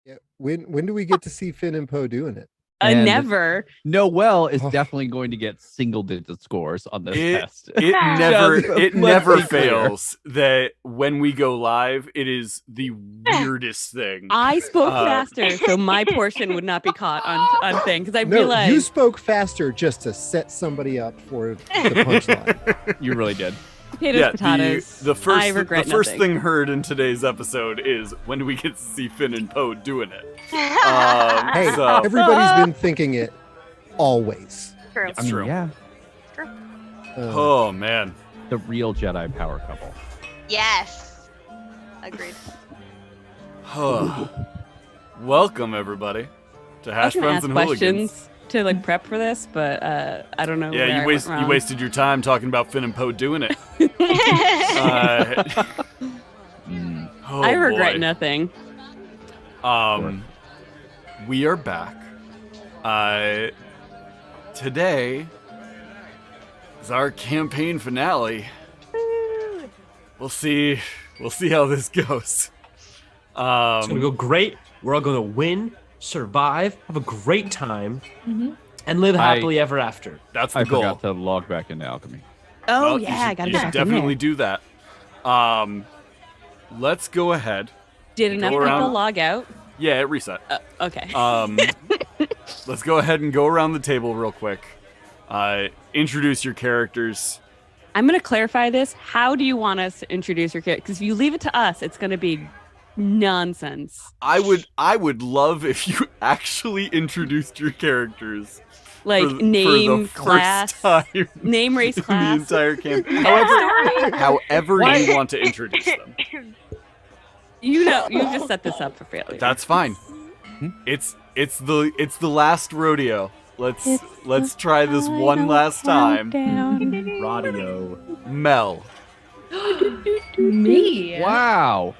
Yeah. When do we get to see Finn and Poe doing it? Never. Noel is definitely going to get single-digit scores on this test. It never fails that when we go live, it is the weirdest thing. I spoke faster, so my portion would not be caught on thing because I realized you spoke faster just to set somebody up for the punchline. You really did. Potatoes. The first thing heard in today's episode is when do we get to see Finn and Poe doing it? Everybody's been thinking it always. True. It's true. Yeah. True. Oh man, the real Jedi power couple. Yes. Agreed. Welcome everybody to Hashbrowns and Hooligans. To like prep for this, but I don't know. Yeah, you wasted your time talking about Finn and Poe doing it. I regret nothing. We are back. Today is our campaign finale. We'll see how this goes. It's gonna go great. We're all gonna win. survive, have a great time, Mhm. and live happily ever after. That's the I goal. forgot to log back into alchemy. Oh Well, yeah, you I should, gotta you go should back in definitely there. do that. Let's go ahead. Did go enough people around- log out? Yeah, it reset. Okay. Let's go ahead and go around the table real quick. Introduce your characters. I'm gonna clarify this. How do you want us to introduce your character? Because if you leave it to us, it's gonna be nonsense. I would love if you actually introduced your characters. Like for name, the class, first time name, race, in the class. entire campaign. However you want to introduce them. You know, you just set this up for failure. That's fine. It's the last rodeo. Let's try this one last time. Radio. Mel. Me. Wow.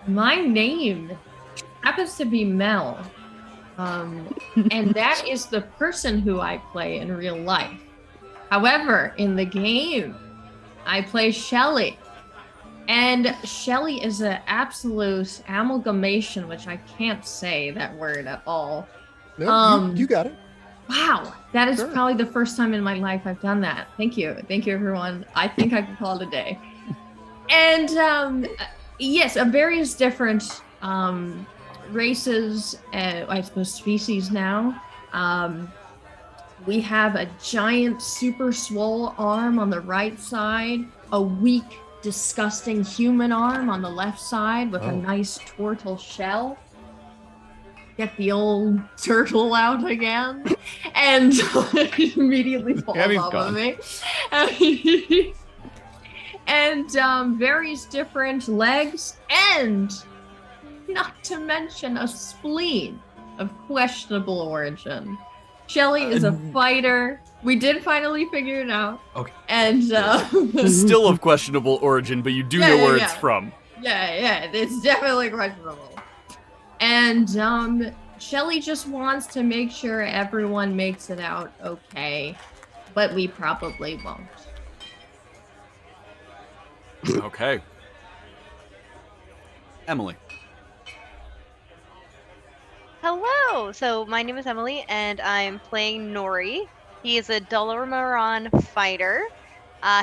My name happens to be Mel. And that is the person who I play in real life. However, in the game, I play Shelly. And Shelly is an absolute amalgamation, which I can't say that word at all. No, you got it. Wow, that is Sure. probably the first time in my life I've done that. Thank you. Thank you, everyone. I think I can call it a day. And yes, of various different races, I suppose species now. We have a giant super swole arm on the right side, a weak, disgusting human arm on the left side with a nice turtle shell. Get the old turtle out again, and it immediately falls Yeah, he's off gone. of me. And various different legs, and not to mention a spleen of questionable origin. Shelly is a fighter. We did finally figure it out. Okay. And Still of questionable origin, but you do know where it's from. yeah, it's definitely questionable. And Shelly just wants to make sure everyone makes it out okay, but we probably won't. Okay. Emily. Hello! So my name is Emily, and I'm playing Nori. He is a Dolomaran fighter.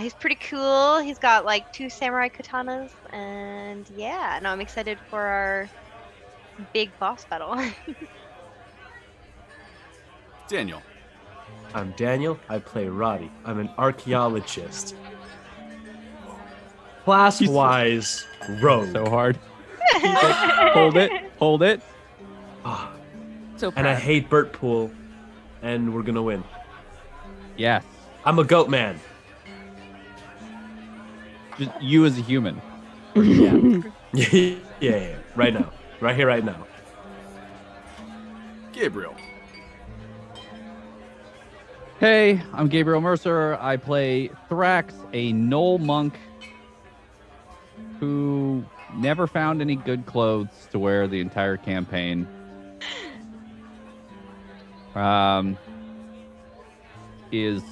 He's pretty cool. He's got like 2 samurai katanas, and yeah, no, I'm excited for our big boss battle. Daniel. I'm Daniel. I play Roddy. I'm an archaeologist. Class-wise, rogue. So hard. Hold it. Ah, So and I proud. hate Burt Pool, and we're gonna win. Yes. I'm a goat man. Just you as a human. Yeah. Right now. Right here, right now. Gabriel. Hey, I'm Gabriel Mercer. I play Thrax, a Knoll monk who never found any good clothes to wear the entire campaign. Is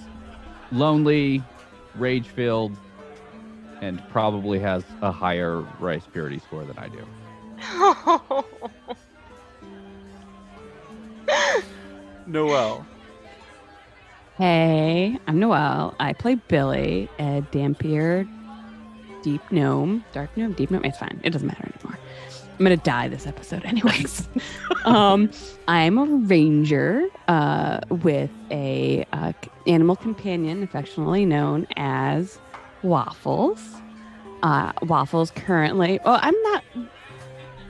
lonely, rage-filled, and probably has a higher rice purity score than I do. Noelle. Hey, I'm Noelle. I play Billy, a Dampier deep gnome, dark gnome, deep gnome. It's fine. It doesn't matter anymore. I'm gonna die this episode, anyways. I'm a ranger with a animal companion, affectionately known as Waffles. Waffles currently. Well, I'm not.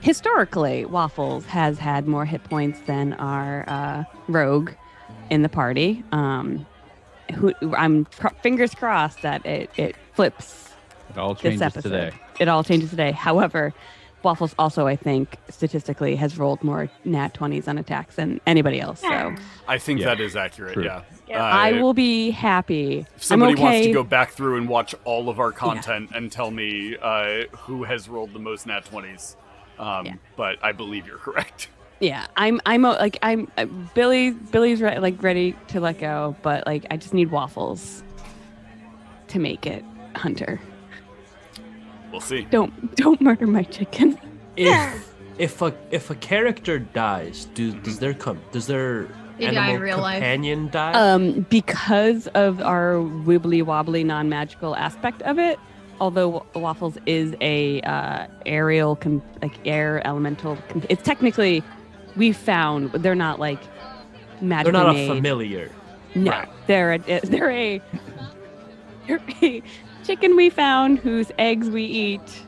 Historically, Waffles has had more hit points than our rogue in the party. Fingers crossed that it flips It all this changes episode. today. It all changes today. However, Waffles also, I think, statistically has rolled more nat 20s on attacks than anybody else. So I think Yeah, that is accurate, true. yeah. I will be happy. If somebody I'm okay. wants to go back through and watch all of our content and tell me who has rolled the most nat 20s, but I believe you're correct. Yeah, I'm Billy's ready to let go, but like I just need Waffles to make it, Hunter. We'll see. Don't murder my chicken. If If a character dies, does their They die in animal real life. companion die? Because of our wibbly wobbly non-magical aspect of it, although Waffles is a aerial air elemental, it's technically we found they're not like magically They're not made. a familiar. No, Right. they're a chicken we found whose eggs we eat,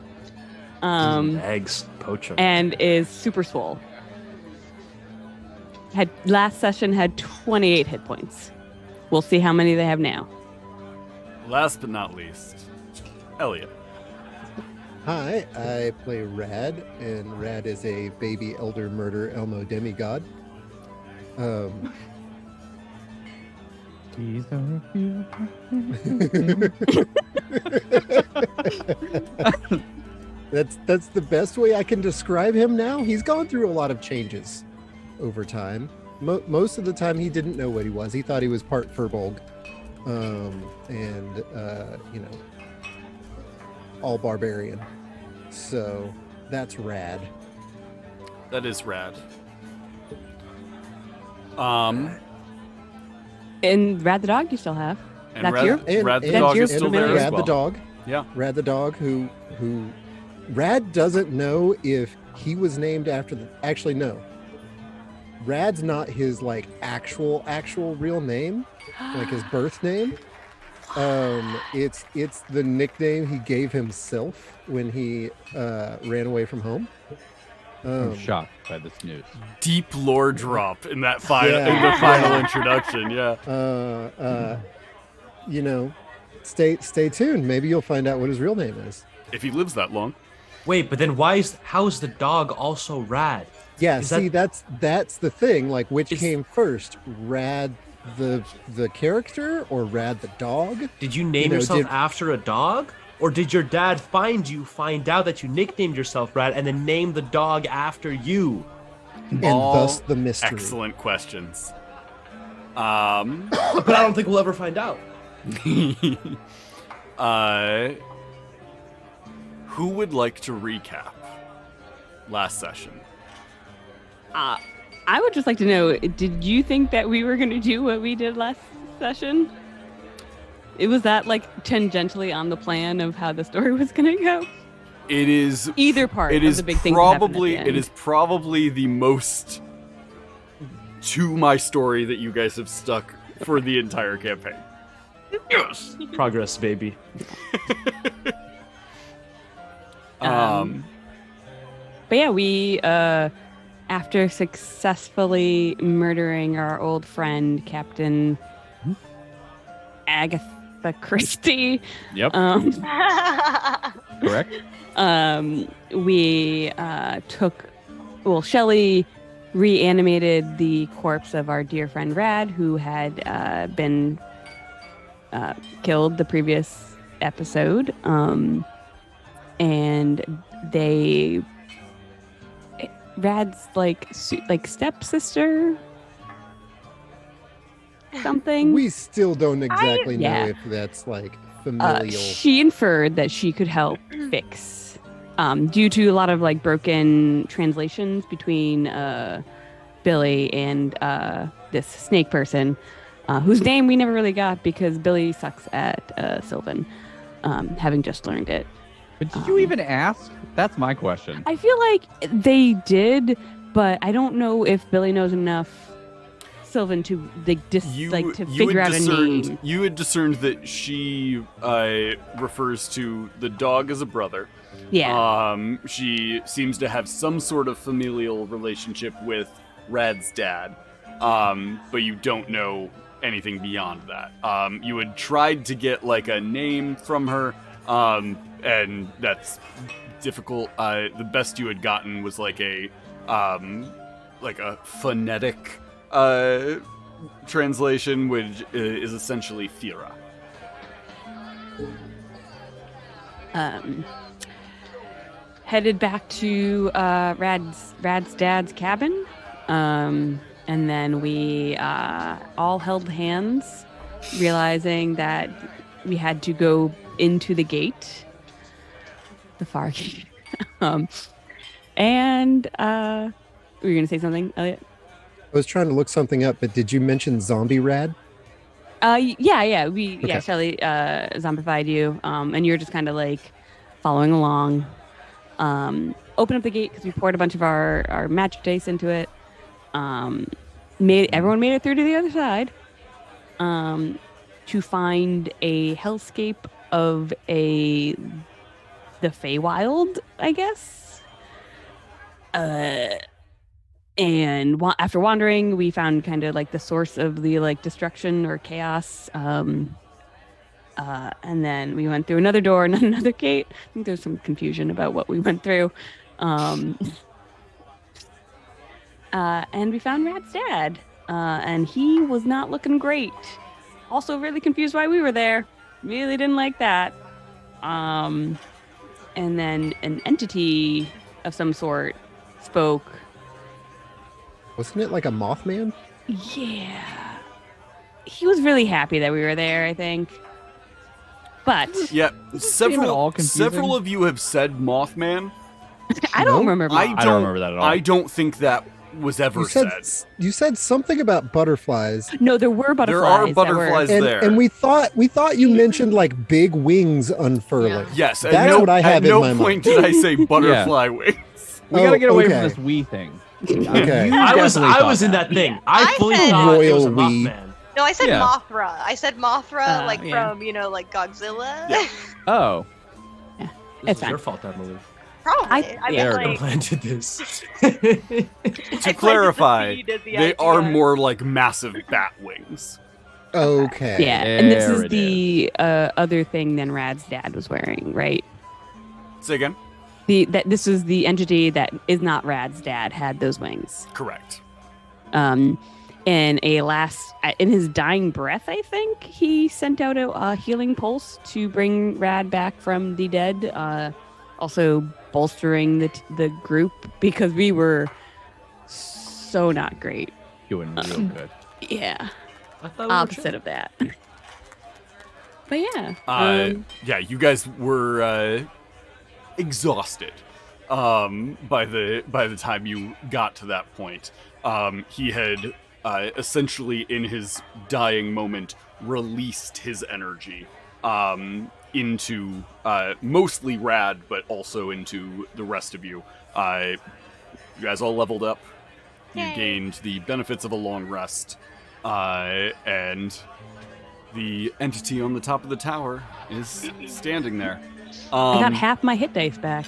Eggs, poach 'em. and is super swole. Last session had 28 hit points. We'll see how many they have now. Last but not least, Elliot. Hi, I play Rad, and Rad is a baby elder murder Elmo demigod. That's the best way I can describe him now. He's gone through a lot of changes over time. Most of the time, he didn't know what he was. He thought he was part Furbolg, and all barbarian. So that's Rad. That is rad. And Rad the dog you still have. And That's Rad, your- Rad the that's dog your is still familiar? there as Rad well. the dog. Yeah. Rad the dog who Rad doesn't know if he was named after actually no. Rad's not his like actual real name, like his birth name. It's the nickname he gave himself when he ran away from home. I'm shocked by this news. Deep lore drop in that final Yeah. in the final introduction. Yeah. Stay tuned. Maybe you'll find out what his real name is. If he lives that long. Wait, but then how's the dog also Rad? Yeah, Is see, that's the thing. Like, which Is- came first, Rad the character or Rad the dog? Did you name know, yourself did- after a dog? Or did your dad find out that you nicknamed yourself Rad and then name the dog after you? And All thus the mystery. Excellent questions. But I don't think we'll ever find out. Who would like to recap last session? I would just like to know, did you think that we were going to do what we did last session? Was that like tangentially on the plan of how the story was going to go? It is Either part It of is the big thing that happened at probably the end. it is probably the most to my story that you guys have stuck for the entire campaign. Yes. Progress, baby. But yeah, we after successfully murdering our old friend Captain Agatha Christie, Yep, correct. we Shelley reanimated the corpse of our dear friend Rad, who had been killed the previous episode. And Rad's like stepsister, something. We still don't exactly know Yeah. if that's like familial. She inferred that she could help fix, due to a lot of like broken translations between Billy and this snake person, whose name we never really got because Billy sucks at Sylvan, having just learned it. But did you even ask? That's my question. I feel like they did, but I don't know if Billy knows enough Sylvan to figure out a name. You had discerned that she refers to the dog as a brother. Yeah. She seems to have some sort of familial relationship with Rad's dad, but you don't know anything beyond that. You had tried to get like a name from her, and that's difficult. The best you had gotten was like a phonetic translation, which is essentially Thera. Headed back to Rad's dad's cabin, and then we all held hands, realizing that we had to go into the gate, the far gate, And were you gonna say something, Elliot? I was trying to look something up, but did you mention zombie rad? Yeah, Shelly zombified you, and you're just kind of like following along. Open up the gate because we poured a bunch of our magic dice into it. Everyone made it through to the other side. To find a hellscape of the Feywild, I guess. And after wandering, we found kind of like the source of the like destruction or chaos. And then we went through another door and another gate. I think there's some confusion about what we went through. And we found Rat's dad. And he was not looking great. Also really confused why we were there. Really didn't like that. And then an entity of some sort spoke. Wasn't it like a Mothman? Yeah. He was really happy that we were there, I think. But Yeah, all confusing? several of you have said Mothman. I don't remember. I I don't remember that at all. I don't think that was ever You said something about butterflies. No, there were butterflies. There are that butterflies were- there. And we thought you mentioned like big wings unfurling. Yeah. Yes, at That's no, what I have at in no my point did I say butterfly wings. We gotta get away okay. from this we thing. Okay. You I was definitely in thought that thing. I I fully said- thought it was a Royal we. Mothman. No, I said Yeah. Mothra. I said Mothra, like yeah. from like Godzilla. Yeah. Oh, This It's is fine. your fault, Emily. Probably. I- I mean, yeah. like, Planted this. To clarify, they are more like massive bat wings. Okay. Yeah, and this There is it the other thing than Rad's dad was wearing, right? Say again? This was the entity that is not Rad's dad had those wings. Correct. In his dying breath, I think he sent out a healing pulse to bring Rad back from the dead. Also bolstering the group because we were so not great. doing real good. Yeah, I thought we were opposite of that. But yeah, Yeah, you guys were exhausted by the time you got to that point. He had essentially, in his dying moment, released his energy into mostly Rad, but also into the rest of you. You guys all leveled up. You Yay. gained the benefits of a long rest, and the entity on the top of the tower is standing there. I got half my hit dice back.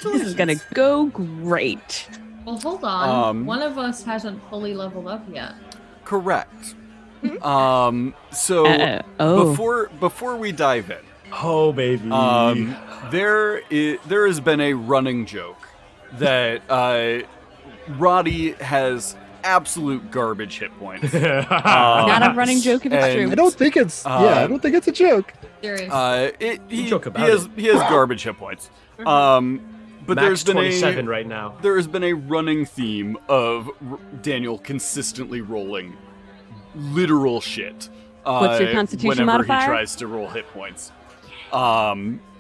This is gonna go great. Well, hold on. Um, One of us hasn't fully leveled up yet. Correct. So Oh. before we dive in, Oh, baby. there has been a running joke that Roddy has absolute garbage hit points. Not a running joke if it's and- true. I don't think it's I don't think it's a joke. Serious. He Joke about he has garbage hit points. But Max there's been 27 right now. there has been a running theme of Daniel consistently rolling literal shit. What's your constitution whenever modifier? he tries to roll hit points,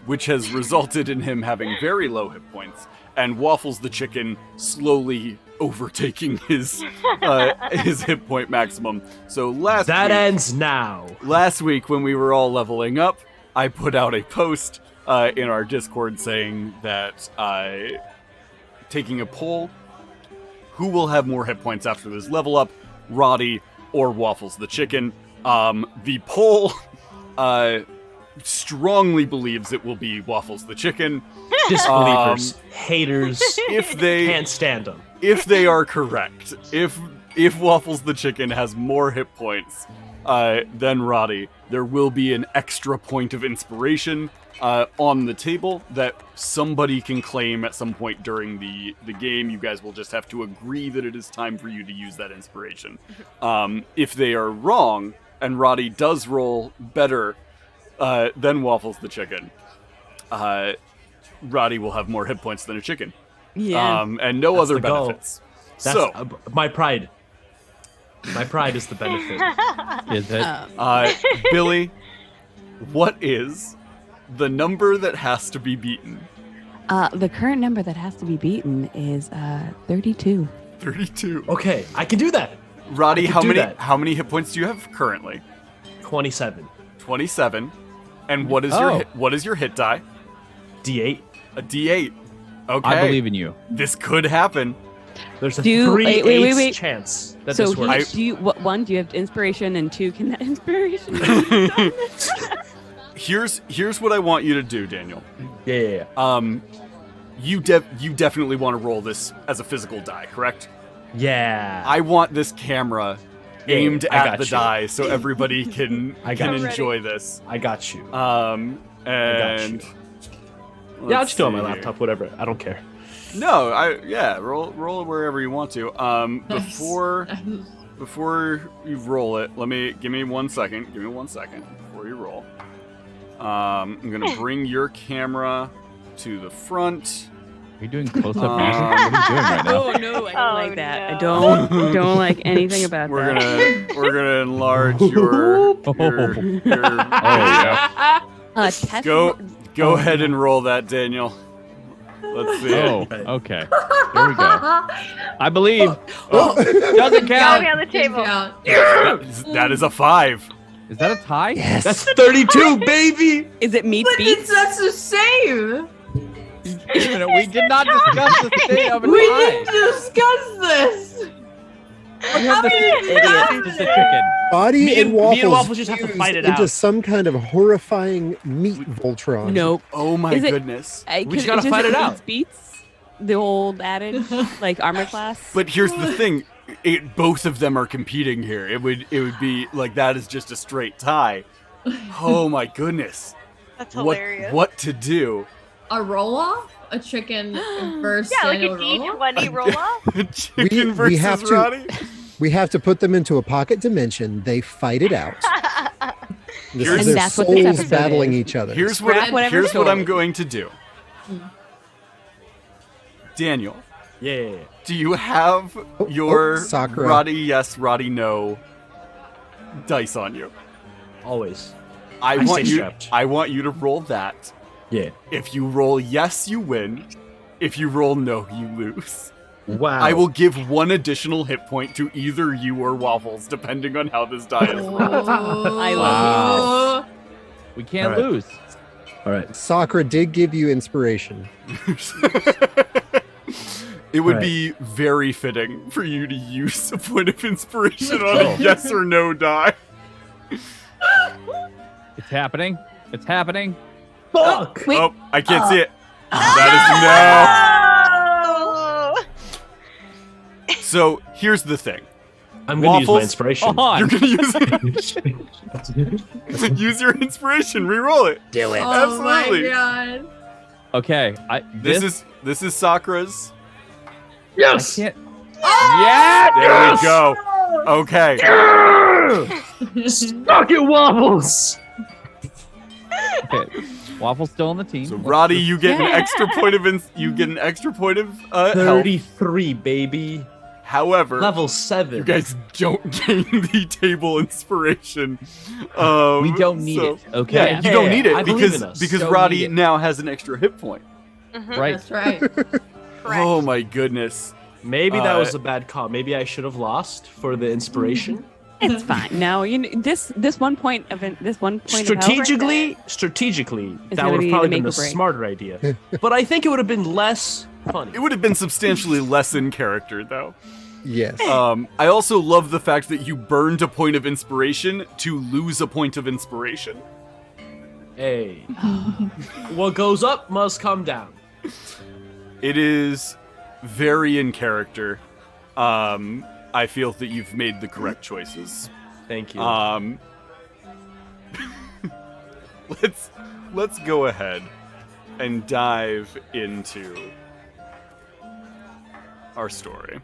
which has resulted in him having very low hit points, and Waffles the chicken slowly overtaking his hit point maximum. So That ends now. last week when we were all leveling up, I put out a post in our Discord saying that taking a poll, who will have more hit points after this level up, Roddy or Waffles the chicken. The poll strongly believes it will be Waffles the chicken. Disbelievers, haters, If they can't stand them. if they are correct, if Waffles the chicken has more hit points than Roddy, there will be an extra point of inspiration on the table that somebody can claim at some point during the game. You guys will just have to agree that it is time for you to use that inspiration. If they are wrong, and Roddy does roll better than Waffles the chicken, Roddy will have more hit points than a chicken. Yeah. And no That's other the goal. benefits. That's So, my pride. My pride is the benefit. Is it? Billy, what is the number that has to be beaten The current number that has to be beaten is 32. 32. Okay, I can do that. Roddy, I can do that. how many hit points do you have currently? 27. 27. And what is your hit die? D8. A D8. Okay. I believe in you. This could happen. There's a wait. 3/8 chance that So this works. do you? One, do you have inspiration, and two, can that inspiration? Here's what I want you to do, Daniel. Yeah. You definitely want to roll this as a physical die, correct? Yeah. I want this camera aimed I at got the you. die so everybody can I got you. enjoy this. I got you. And yeah, I'll let's just do it on my see laptop, whatever. I don't care. No, roll it wherever you want to. Before you roll it, give me 1 second. Give me 1 second before you roll. I'm gonna bring your camera to the front. Are you doing close-up music? What are you doing right now? Oh no, I don't like that. no. I don't like anything about We're that. gonna enlarge your Oh yeah. Test go ahead and roll that, Daniel. Let's see. Oh, okay. Here we go. I believe. Oh. Doesn't Gotta be count. on the table. That is a 5. Is that a tie? Yes. That's 32, baby. Is it meat But beats? that's the same. Wait a minute. We did not discuss the thing of a We tie. didn't discuss this. We have the idiot. It's the chicken. Body Me and and waffles, Waffles just have to fused fight it into out. some kind of horrifying meat Voltron. Nope. Oh my Is it- goodness. I We just gotta fight it out. Beats the old adage, like armor class. But here's the thing. Both of them are competing here. It would be like that is just a straight tie. Oh my goodness. That's hilarious. What to do? A roll off? A chicken versus Yeah, like a Daniel roll off? D20 roll off. Chicken versus have to- Roddy? We have to put them into a pocket dimension. They fight it out. This And is their that's what this souls episode battling is. each other. Here's Scrap whatever what I'm story. going to do. Daniel, Yeah. do you have your Sakura. Roddy yes, Roddy no dice on you? Always. I stay want you strapped. I want you to roll that. Yeah. If you roll yes, you win. If you roll no, you lose. Wow. I will give 1 additional hit point to either you or Waffles, depending on how this die is rolled. I love We can't All right. lose. All right. Sakura did give you inspiration. It would Right. be very fitting for you to use a point of inspiration on a yes or no die. It's happening. It's happening. Fuck. Wait. Oh, I can't see it. That Oh. is no. So here's the thing. I'm gonna use my Waffles? inspiration. On. You're gonna use your inspiration. Reroll it. Do it. Oh Absolutely. my god. Okay. This is Sakura's. I Yes. can't. Yeah. There we go. Okay. Suck it, Waffles. Okay. Waffle's still on the team. So Roddy, you get an extra point of health. 33, baby. However, Level 7. you guys don't gain the table inspiration. We don't need it. Okay. Yeah, you don't need I it believe in because us. Don't Roddy need it. now has an extra hit point. Mhm, Right. That's right. correct. Oh my goodness. Maybe that was a bad call. Maybe I should have lost for the inspiration. It's fine. No, this one point of Strategically, It's that gonna would have be probably the been the make or break. smarter idea. But I think it would have been less funny. It would have been substantially less in character though. Yes. I also love the fact that you burned a point of inspiration to lose a point of inspiration. Hey. What goes up must come down. It is very in character. I feel that you've made the correct choices. Thank you. Let's go ahead and dive into our story.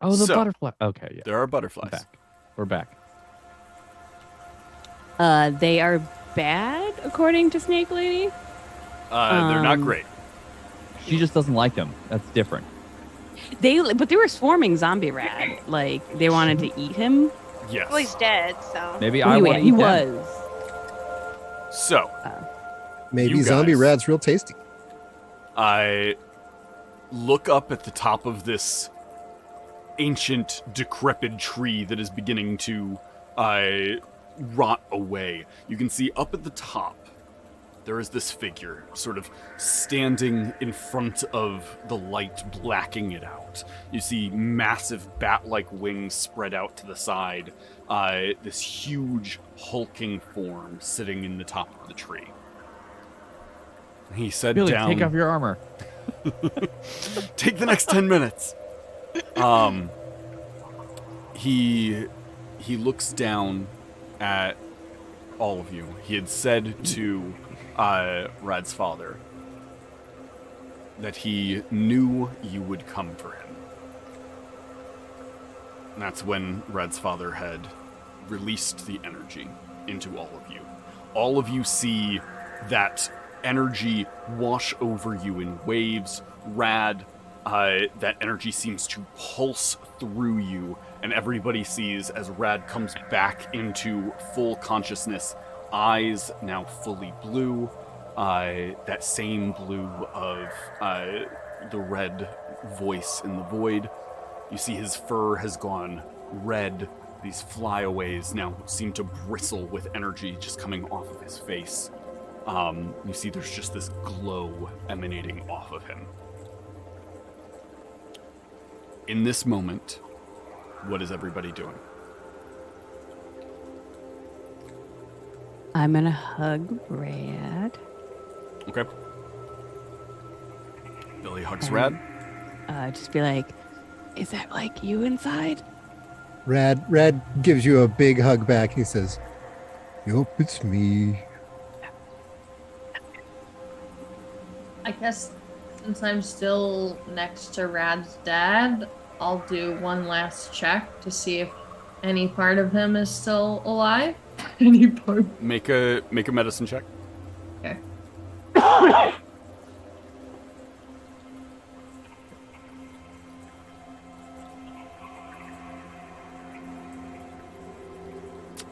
Oh, the So- butterfly. Okay. Yeah. There are butterflies. We're back. They are bad, according to Snake Lady. They're not great. She just doesn't like them. That's different. But they were swarming zombie rad. Like they wanted to eat him. Yes. Well, he's dead, so. Maybe I want to he eat them. was. So, Maybe You zombie guys- rad's real tasty. I look up at the top of this ancient, decrepit tree that is beginning to rot away. You can see up at the top, there is this figure sort of standing in front of the light, blacking it out. You see massive bat-like wings spread out to the side. This huge, hulking form sitting in the top of the tree. He said Billy, down... take off your armor. Take the next 10 minutes. He looks down at all of you. He had said to Rad's father that he knew you would come for him. And that's when Rad's father had released the energy into all of you. All of you see that energy wash over you in waves. Rad, that energy seems to pulse through you, and everybody sees as Rad comes back into full consciousness, eyes now fully blue, that same blue of the red voice in the void. You see his fur has gone red. These flyaways now seem to bristle with energy just coming off of his face. You see there's just this glow emanating off of him. In this moment, what is everybody doing? I'm gonna hug Rad. Okay. Billy hugs Rad. Just be like, is that like you inside? Rad gives you a big hug back. He says, "Yup, it's me." I guess since I'm still next to Rad's dad, I'll do one last check to see if any part of him is still alive. Any part. Make a medicine check. Okay.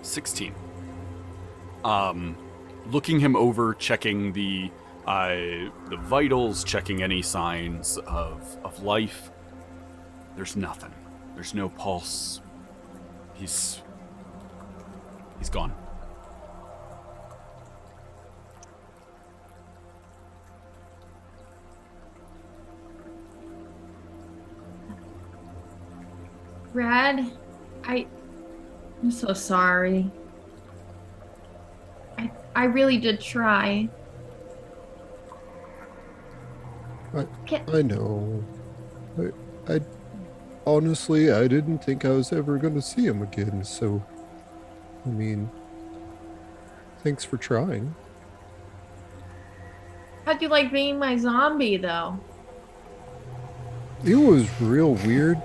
16. Looking him over, checking the vitals, checking any signs of life. There's nothing. There's no pulse. He's gone. Rad, I'm so sorry. I really did try. I know. I honestly, I didn't think I was ever going to see him again, so, I mean, thanks for trying. How'd you like being my zombie, though? It was real weird.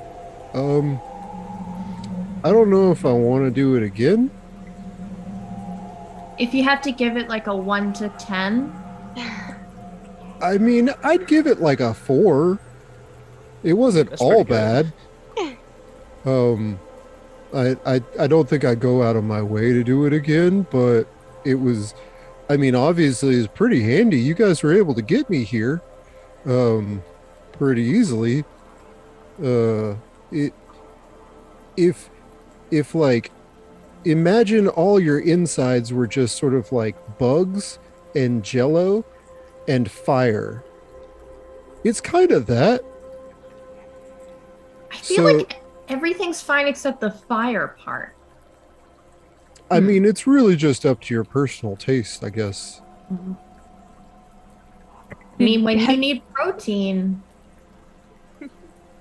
I don't know if I want to do it again. If you had to give it like a 1 to 10, I mean, I'd give it like a 4. It wasn't That's all pretty bad. I don't think I'd go out of my way to do it again, but it was, I mean, obviously it's pretty handy. You guys were able to get me here pretty easily. If like, imagine all your insides were just sort of like bugs and jello and fire. It's kind of that. I feel like everything's fine except the fire part. I mean, it's really just up to your personal taste, I guess. I mean, when you need protein.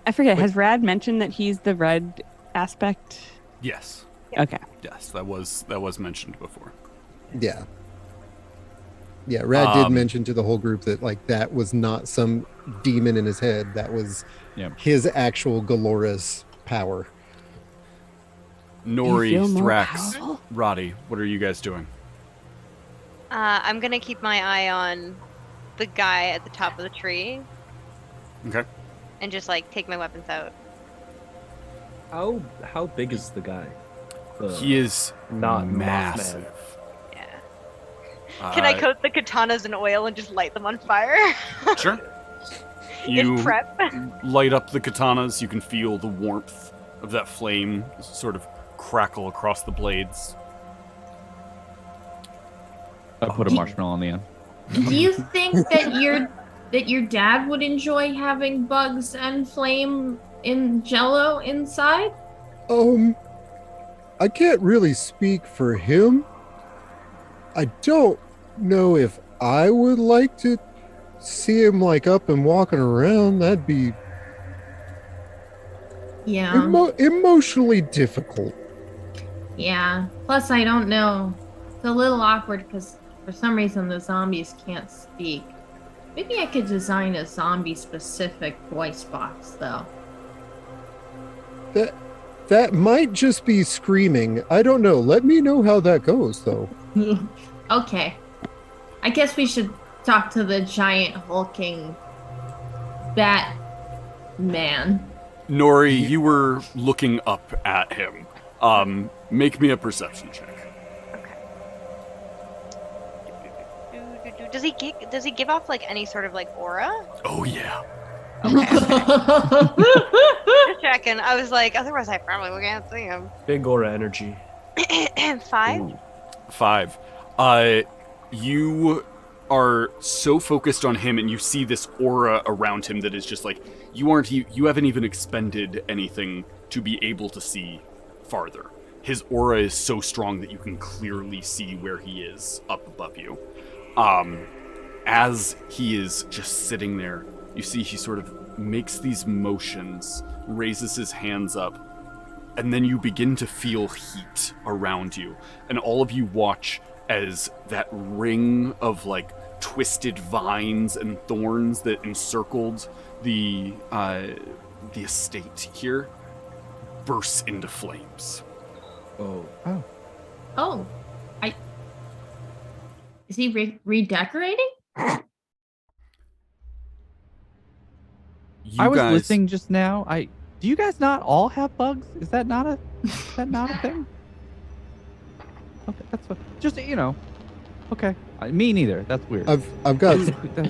I forget. Has Rad mentioned that he's the red aspect? Yes. Okay. Yes, that was mentioned before. Yeah. Yeah, Rad did mention to the whole group that like that was not some demon in his head. That was his actual Galoris power. Nori, feel more Thrax, powerful? Roddy, what are you guys doing? I'm gonna keep my eye on the guy at the top of the tree Okay. and just like take my weapons out. How big is the guy? He is not massive. Yeah. Can I coat the katanas in oil and just light them on fire? Sure. In You prep. light up the katanas. You can feel the warmth of that flame sort of crackle across the blades. I put a marshmallow on the end. Do you think that your dad would enjoy having bugs and flame in Jello inside? I can't really speak for him. I don't know if I would like to see him like up and walking around. That'd be Yeah. emotionally difficult. Yeah. Plus, I don't know. It's a little awkward because for some reason the zombies can't speak. Maybe I could design a zombie-specific voice box, though. That might just be screaming. I don't know. Let me know how that goes, though. Okay. I guess we should talk to the giant hulking bat man. Nori, you were looking up at him. Make me a perception check. Does he give off like any sort of like aura? Oh yeah. Just checking. I was like, otherwise I probably can't see him. Big aura energy. 5. Ooh. 5. You are so focused on him, and you see this aura around him that is just like you haven't even expended anything to be able to see farther. His aura is so strong that you can clearly see where he is up above you. As he is just sitting there, you see he sort of makes these motions, raises his hands up, and then you begin to feel heat around you. And all of you watch as that ring of like twisted vines and thorns that encircled the estate here bursts into flames. Oh. Is he redecorating? I was listening just now. Do you guys not all have bugs? Is that not a thing? Okay, that's what. Just Okay, me neither. That's weird. I've got.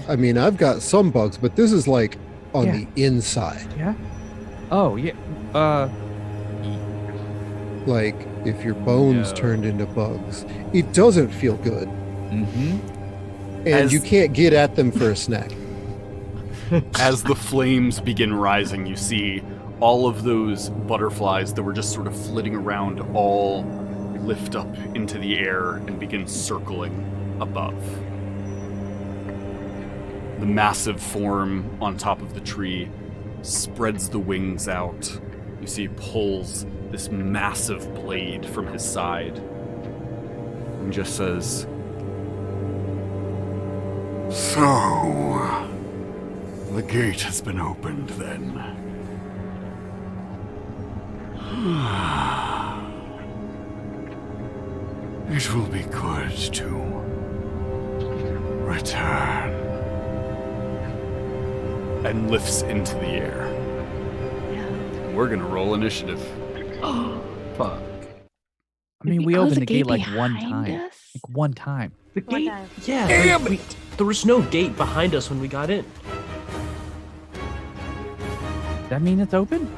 I mean, I've got some bugs, but this is like on the inside. Yeah. Oh yeah. Like if your bones turned into bugs, it doesn't feel good. Mm-hmm. And you can't get at them for a snack. As the flames begin rising, you see all of those butterflies that were just sort of flitting around all lift up into the air and begin circling above. The massive form on top of the tree spreads the wings out. You see he pulls this massive blade from his side and just says, "So, the gate has been opened then. It will be good to return." And lifts into the air. We're gonna roll initiative. Fuck. I mean, we Oh, opened the the gate gate like one behind time. us? Like one time. The One gate? time. Yeah. Damn like, there was no gate behind us when we got in. Does that mean it's open?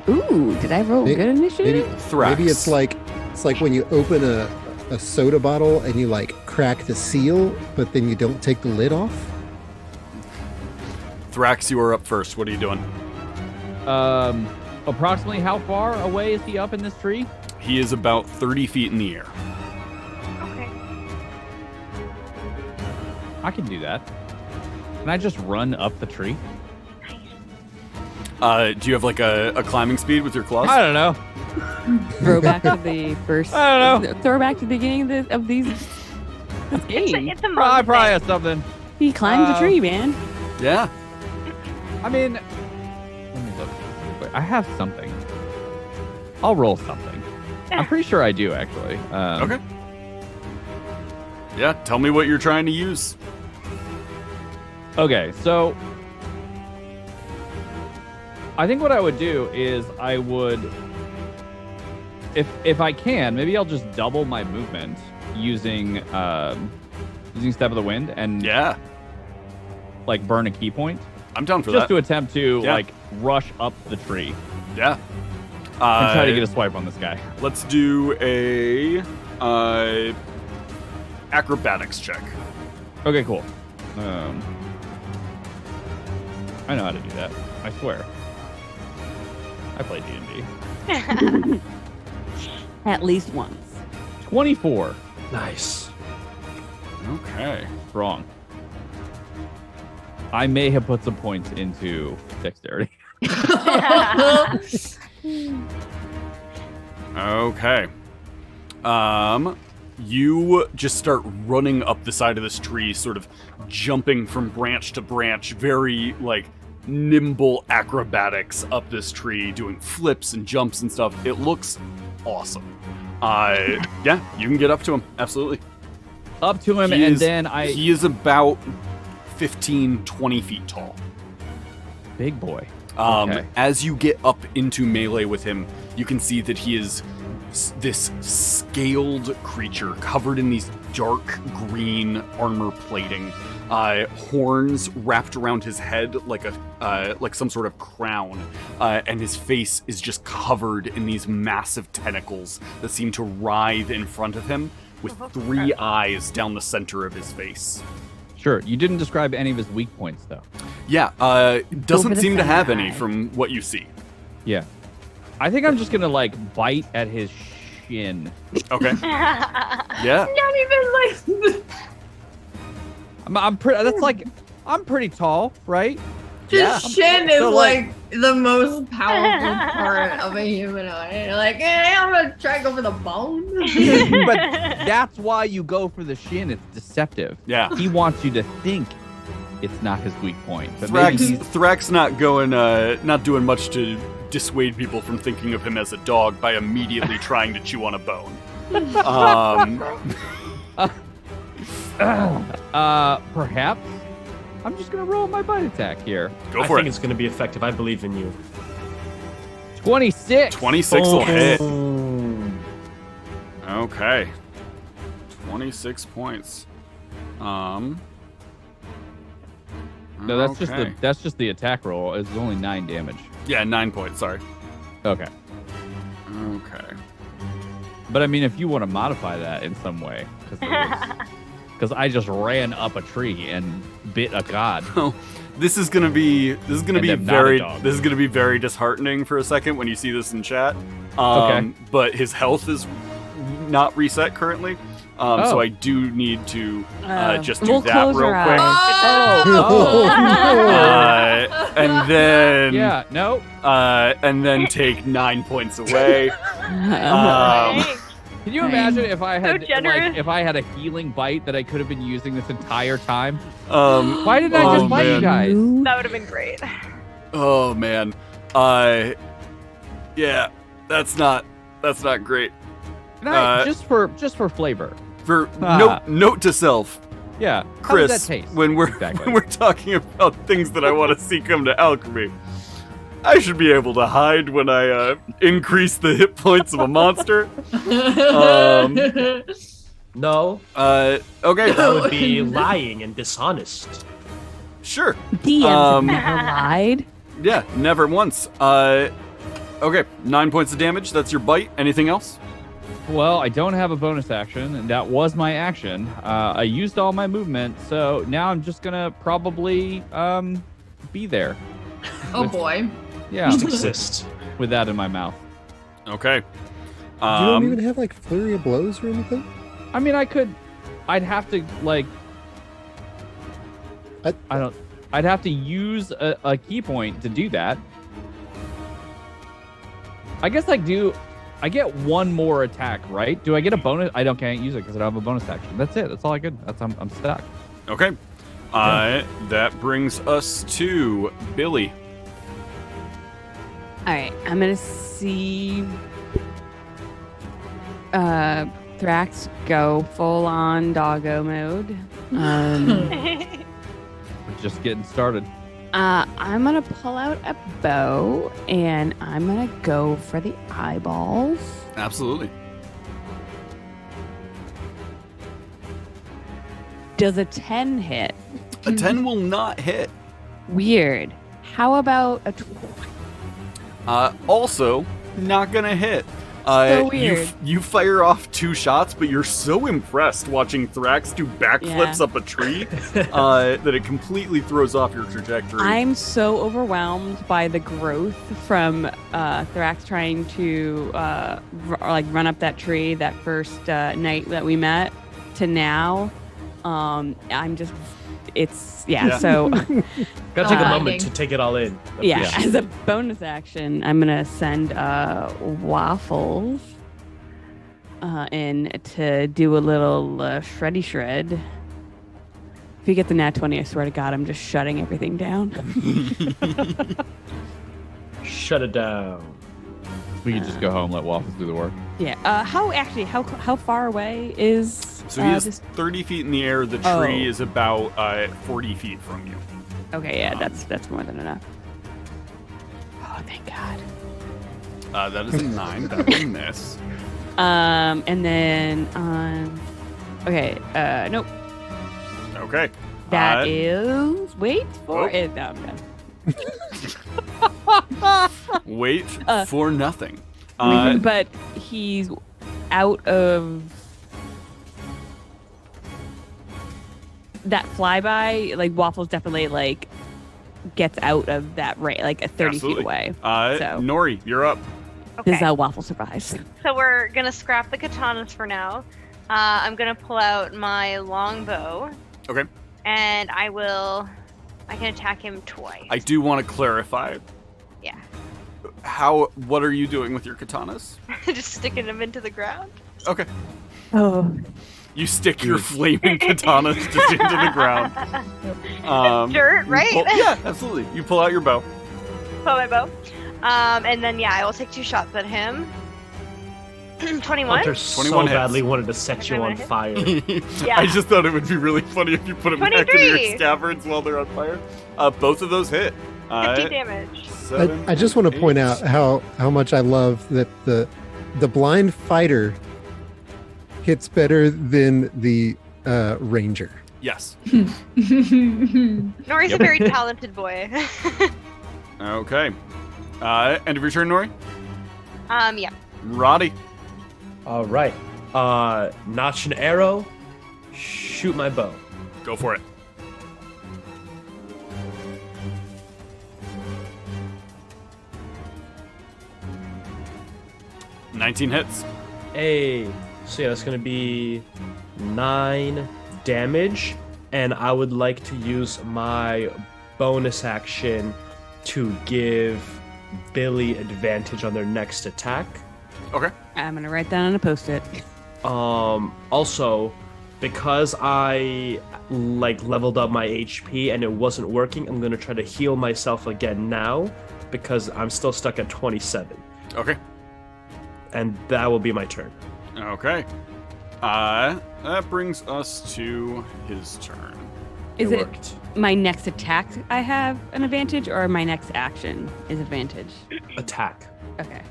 Ooh, did I roll good initiative? Thrax. Maybe it's like when you open a soda bottle and you like crack the seal, but then you don't take the lid off. Thrax, you are up first. What are you doing? Approximately how far away is he up in this tree? He is about 30 feet in the air. Okay. I can do that. Can I just run up the tree? Do you have like a climbing speed with your claws? I don't know. Throwback to the first. I don't know. Throwback to the beginning of this game. It's a I month probably thing. have something. He climbs a tree, man. Yeah. I mean, let me look. Wait, I have something. I'll roll something. I'm pretty sure I do, actually. Okay. Yeah, tell me what you're trying to use. Okay, so I think what I would do is I would, if I can, maybe I'll just double my movement using Step of the Wind and Yeah, like burn a key point I'm down for just that. to attempt to Yeah. like rush up the tree Yeah. and try to get a swipe on this guy. Let's do a acrobatics check. Okay, cool. I know how to do that. I swear. I play D&D. At least once. 24. Nice. Okay. Wrong. I may have put some points into dexterity. Okay. You just start running up the side of this tree, sort of jumping from branch to branch, very like nimble acrobatics up this tree, doing flips and jumps and stuff. It looks awesome. Yeah, you can get up to him. Absolutely. Up to him, He is about 15, 20 feet tall. Big boy. Okay. As you get up into melee with him, you can see that he is this scaled creature covered in these dark green armor plating, horns wrapped around his head like some sort of crown, and his face is just covered in these massive tentacles that seem to writhe in front of him, with 3 eyes down the center of his face. Sure. You didn't describe any of his weak points, though. Yeah, doesn't the seem to have center any eye. from what you see. Yeah. I think I'm just going to, like, bite at his shin. Okay. Yeah. Not even like I'm pretty. That's like, I'm pretty tall, right? just shin is So, like- like the most powerful part of a humanoid. Like, I'm gonna try to go for the bone. But that's why you go for the shin. It's deceptive. Yeah. He wants you to think it's not his weak point. But maybe he's Thrax not doing much to dissuade people from thinking of him as a dog by immediately trying to chew on a bone. perhaps. I'm just gonna roll my bite attack here. Go I for think it. it's going to be effective. I believe in you. 26. 26 will hit. Oh. Okay. 26 points. No, that's okay. just the attack roll. It's only 9 damage. Yeah, 9 points. Sorry. Okay. Okay. But I mean, if you want to modify that in some way, because I just ran up a tree and bit a god. Well, this is gonna be I'm not a dog. very disheartening for a second when you see this in chat. Okay. But his health is not reset currently. So Oh. I do need to just do we'll that close real our quick. eyes. Oh. And then Yeah. No. and then take 9 points away. Can you imagine if I had generous. if I had a healing bite that I could have been using this entire time? Um, Why didn't I Oh, just bite you man. guys? That would have been great. oh man, yeah, that's not great. Can I- Uh, just for flavor. For Ah. note to self, Yeah. How Chris, does that taste? when we're Exactly. when we're talking about things that I want to see come to alchemy, I should be able to hide when I increase the hit points of a monster. No, Okay, that would be lying and dishonest. sure. DM's never lied. Yeah, never once. Okay, 9 points of damage. That's your bite. Anything else? Well, I don't have a bonus action, and that was my action. I used all my movement, so now I'm just gonna probably be there. Oh boy. Yeah, Just exist. with that in my mouth. Okay. You don't even have like flurry of blows or anything? I mean, I'd have to like, I'd have to use a key point to do that. I guess I get one more attack, right? Do I get a bonus? Can't use it because I don't have a bonus action. That's it. That's all I could. I'm stuck. Okay. That brings us to Billy. All right, I'm gonna see Thrax go full on doggo mode. We're just getting started. I'm gonna pull out a bow and I'm gonna go for the eyeballs. Absolutely. Does a 10 hit? A 10 will not hit. Weird. How about a 12? Also, not gonna hit. So weird. You fire off 2 shots, but you're so impressed watching Thrax do backflips Yeah. up a tree that it completely throws off your trajectory. I'm so overwhelmed by the growth from Thrax trying to run up that tree that first night that we met to now. Yeah. So Gotta take a Uh, moment to take it all in. yeah, Yeah. as a bonus action, I'm gonna send Waffles in to do a little shreddy shred. If you get the nat 20, I swear to God, I'm just shutting everything down. Shut it down. We could just go home, let Waffles do the work. Yeah. How far away is? So he is this- 30 feet in the air. The Oh. tree is about 40 feet from you. Okay, yeah, that's more than enough. Oh, thank God. That is a 9. That will miss. And then okay, nope. Okay. That is wait for oh. it. No, I'm done. Wait for nothing. But he's out of that flyby. Like Waffles definitely like gets out of that range, like 30 Absolutely. feet away. So. Nori, you're up. This is Okay. how Waffle survives. So we're gonna scrap the katanas for now. I'm gonna pull out my longbow, Okay. and I can attack him twice. I do want to clarify. Yeah. What are you doing with your katanas? Just sticking him into the ground. Okay. Oh, You stick your flaming katanas just into the ground. Dirt, you right? yeah, absolutely. You pull out your bow. Pull my bow. And then I will take 2 shots at him. 21. Hunter so 21 hits. badly wanted to set you on 21 fire. Yeah. I just thought it would be really funny if you put them back in 23. your scabbards while they're on fire. Both of those hit. 50 damage. 7, I just want to point 8. out how much I love that the blind fighter hits better than the ranger. Yes. Nori's a very talented boy. Okay. End of your turn, Nori. Yeah. Roddy. All right. Notch an arrow. Shoot my bow. Go for it. $19 hits. Hey. So yeah, that's gonna be 9 damage, and I would like to use my bonus action to give Billy advantage on their next attack. Okay. I'm gonna write that on a post-it. Also, because I leveled up my HP and it wasn't working, I'm gonna try to heal myself again now because I'm still stuck at 27, Okay. and that will be my turn. Okay. That brings us to his turn. Is it worked. my next attack I have an advantage, or my next action is advantage? Attack. Okay.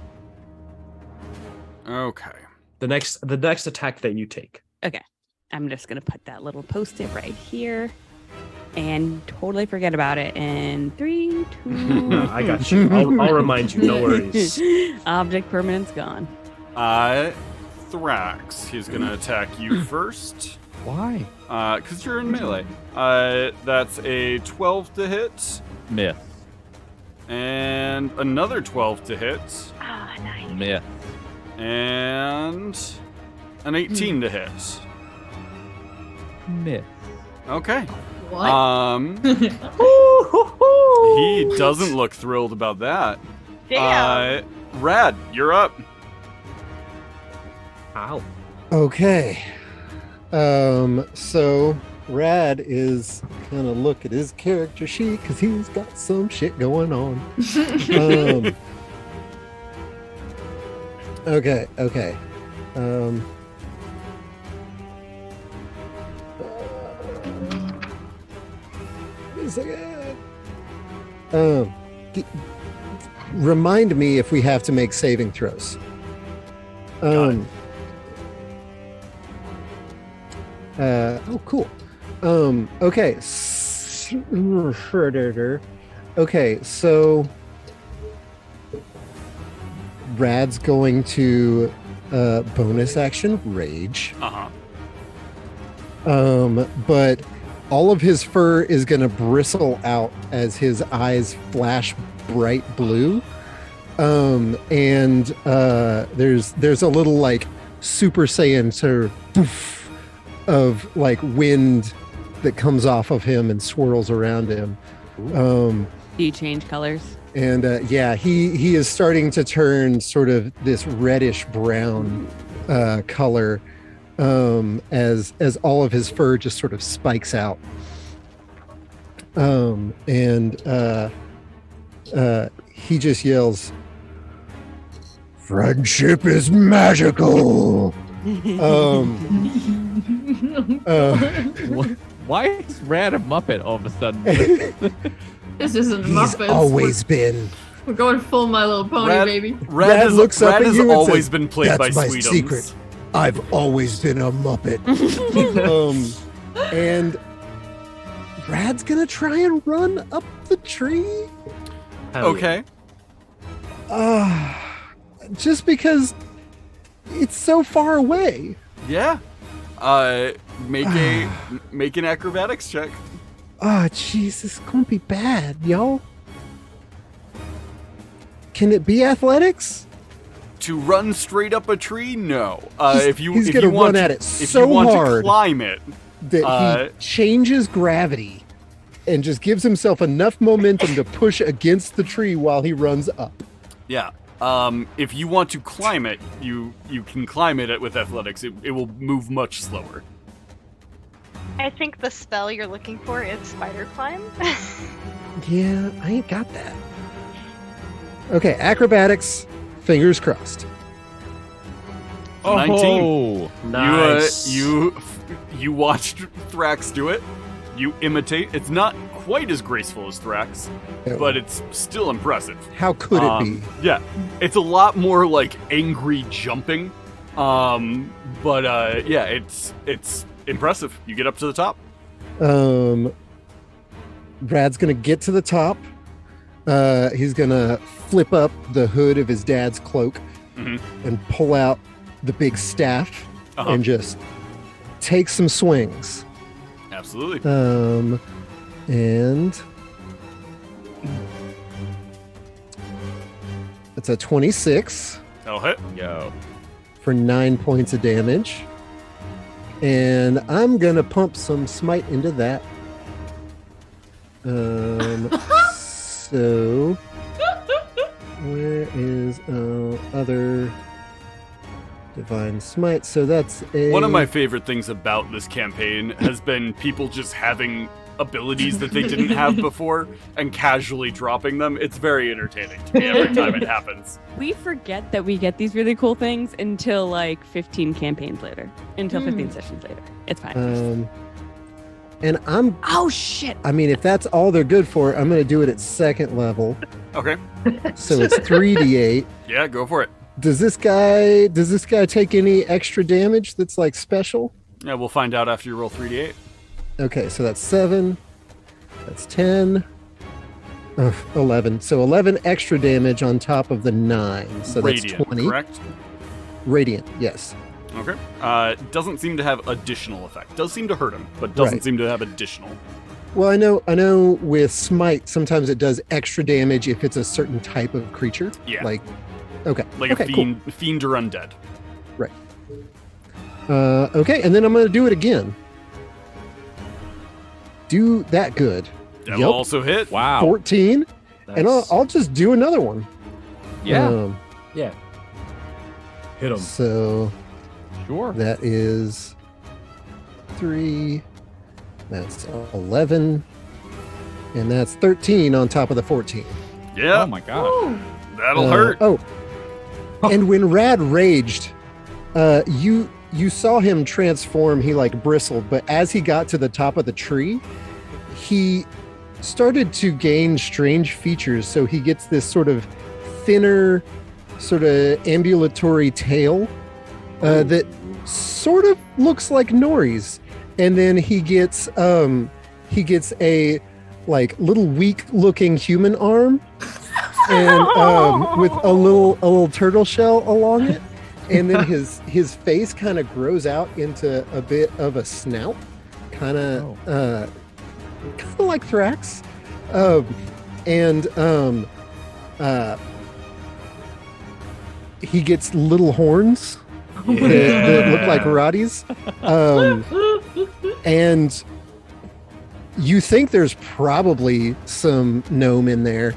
Okay. The next attack that you take. I'm just gonna put that little post-it right here and totally forget about it in 3, 2. I got you. I'll remind you. No worries. Object permanence gone. Thrax. He's gonna attack you first. Why? Because you're in melee. That's a 12 to hit, Myth. and another 12 to hit, Ah, nice. Myth. and an 18 to hit. Myth. Okay. What? He doesn't look thrilled about that. Damn. Rad, you're up. Ow. Okay. So Rad is gonna look at his character sheet because he's got some shit going on. Okay. Wait a second. Remind me if we have to make saving throws. Got it. Oh, cool. Okay. Okay, so Rad's going to bonus action rage. Uh-huh. But all of his fur is going to bristle out as his eyes flash bright blue. And there's a little like Super Saiyan sort of poof of like wind that comes off of him and swirls around him. Do you change colors? And he is starting to turn sort of this reddish brown color as all of his fur just sort of spikes out. He just yells, "Friendship is magical." Why is Rad a Muppet all of a sudden? This isn't He's Muppets. always been. We're going full My Little Pony, baby. Rad looks up at has you and always says, been played by "That's my Sweetums. secret. I've always been a Muppet." And Rad's gonna try and run up the tree. Okay. Just because it's so far away. Yeah. Make an acrobatics check. Oh, jeez, this is gonna be bad, y'all. Can it be athletics? To run straight up a tree? No. He's gonna run at it so hard to climb it, that he changes gravity and just gives himself enough momentum to push against the tree while he runs up. yeah. If you want to climb it, you can climb it with athletics. It will move much slower. I think the spell you're looking for is Spider Climb. Yeah, I ain't got that. Okay, acrobatics, fingers crossed. 19. Oh, Nice. You watched Thrax do it. You imitate. It's not quite as graceful as Thrax, but it's still impressive. How could it be? Yeah, it's a lot more like angry jumping. Yeah, it's impressive. You get up to the top. Brad's gonna get to the top. He's gonna flip up the hood of his dad's cloak and pull out the big staff and just take some swings. Absolutely. And it's a 26 That'll hit. yo. for 9 points of damage. And I'm gonna pump some smite into that. So where is other divine smite? So that's One of my favorite things about this campaign has been people just having abilities that they didn't have before and casually dropping them. It's very entertaining to me every time it happens. We forget that we get these really cool things until like 15 campaigns later, until 15 sessions later. It's fine. And Oh shit! I mean, if that's all they're good for, I'm gonna do it at second level. Okay. So it's 3d8. Yeah, go for it. Does this guy take any extra damage that's like special? Yeah, we'll find out after you roll 3d8. Okay, so that's 7. That's 10. 11. So 11 extra damage on top of the 9. So Radiant, that's 20. correct? Radiant, yes. Okay. Doesn't seem to have additional effect. Does seem to hurt him, but doesn't Right. seem to have additional. Well, I know with smite, sometimes it does extra damage if it's a certain type of creature. Yeah. Like, okay. Like okay, a fiend or undead. Right. Okay, and then I'm going to do it again. Do that good. That will also hit. Wow. 14. And Nice. I'll just do another one. Yeah. Yeah. Hit him. So Sure. that is 3. That's 11. And that's 13 on top of the 14. Yeah, Oh my god. that'll hurt. Oh. And when Rad raged, you saw him transform. He like bristled, but as he got to the top of the tree, he started to gain strange features. So he gets this sort of thinner, sort of ambulatory tail that sort of looks like Nori's. and then he gets a like little weak looking human arm and with a little turtle shell along it, and then his face kind of grows out into a bit of a snout, kind of like Thrax, and he gets little horns that look like Roddy's, and you think there's probably some gnome in there,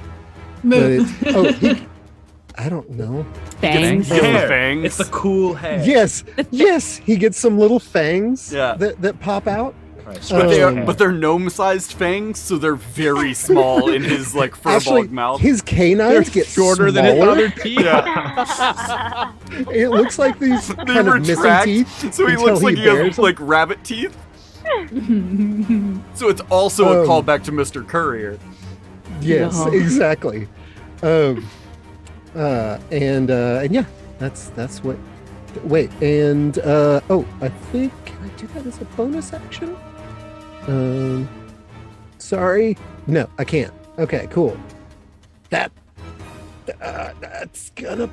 but it's, I don't know. Fangs. Get the Hair. fangs. It's the cool hair. Yes, he gets some little fangs Yeah. that pop out. Right, But they're gnome-sized fangs, so they're very small in his like Actually, furball mouth. his canines get shorter than his smaller. other teeth. Yeah. It looks like these They kind of missing retract, teeth. so he until looks like he bears has them. like rabbit teeth. So it's also a callback to Mr. Courier. Yes, Yeah. exactly. And yeah, that's what. Wait, and I think can I do that as a bonus action? Sorry, no, I can't. Okay, cool. That's gonna.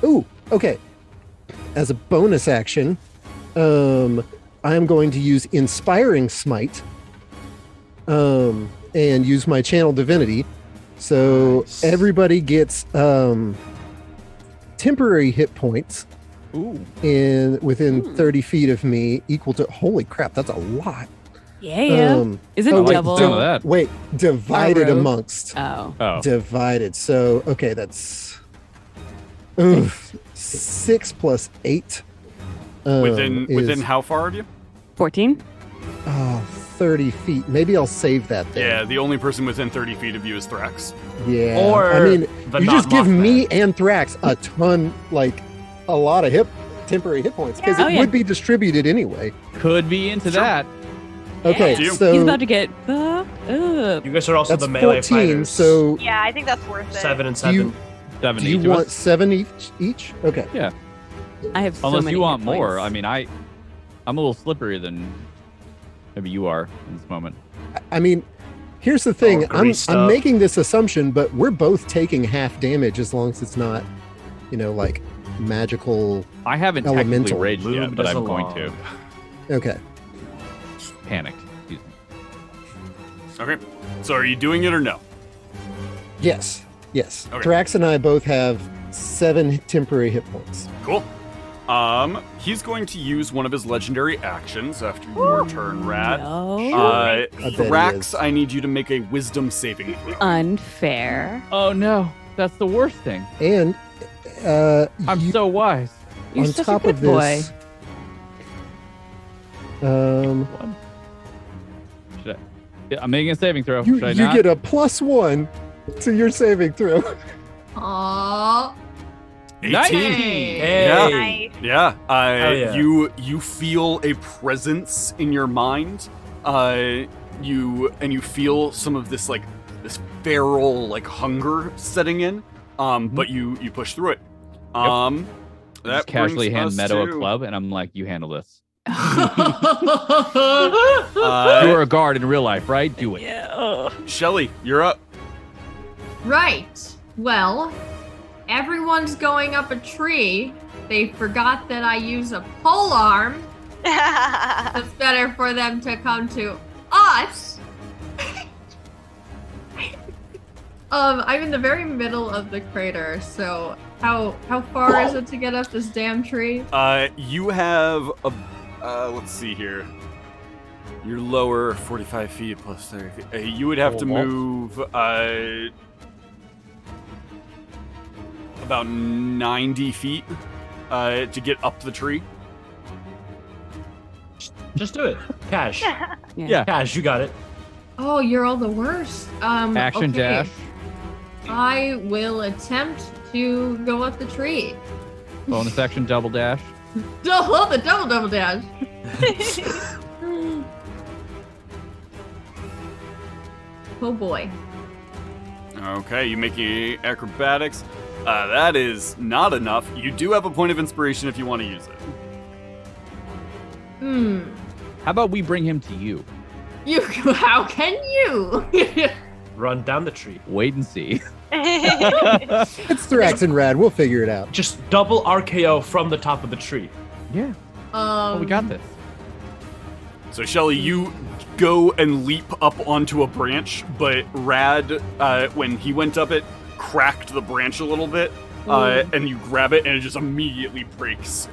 Ooh, okay. As a bonus action, I am going to use Inspiring Smite, and use my Channel Divinity. So Nice. everybody gets temporary hit points Ooh. within 30 feet of me, equal to holy crap, that's a lot. Yeah. Is it wait, double? Some of that. Wait, divided Rogue. amongst. Oh. Oh. Divided. So okay, that's 6 plus 8. Within how far of you? 14? 30 feet. Maybe I'll save that then. Yeah, the only person within 30 feet of you is Thrax. Yeah. Or I mean, the you just give non-Mothman. me and Thrax a ton, like a lot of temporary hit points because Yeah. it Oh, yeah. would be distributed anyway. Could be into Sure. that. Okay, Do you? so He's about to get fucked up. You guys are also that's the melee 14. fighters. So Yeah, I think that's worth it. 7 and do 7. you, 7 do you each of want us. 7 each? Okay. I have so Unless many you want hit more. points. I mean, I'm a little slipperier than maybe you are in this moment. I mean, here's the thing. All greased I'm up. making this assumption, but we're both taking half damage as long as it's not, like magical. I haven't Elemental. technically raged yet, Moved but us I'm going along. to. Okay. Panicked. Excuse me. Okay. So are you doing it or no? Yes. Okay. Thrax and I both have 7 temporary hit points. Cool. He's going to use one of his legendary actions after your turn, Rad. No. I bet he is. Thrax, I need you to make a wisdom saving throw. Unfair. Oh no, that's the worst thing. And I'm you- so wise. You're on such top a good of boy. this, Should I? Yeah, I'm making a saving throw. you Should I not? get a +1 to your saving throw. Aww. 18. Nice. Hey. Nice. Yeah. Hell yeah. You feel a presence in your mind. You feel some of this this feral hunger setting in. But you push through it. I That just casually brings hand us Meadow a to- club, and I'm like, "You handle this. Uh, You're a guard in real life, right? Do it." Yeah. Shelly, you're up. Right. Well, everyone's going up a tree. They forgot that I use a pole arm. It's better for them to come to us. I'm in the very middle of the crater, so how far is it to get up this damn tree? You have a. Let's see here. You're lower 45 feet plus 30 feet. You would have to move about 90 feet to get up the tree. Just do it. Cash. Yeah. Cash, you got it. Oh, you're all the worst. Action okay. dash. I will attempt to go up the tree. Bonus action double dash. The double dash. Oh boy. Okay, you making acrobatics. That is not enough. You do have a point of inspiration if you want to use it. How about we bring him to you? How can you? Run down the tree. Wait and see. It's Thrax and Rad. We'll figure it out. Just double RKO from the top of the tree. Yeah. We got this. So Shelly, you go and leap up onto a branch, but Rad, when he went up it, cracked the branch a little bit, and you grab it, and it just immediately breaks.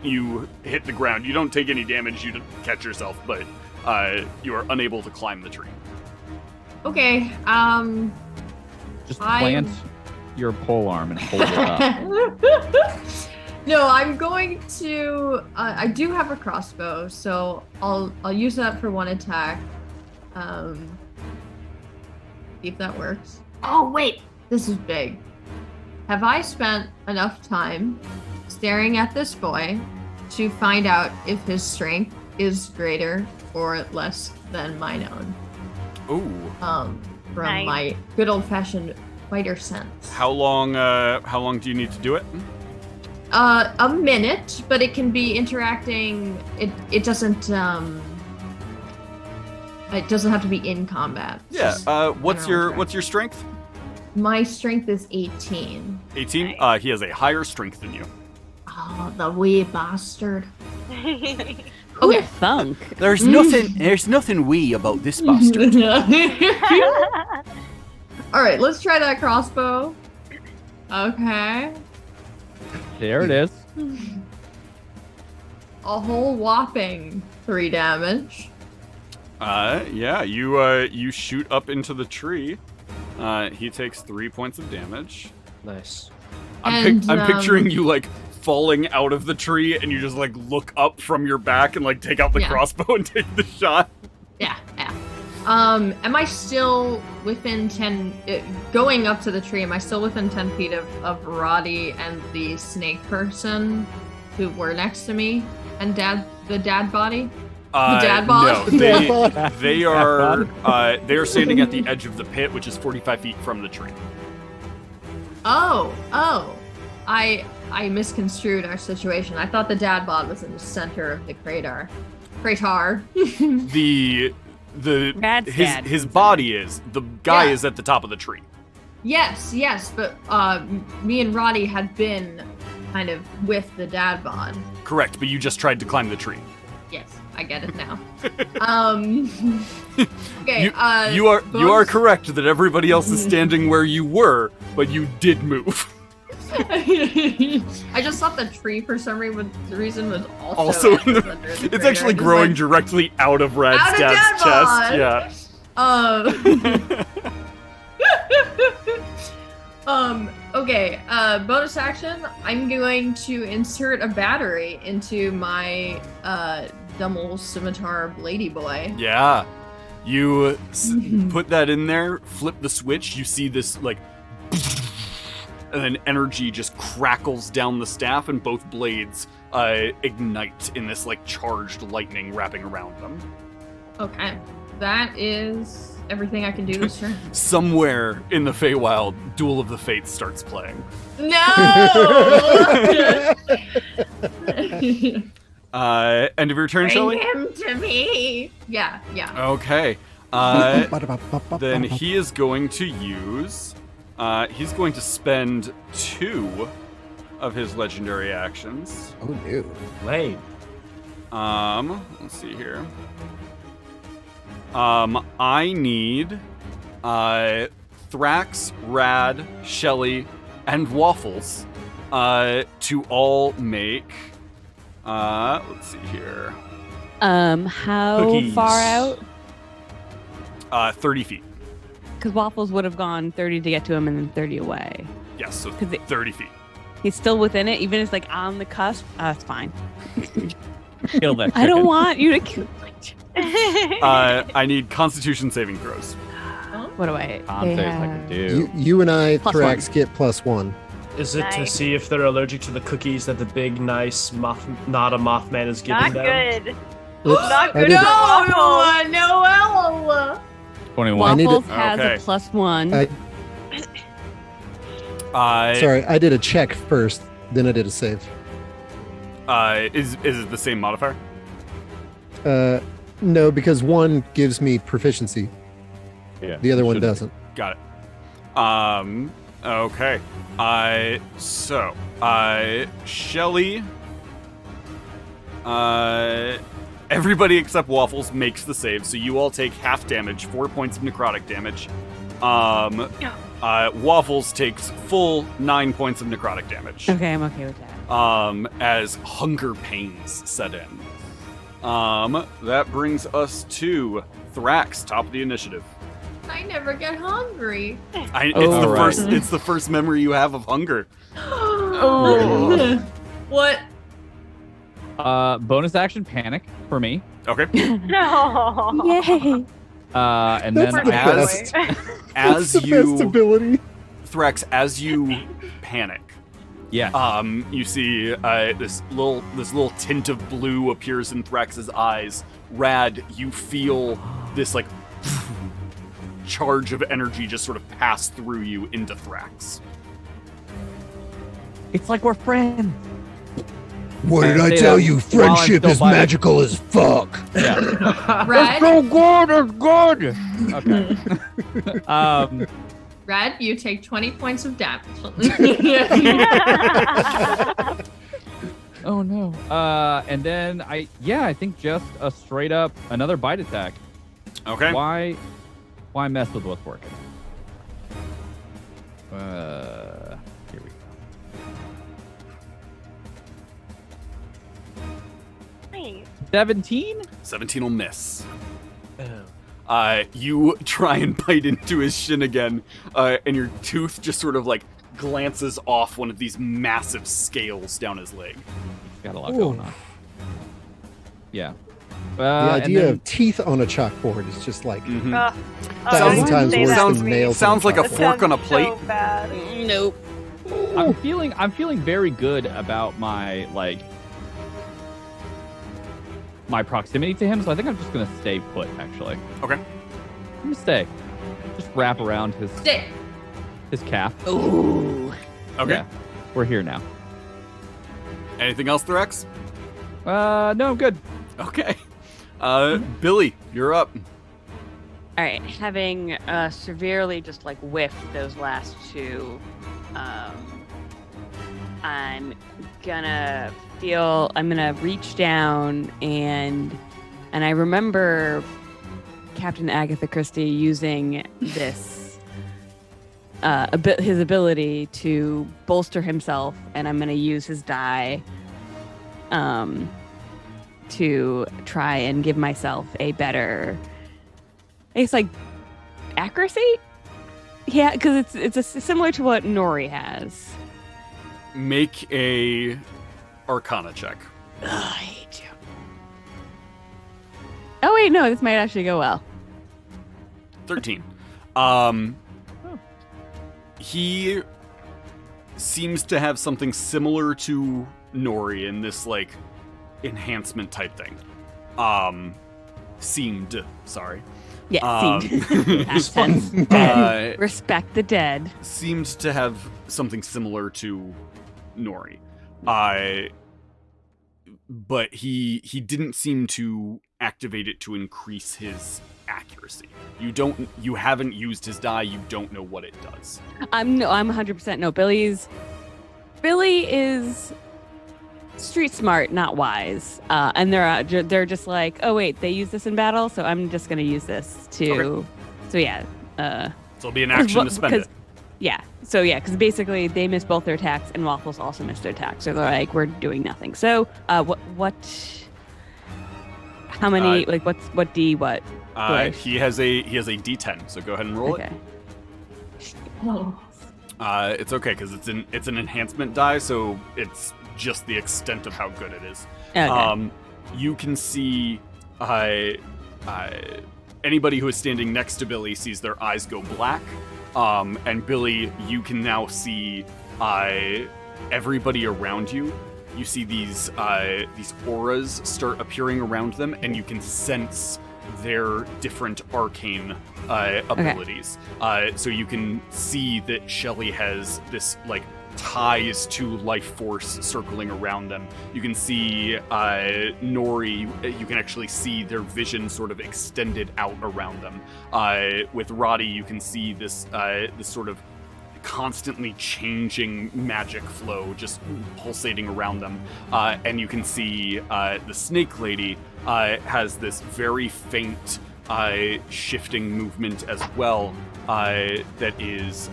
You hit the ground. You don't take any damage. You don't catch yourself, but you are unable to climb the tree. Okay. Just plant your pole arm and hold it up. No, I'm going to. I do have a crossbow, so I'll use that for one attack. See if that works. Oh wait, this is big. Have I spent enough time staring at this boy to find out if his strength is greater or less than mine own? Ooh. From Nice. my good old-fashioned fighter sense. How long do you need to do it? A minute, but it can be interacting. It doesn't have to be in combat. It's Yeah. just What's general your strength? My strength is 18. 18. He has a higher strength than you. Oh, the wee bastard. Who Okay. thunk? There's nothing wee about this bastard. All right, let's try that crossbow. Okay. There it is. A whole whopping 3 damage. Yeah. You shoot up into the tree. He takes 3 points of damage. Nice. I'm picturing you like falling out of the tree, and you just like look up from your back and like take out the Yeah. crossbow and take the shot. Yeah. Am I still within 10, going up to the tree, am I still within 10 feet of Roddy and the snake person who were next to me and the dad body? dad bod? No, they are standing at the edge of the pit, which is 45 feet from the tree. Oh, I misconstrued our situation. I thought the dad bod was in the center of the crater. Rad's dad His is body is. The guy Yeah. is at the top of the tree. Yes, but me and Roddy had been kind of with the dad bod. Correct, but you just tried to climb the tree. Yes, I get it now. Okay. You are bonus- correct that everybody else is standing where you were, but you did move. I just thought the tree for some reason was Also, under the it's crater. actually Just growing like, directly out of Rad's Out of dad's Dad chest. Yeah. Okay. Bonus action. I'm going to insert a battery into my Dummel Scimitar Lady Boy. Yeah. You put that in there, flip the switch, you see this, like, and then energy just crackles down the staff, and both blades ignite in this, like, charged lightning wrapping around them. Okay. That is everything I can do this turn. Somewhere in the Feywild, Duel of the Fates starts playing. No! End of your turn, Shelley? Bring him to me. Yeah. Okay. Then he is going to use... he's going to spend 2 of his legendary actions. Oh no. Lame. Let's see here. I need Thrax, Rad, Shelly, and Waffles to all make let's see here. How Cookies. far out? 30 feet. Because Waffles would have gone 30 to get to him and then 30 away. Yes, so 'Cause 30 feet. He's still within it, even if it's like on the cusp. It's fine. Kill that I don't chicken. want you to kill my chicken. I need Constitution saving throws. What do I? Can't say I can do. You and I, Plus Thrax, one. get +1. Is it to Nice. see if they're allergic to the cookies that the big, nice not a Mothman is giving Not them? good. Oops, Not I good did- at all. Noel. 21. need Waffles to- has Okay. a +1. Sorry, I did a check first, then I did a save. Is it the same modifier? No, because one gives me proficiency. Yeah. The other one shouldn't. doesn't. Got it. Okay. So, Shelly. Everybody except Waffles makes the save, so you all take half damage, 4 points of necrotic damage. Waffles takes full 9 points of necrotic damage. Okay, I'm okay with that. As hunger pains set in. That brings us to Thrax, top of the initiative. I never get hungry. It's the first memory you have of hunger. Oh. What? Bonus action panic for me. Okay. No. Yay! And That's then the I best. as That's the best you ability. Thrax, as you panic, yeah. you see this little tint of blue appears in Thrax's eyes. Rad, you feel this like charge of energy just sort of pass through you into Thrax. It's like we're friends. What did I did I say tell that you? while I'm Friendship still is biting. magical as fuck. Yeah. Red, good. It's good. Okay. Red, you take 20 points of damage. Oh no. And then I think just a straight up another bite attack. Okay. Why mess with what's working? Here we go. Nice. 17? 17 will miss. You try and bite into his shin again, and your tooth just sort of like glances off one of these massive scales down his leg. Got a lot Ooh. going on. Yeah. The and idea then- of teeth on a chalkboard is just like Mhm. thousand I times say worse that. than nails. sounds on a like a chalkboard. fork on a Sounds plate. So bad. Nope. I'm feeling very good about my my proximity to him, so I think I'm just gonna stay put actually. Okay. I'm gonna stay. Just wrap around his Stick. calf. Ooh. Okay. Yeah. We're here now. Anything else, Thrax? No, I'm good. Okay. Billy, you're up. All right, having severely just like whiffed those last two, I'm gonna reach down and I remember Captain Agatha Christie using this his ability to bolster himself, and I'm gonna use his die to try and give myself a better, it's like accuracy. Yeah, because it's similar to what Nori has. Make a Arcana check. Ugh, I hate you. Oh wait, no, this might actually go well. 13. He seems to have something similar to Nori in this like enhancement type thing. Sorry. Yeah, seemed. Past tense. Respect the dead. Seemed to have something similar to Nori. But he didn't seem to activate it to increase his accuracy. You haven't used his die, you don't know what it does. I'm 100% no. Billy is street smart, not wise. And they're just like, oh wait, they use this in battle, so I'm just gonna use this to. Okay. So yeah. So it'll be an action to spend it. Yeah. So yeah, because basically they missed both their attacks, and Waffles also missed their attack. So they're like, we're doing nothing. So what? How many? What D? What? He has a D10. So go ahead and roll Okay. Oh. it. It's okay because it's an enhancement die, so it's just the extent of how good it is. Okay. You can see anybody who is standing next to Billy sees their eyes go black. And Billy, you can now see everybody around you. You see these auras start appearing around them, and you can sense their different arcane abilities. So you can see that Shelly has this like ties to life force circling around them. You can see Nori, you can actually see their vision sort of extended out around them. With Roddy, you can see this sort of constantly changing magic flow just pulsating around them. And you can see the Snake Lady has this very faint shifting movement as well that is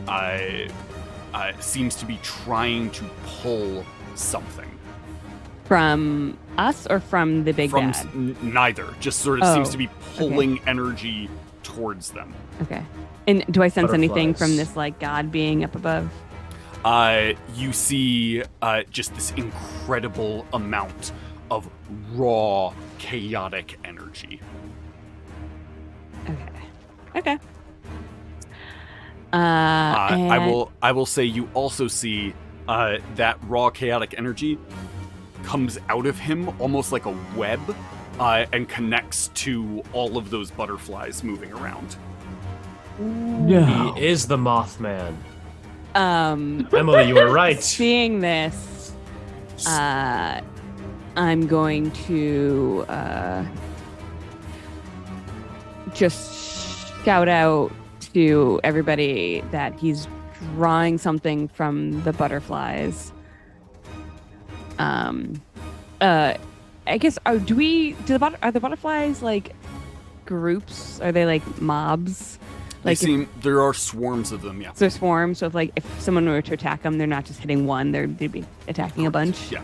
seems to be trying to pull something. From us or from the big From dad? Neither. Just sort of seems to be pulling energy towards them. Okay. And do I sense anything Butterflies. from this like god being up above? You see just this incredible amount of raw, chaotic energy. Okay. I will say you also see that raw, chaotic energy comes out of him almost like a web and connects to all of those butterflies moving around. He is the Mothman. Emily, you were right. Seeing this, I'm going to just shout out to everybody that he's drawing something from the butterflies. I guess are the butterflies like groups? Are they like mobs? Like There are swarms of them, yeah. they're swarms. So if someone were to attack them, they're not just hitting one; they'd be attacking a bunch. Yeah.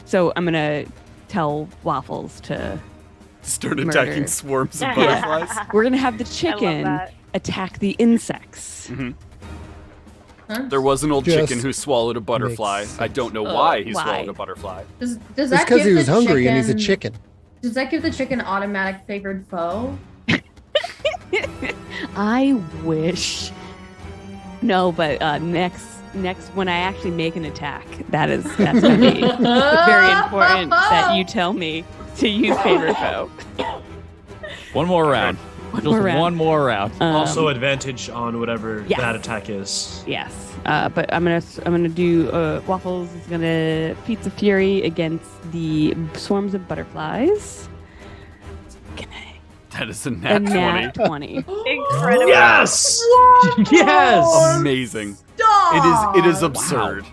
So I'm gonna tell Waffles to Start Murder. attacking swarms of butterflies. we're gonna have the I love chicken that. attack the insects. There was an old Just chicken who swallowed a butterfly. makes I don't know sense. why he Why? swallowed a butterfly. Does It's that because give he was the hungry and he's a chicken- chicken. Does that give the chicken automatic favored foe? I wish. No, but next when I actually make an attack, that's gonna be very important that you tell me to use favorite foe. One more round. Just more round. one more round. Also advantage on whatever Yes. that attack is. Yes, but I'm gonna do Waffles is gonna feats of fury against the swarms of butterflies. That is a A nat 20. nat 20. Incredible. Yes! Yes! Amazing. Stop! It is absurd.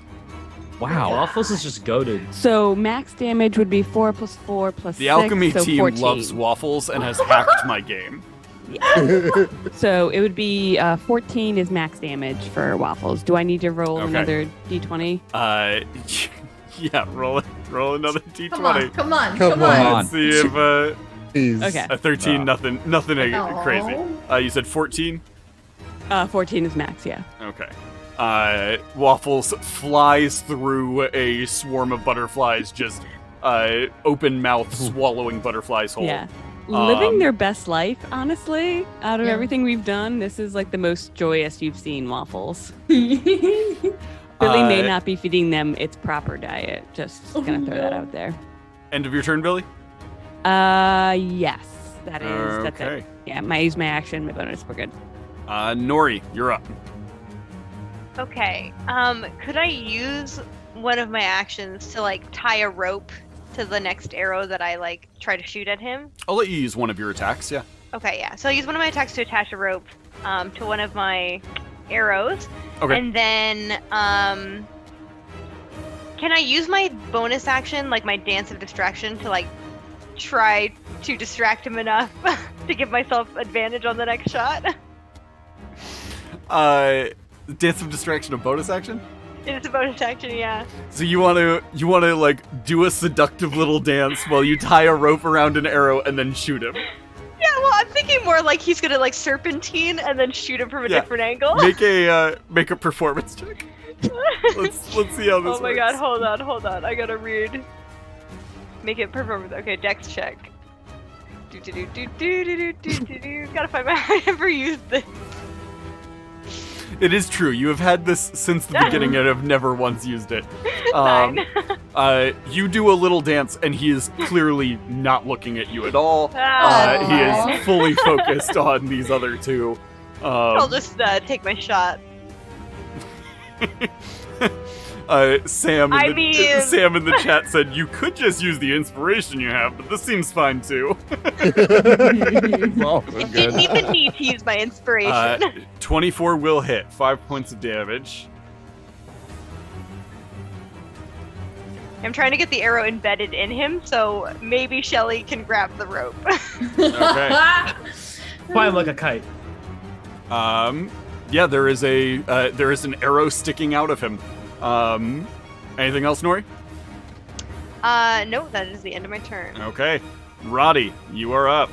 Wow. Waffles is just goaded. So max damage would be 4 plus 4 plus The 6, alchemy so team 14. loves waffles and has hacked my game. So it would be 14 is max damage for Waffles. Do I need to roll Okay. another d20? Yeah, roll another d20. Come on, come on, Come come on. on. Let's see if Jeez. Okay. a 13, nothing No. crazy. You said 14? 14 is max, yeah. Okay. Waffles flies through a swarm of butterflies, just open mouth swallowing butterflies whole. Yeah. Living Um, their best life, honestly, out of Yeah. everything we've done, this is like the most joyous you've seen, Waffles. Billy may not be feeding them its proper diet. Just gonna throw that out there. End of your turn, Billy? Yes. That's Okay. it. Yeah, I use my action, my bonus, we're good. Nori, you're up. Okay. Could I use one of my actions to like tie a rope to the next arrow that I like try to shoot at him? I'll let you use one of your attacks, yeah. Okay, yeah. So I'll use one of my attacks to attach a rope to one of my arrows. Okay. And then can I use my bonus action, like my dance of distraction, to like try to distract him enough to give myself advantage on the next shot? Dance of distraction, a bonus action? It's a bonus action, yeah. So you want to like do a seductive little dance while you tie a rope around an arrow and then shoot him. Yeah, well, I'm thinking more like he's gonna like serpentine and then shoot him from a Yeah. different angle. Make a performance check. Let's see how this Oh my works. god, hold on. I gotta read. Make it performance. Okay, dex check. Do. Gotta find my. I never used this. It is true. You have had this since the beginning and have never once used it. 9. You do a little dance, and he is clearly not looking at you at all. He Aw. is fully focused on these other two. I'll just take my shot. Sam I in mean- Sam in the chat said you could just use the inspiration you have, but this seems fine too. It's also I good. didn't even need to use my inspiration. 24 will hit. 5 points of damage. I'm trying to get the arrow embedded in him, so maybe Shelly can grab the rope. Okay. Fly him like a kite. Yeah, there is an arrow sticking out of him. Anything else, Nori? No, that is the end of my turn. Okay. Roddy, you are up.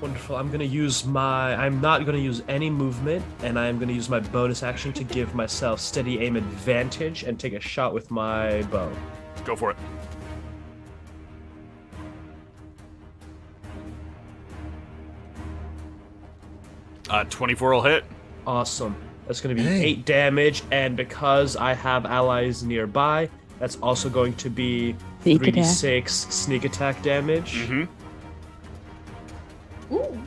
Wonderful. I'm not gonna use any movement, and I'm gonna use my bonus action to give myself steady aim advantage and take a shot with my bow. Go for it. Uh, 24 will hit. Awesome. That's gonna be Hey. 8 damage, and because I have allies nearby, that's also going to be Sneak attack. 3d6 sneak attack damage. Mm-hmm. Ooh.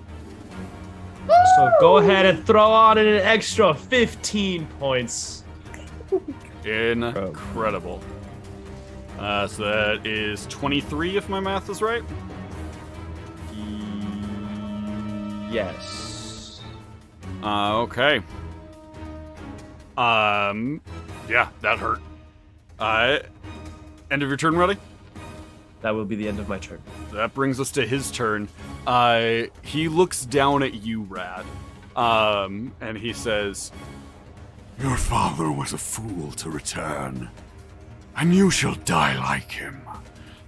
So go ahead and throw on an extra 15 points. Incredible. So that is 23 if my math is right. Yes. Okay. Yeah, that hurt. End of your turn, Roddy? That will be the end of my turn. That brings us to his turn. He looks down at you, Rad, and he says, "Your father was a fool to return, and you shall die like him."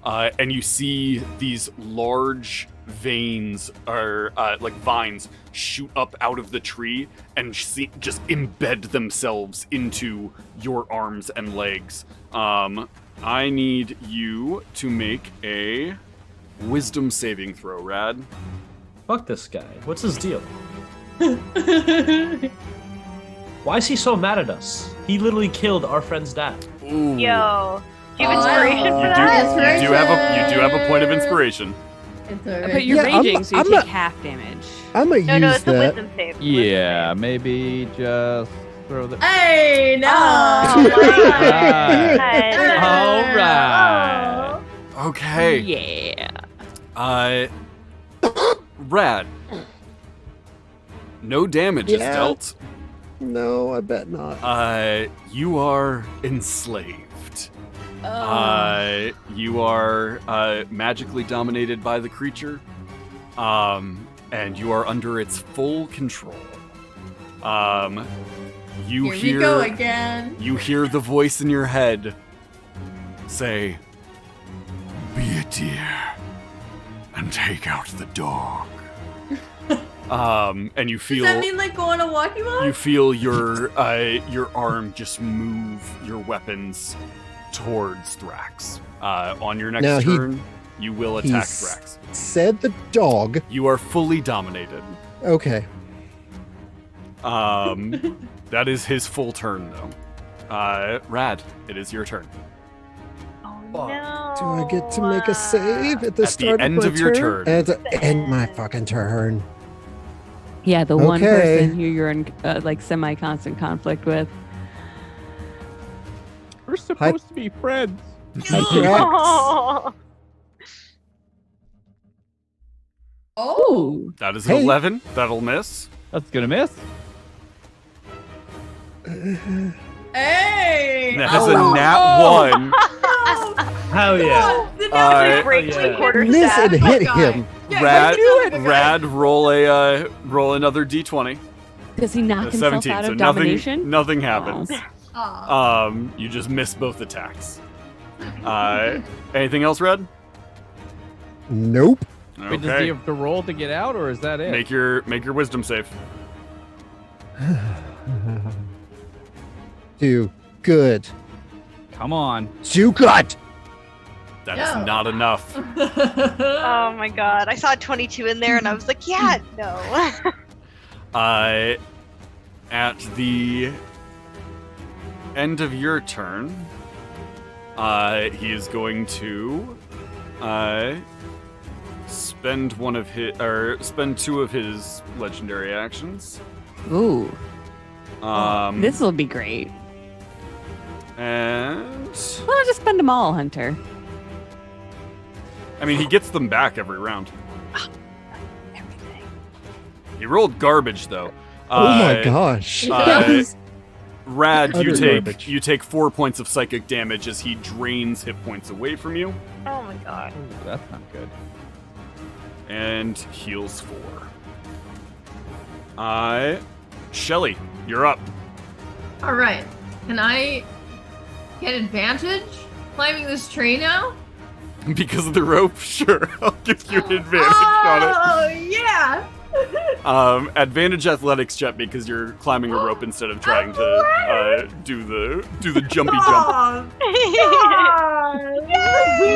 And you see these large veins, or like vines, shoot up out of the tree and just embed themselves into your arms and legs. I need you to make a wisdom saving throw, Rad. Fuck this guy. What's his deal? Why is he so mad at us? He literally killed our friend's dad. Ooh. Yo, do you have Oh, inspiration you for You that? do have a point of inspiration. It's all But right. you're Yeah, raging, so you I'm take not- half damage. I'm gonna No, use it's a that. wisdom save. It's a wisdom Yeah, save. maybe just throw the. Hey, no. Oh, my Right. God. All right. Okay. Yeah. Rad. No damage is Yeah. dealt. No, I bet not. You are enslaved. You are magically dominated by the creature, and you are under its full control. You Here we go again. You hear the voice in your head say, "Be a deer and take out the dog." And you feel Does that mean like go on a walkie walk? you feel your arm just move your weapons towards Thrax. On your next Now he- turn, you will attack he's- Thrax. Said the dog. You are fully dominated. Okay. That is his full turn, though. Rad, it is your turn. Oh, no. Do I get to make a save at the At the start end of, my of your turn? turn. At the end of my fucking turn. Yeah, the one Okay. person who you're in like semi-constant conflict with. We're supposed to be friends. Hi, Thrax. Oh. Oh. Ooh. That is an Hey. 11. That'll miss. That's gonna miss. Hey. That is Oh. a nat 1. Oh, Hell yeah. the Uh, next Break yeah. three quarter Miss staff. and hit guy. him. Yeah, Rad, you do it. Rad, roll another d20. Does he knock himself 17. out So of domination? nothing happens. Aw. You just miss both attacks. Anything else, Red? Nope. Wait, does he have to roll to get out, or is that it? Make your wisdom save. Do good. Come on. Do good. That is Yeah. not enough. Oh my god. I saw 22 in there and I was like, yeah, no. At the end of your turn, he is going to spend spend 2 of his legendary actions. Ooh. Um, This will be great. and right. Why don't I just spend them all, Hunter? I mean, he gets them back every round. Everything. He rolled garbage though. Oh my gosh. Rad, Utter garbage. you take 4 points of psychic damage as he drains hit points away from you, Oh my god. Ooh, that's not good. and heals 4. Shelly, you're up. All right. Can I get advantage climbing this tree now? Because of the rope, sure. I'll give you an advantage on it. Oh, yeah. Advantage athletics check because you're climbing a rope instead of trying to do the jumpy jump.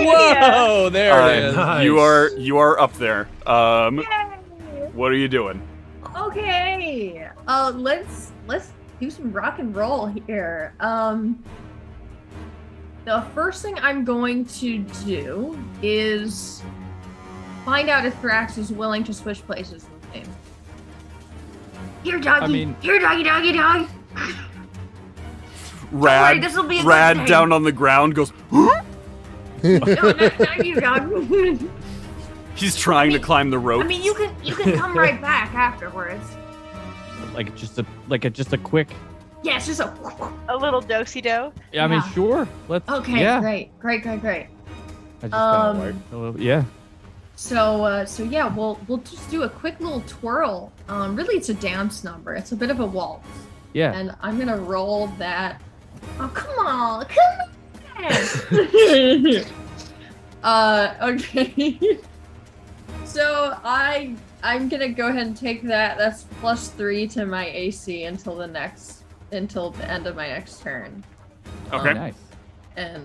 Whoa, there it is. Nice. You are up there. What are you doing? Okay. Let's do some rock and roll here. The first thing I'm going to do is find out if Thrax is willing to switch places with me. Here, doggy. Here, doggy. Rad, this will be a good Rad day. down on the ground goes. No, not you, dog. He's trying to climb the rope. I mean, you can come right back afterwards. Like just a quick. Yeah, it's just a. A little dosey-do. Yeah, I mean, Yeah. sure. Let's. Okay, Yeah. great. I just kinda yeah. So yeah, we'll just do a quick little twirl. Really, it's a dance number. It's a bit of a waltz, Yeah. and I'm gonna roll that. Oh, come on. Okay. So I'm gonna go ahead and take that. That's +3 to my AC until the end of my next turn, Okay. Oh, nice. and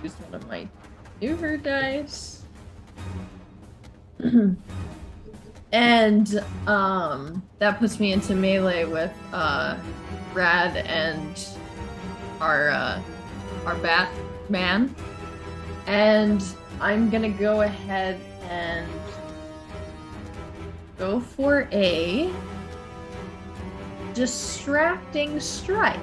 use one of my maneuver dice. And that puts me into melee with Rad and our Batman. And I'm gonna go ahead and go for a distracting strike.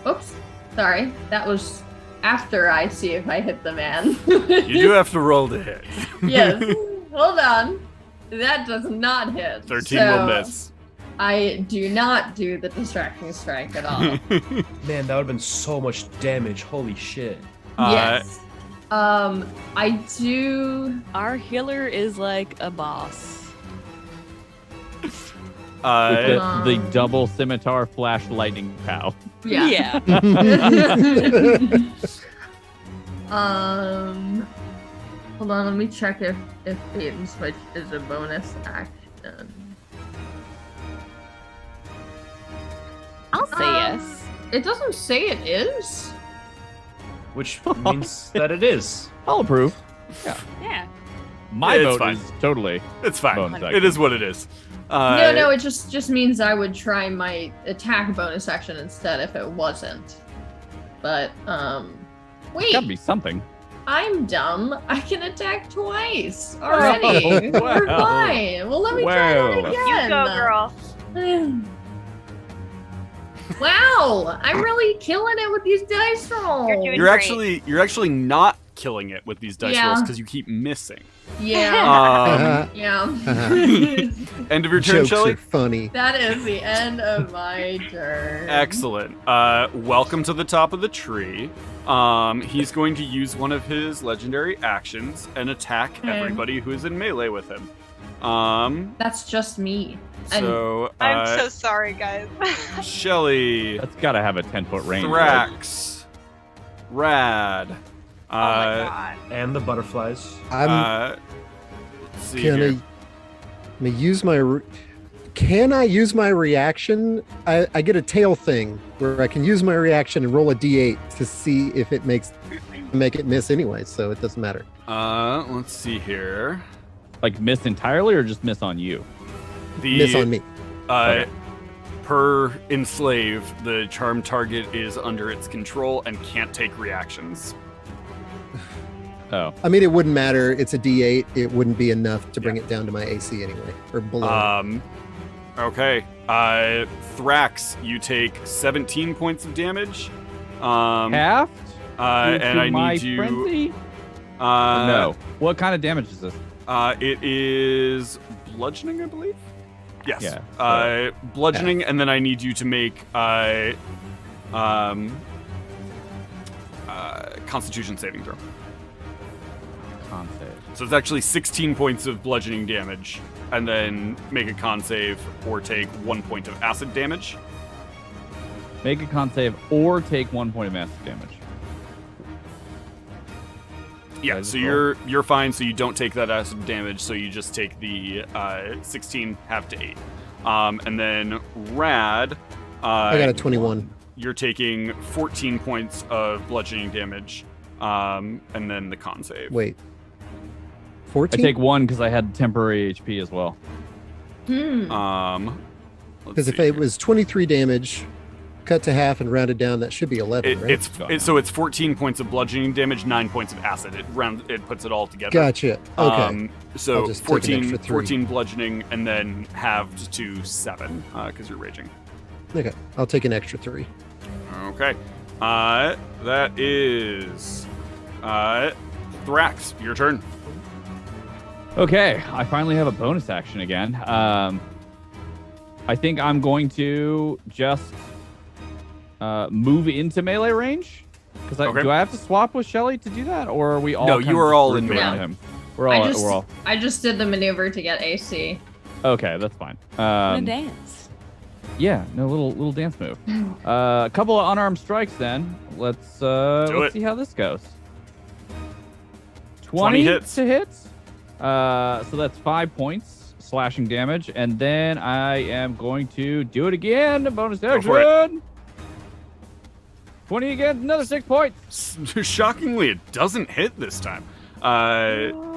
Oops, sorry. That was after I see if I hit the man. You do have to roll to hit. Yes. Hold on. That does not hit. 13 so will miss. I do not do the distracting strike at all. Man, that would have been so much damage. Holy shit. Yes. I do. Our healer is like a boss. With Uh, the double scimitar flash lightning pow. Yeah. Hold on. Let me check if bait and switch is a bonus action. I'll say yes. It doesn't say it is. Which means that it is. I'll approve. Yeah. My It's vote fine. is totally. it's fine. Bonus It action. is what it is. No, it just means I would try my attack bonus action instead if it wasn't. But wait, Gotta be something. I'm dumb. I can attack twice already. Oh, We're wow. fine. Well, let me try that Wow. again. You go, girl. Wow, I'm really killing it with these dice rolls. You're doing- You're actually not killing it with these dice Yeah. rolls because you keep missing. Yeah, Um, yeah. end of your turn, Jokes Shelly. are funny. That is the end of my turn. Excellent. Welcome to the top of the tree. He's going to use one of his legendary actions and attack Okay. everybody who is in melee with him. That's just me. And So I'm so sorry, guys. Shelly, That's gotta have a 10-foot range. Thrax, Rad. Oh my god. And the butterflies. I'm Let's see gonna, here. use my. Can I use my reaction? I get a tail thing where I can use my reaction and roll a d8 to see if it make it miss anyway, so it doesn't matter. Let's see here. Like miss entirely or just miss on you? The Miss on me. Okay. Per enslave, the charmed target is under its control and can't take reactions. Oh. I mean, it wouldn't matter. It's a d8. It wouldn't be enough to bring it down to my AC anyway, or below. Okay. Thrax, you take 17 points of damage. Half? And I my need you. Frenzy? Uh, No. What kind of damage is this? It is bludgeoning, I believe. Yes. Yeah, Bludgeoning, and then I need you to make Constitution saving throw. Con save. So it's actually 16 points of bludgeoning damage, and then make a con save or take 1 point of acid damage. Make a con save or take 1 point of massive damage. Yeah, As so well. you're fine. So you don't take that acid damage. So you just take the 16 half to 8, and then Rad. I got a 21. You're taking 14 points of bludgeoning damage, and then the con save. Wait. I 14? take 1 because I had temporary HP as well. Let's Because if see it here. was 23 damage, cut to half and rounded down, that should be 11, right? It's 14 points of bludgeoning damage, 9 points of acid. It puts it all together. Gotcha. Okay. So I'll just take an 14, extra 3. 14 bludgeoning, and then halved to 7 because you're raging. Okay. I'll take an extra 3. Okay. That is Thrax. Your turn. Okay, I finally have a bonus action again. I think I'm going to just move into melee range. Because Okay. do I have to swap with Shelly to do that, or are we all? No, kind you of are all grouped in around melee. him. We're all. I just did the maneuver to get AC. Okay, that's fine. Wanna dance. Yeah, no little dance move. A couple of unarmed strikes then. Let's it. see how this goes. 20 hits. to hit. So that's 5 points slashing damage, and then I am going to do it again. Bonus for it. action. 20 again, another 6 points. Shockingly, it doesn't hit this time.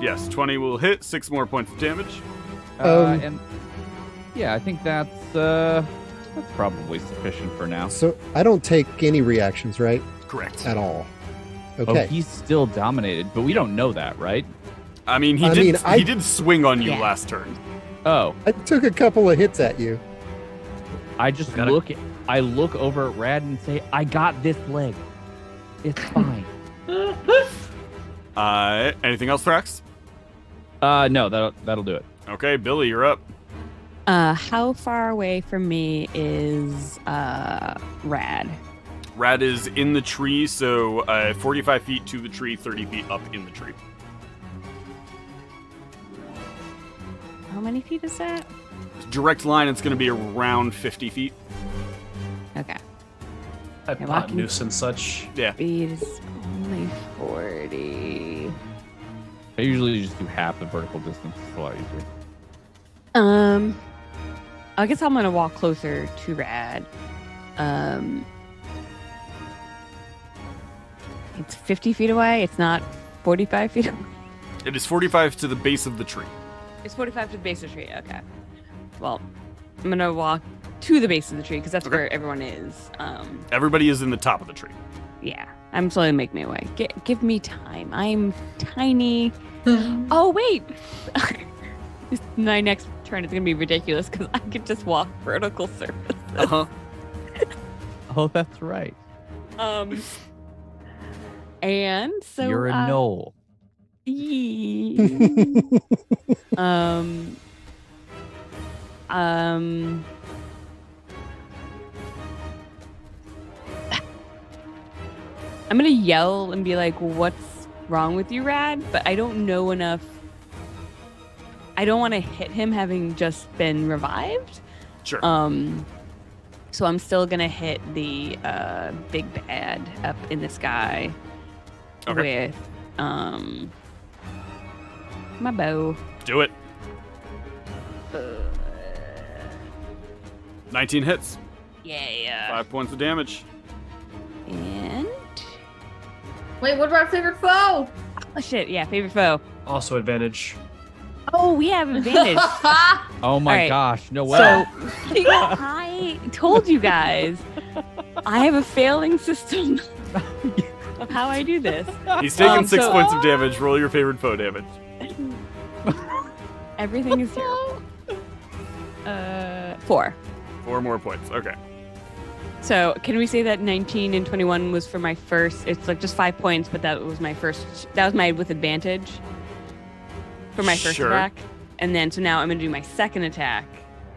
Yes, 20 will hit. 6 more points of damage. And yeah, I think that's probably sufficient for now. So I don't take any reactions, right? Correct. At all. Oh, Okay. he's still dominated, but we don't know that, right? I mean, he did swing on you Yeah. last turn. Oh, I took a couple of hits at you. I just I look over at Rad and say, I got this leg. It's fine. Anything else, Thrax? No, that'll do it. Okay, Billy, you're up. How far away from me is Rad? Rad is in the tree, so 45 feet to the tree, 30 feet up in the tree. How many feet is that? Direct line, it's going to be around 50 feet. Okay. Hypotenuse and such. Yeah. Speed is only 40. I usually just do half the vertical distance. It's a lot easier. I guess I'm gonna walk closer to Rad. It's 50 feet away. It's not 45 feet away. It is 45 to the base of the tree. It's 45 to the base of the tree. Okay. Well, I'm gonna walk to the base of the tree because that's Okay. where everyone is. Everybody is in the top of the tree. Yeah. I'm slowly making my way. Give me time. I'm tiny. Oh wait. My next turn is gonna be ridiculous because I could just walk vertical surface. Uh-huh. Oh, that's right. And so You're a knoll. I'm gonna yell and be like, "What's wrong with you, Rad?" But I don't know enough. I don't want to hit him having just been revived. Sure. So I'm still gonna hit the big bad up in the sky Okay. with my bow. Do it. 19 hits. Yeah. 5 points of damage. And Wait, what about our favorite foe? oh shit, yeah, favorite foe. Also advantage. Oh, we have advantage. Oh my All right. gosh, Noelle. So I told you guys I have a failing system of how I do this. He's taking 6 so- points of damage. Roll your favorite foe damage. Everything is terrible. 4. 4 more points. Okay. So can we say that 19 and 21 was for my first? It's like just 5 points, but that was my first. That was my with advantage for my first Sure. attack, and then so now I'm gonna do my second attack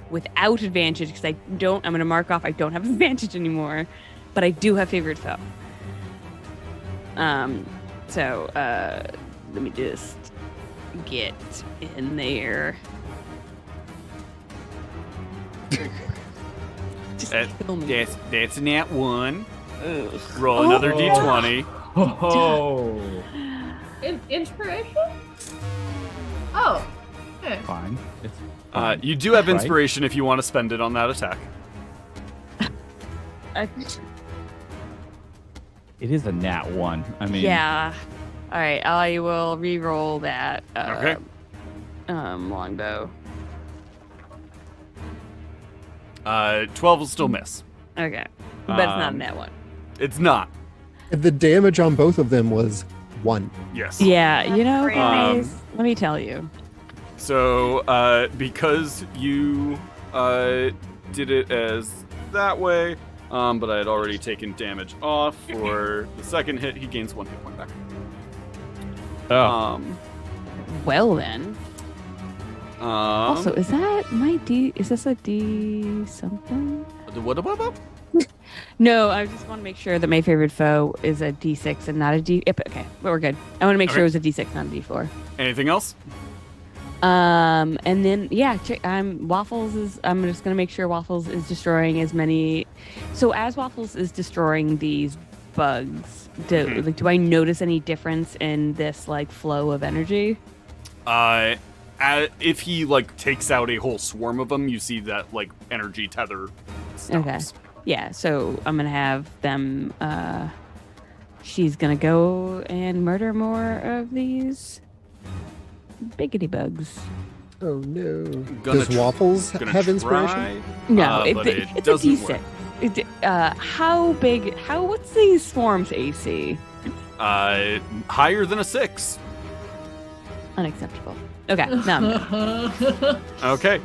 without advantage because I'm gonna mark off I don't have advantage anymore, but I do have favorite foe. So let me just get in there. Just kill me. That's a nat 1. Ugh. Roll another d20. Oh. Inspiration? Oh. Okay. Fine. It's fine. You do have Right. inspiration if you want to spend it on that attack. It is a nat 1. I mean, Yeah. All right. I will re-roll that. Okay. Longbow. 12 will still miss. Okay. But it's not in Um, that one. It's not. The damage on both of them was 1. Yes. Yeah. You know, That's guys, let me tell you. So, because you did it as that way, but I had already taken damage off for the second hit, he gains 1 hit point back. Oh, Well then. Also, is that my D? Is this a D something? What? No, I just want to make sure that my favorite foe is a D6 and not a D. Yep, okay, but we're good. I want to make sure it was a D6, not a D4. Anything else? And then Waffles is. I'm just gonna make sure Waffles is destroying as many. So as Waffles is destroying these bugs, do I notice any difference in this like flow of energy? If he like takes out a whole swarm of them, you see that like energy tether stops. Okay. Yeah. So I'm gonna have them. She's gonna go and murder more of these biggity bugs. Oh no. Gonna Does Waffles Gonna have inspiration? try, No, but it it's a doesn't D6. work. How big? What's these swarms AC? Higher than a 6. Unacceptable. Okay, no, I'm good. Okay.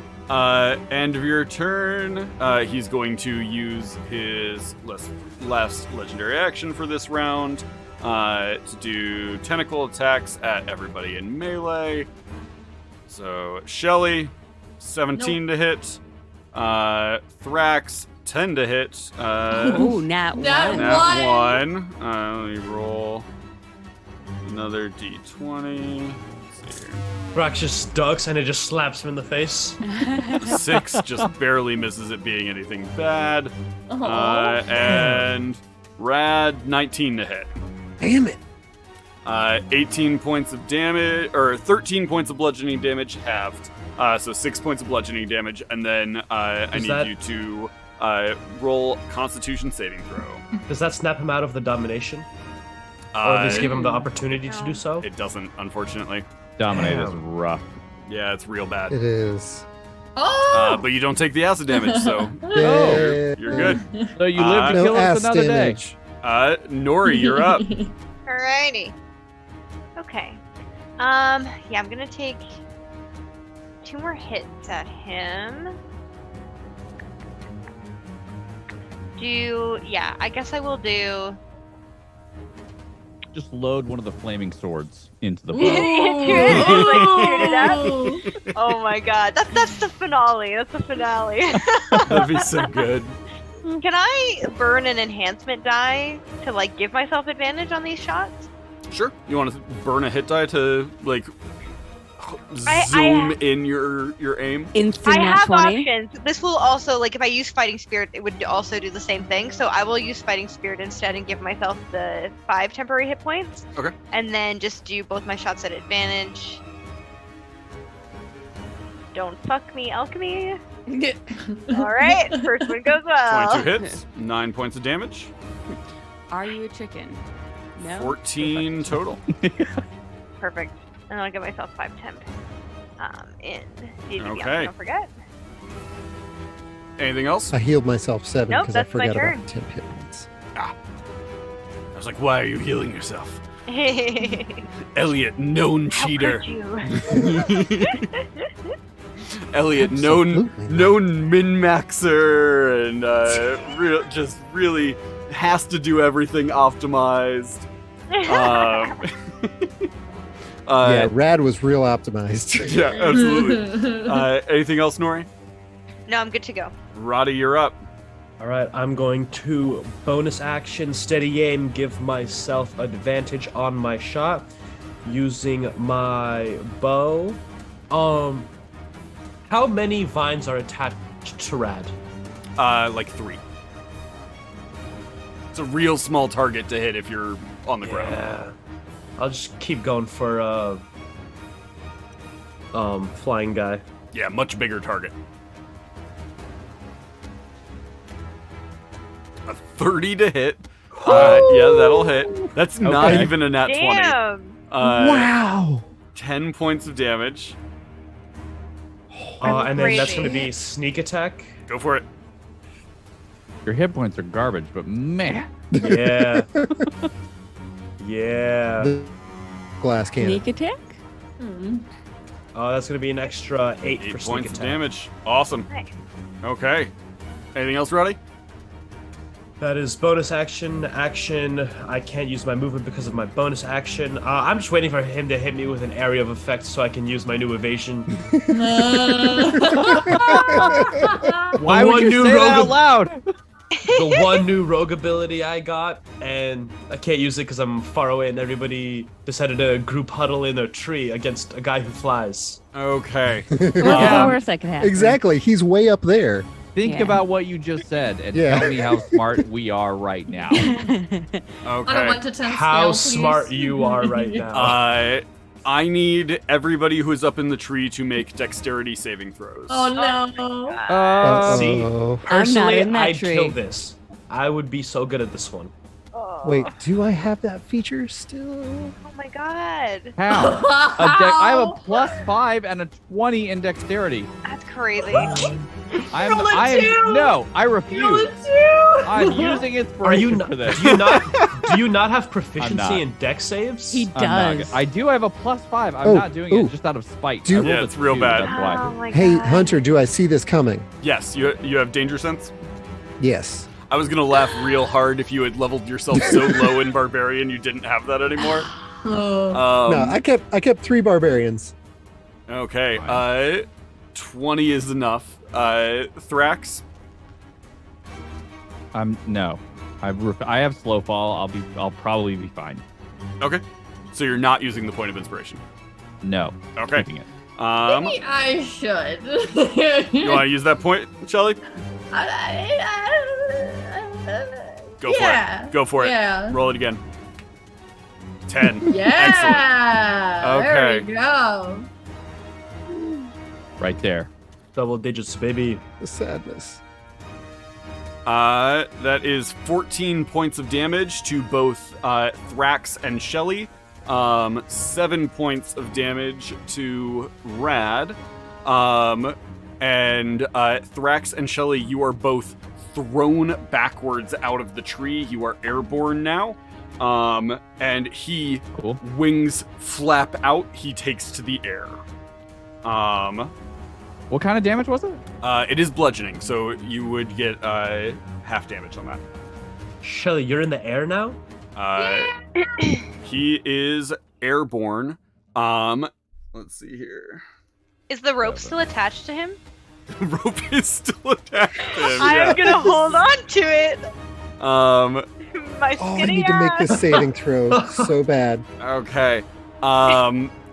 End of your turn. He's going to use his last legendary action for this round to do tentacle attacks at everybody in melee. So Shelly, 17 to hit. Thrax, 10 to hit. Ooh, nat Nat one. Nat 1. Let me roll another d20. Let's see here. Brax just ducks and it just slaps him in the face. 6 just barely misses it being anything bad. Aw. And Rad, 19 to hit. Damn it. 18 points of damage, or 13 points of bludgeoning damage halved. So 6 points of bludgeoning damage, and then I Is need that- you to roll Constitution saving throw. Does that snap him out of the domination? Or at least give him the opportunity to No. do so? It doesn't, unfortunately. Dominate is Damn. rough. Yeah, it's real bad. It is. Oh! But you don't take the acid damage, so Yeah. you're good. So you live to No kill us ass another day. damage. Nori, you're up. Alrighty. Okay. Yeah, I'm gonna take 2 more hits at him. I guess I will do. Just load one of the flaming swords into the bow. Oh my god, that's the finale. That's the finale. That'd be so good. Can I burn an enhancement die to like give myself advantage on these shots? Sure. You want to burn a hit die to like I- zoom in your aim? Instant I nat have 20. options. This will also, like, if I use Fighting Spirit, it would also do the same thing. So I will use Fighting Spirit instead and give myself the 5 temporary hit points. Okay. And then just do both my shots at advantage. Don't fuck me, alchemy. All right, first one goes well. 22 hits, 9 points of damage, Are you a chicken? No. 14 total. Perfect. And I'll give myself 5 temp. In DDB, Okay. don't forget. Anything else? I healed myself 7 Nope, because I that's my forgot turn. about temp hit points. I was like, why are you healing yourself? Elliot, known How cheater. could you? Elliot, Absolutely known min-maxer and just really has to do everything optimized. Yeah, Rad was real optimized. Yeah, absolutely. Anything else, Nori? No, I'm good to go. Roddy, you're up. All right, I'm going to bonus action, steady aim, give myself advantage on my shot using my bow. How many vines are attached to Rad? Like 3. It's a real small target to hit if you're on the ground. Yeah. I'll just keep going for flying guy. Yeah, much bigger target. A 30 to hit. Yeah, that'll hit. That's not Okay. even a nat 20. Damn. Wow. 10 points of damage. And then that's crazy. going to be sneak attack. Go for it. Your hit points are garbage, but man. Yeah. Yeah. The glass cannon. Sneak attack? That's going to be an extra 8 8 for sneak points of attack. damage. Awesome. Nice. Okay. Anything else, Roddy? That is bonus action. I can't use my movement because of my bonus action. I'm just waiting for him to hit me with an area of effect so I can use my new evasion. Why The would one you new say that out rogue- loud? The one new rogue ability I got, and I can't use it because I'm far away and everybody decided to group huddle in a tree against a guy who flies. Okay. What's the Um, worst that could happen? Exactly. He's way up there. Think Yeah. about what you just said and Yeah. tell me how smart we are right now. Okay. On a 1 to 10 How scale, please. smart you are right now. I need everybody who is up in the tree to make dexterity saving throws. Oh no. See? Uh-oh. Personally, in that I'd tree. kill this. I would be so good at this one. Wait, do I have that feature still? Oh my god. How? I have a +5 and a 20 in dexterity. That's crazy. I Roll a two. No, I refuse. Roll a 2. I'm using Are inspiration you not, for this. do you not have not. proficiency in dex saves? He I'm not does. good. I do have a +5. I'm Oh, not doing ooh. it just out of spite. Do- I rolled Yeah, a it's real 2, bad. That's why. Oh my Hey, god. Hunter, do I see this coming? Yes, you have danger sense? Yes. I was gonna laugh real hard if you had leveled yourself so low in barbarian you didn't have that anymore. Oh. No, I kept 3 barbarians. Okay, 20 is enough. Thrax? No. I have slow fall. I'll probably be fine. Oh. Okay. So you're not using the point of inspiration. No. Okay. Keeping it. Maybe I should. You want to use that point, Shelly? Go for Yeah. it. Go for it. Yeah. Roll it again. 10. Yeah. There Okay. we go. Right there. Double digits, baby. The sadness. That is 14 points of damage to both Thrax and Shelly. 7 points of damage to Rad. And Thrax and Shelly, you are both thrown backwards out of the tree. You are airborne now. And he, Cool. wings flap out. He takes to the air. What kind of damage was it? It is bludgeoning, so you would get half damage on that. Shelly, you're in the air now? He is airborne. Let's see here. Is the rope still attached to him? The rope is still attached to him. I yeah. am gonna hold on to it. My Oh, I skinny need to make ass. this saving throw so bad. Okay.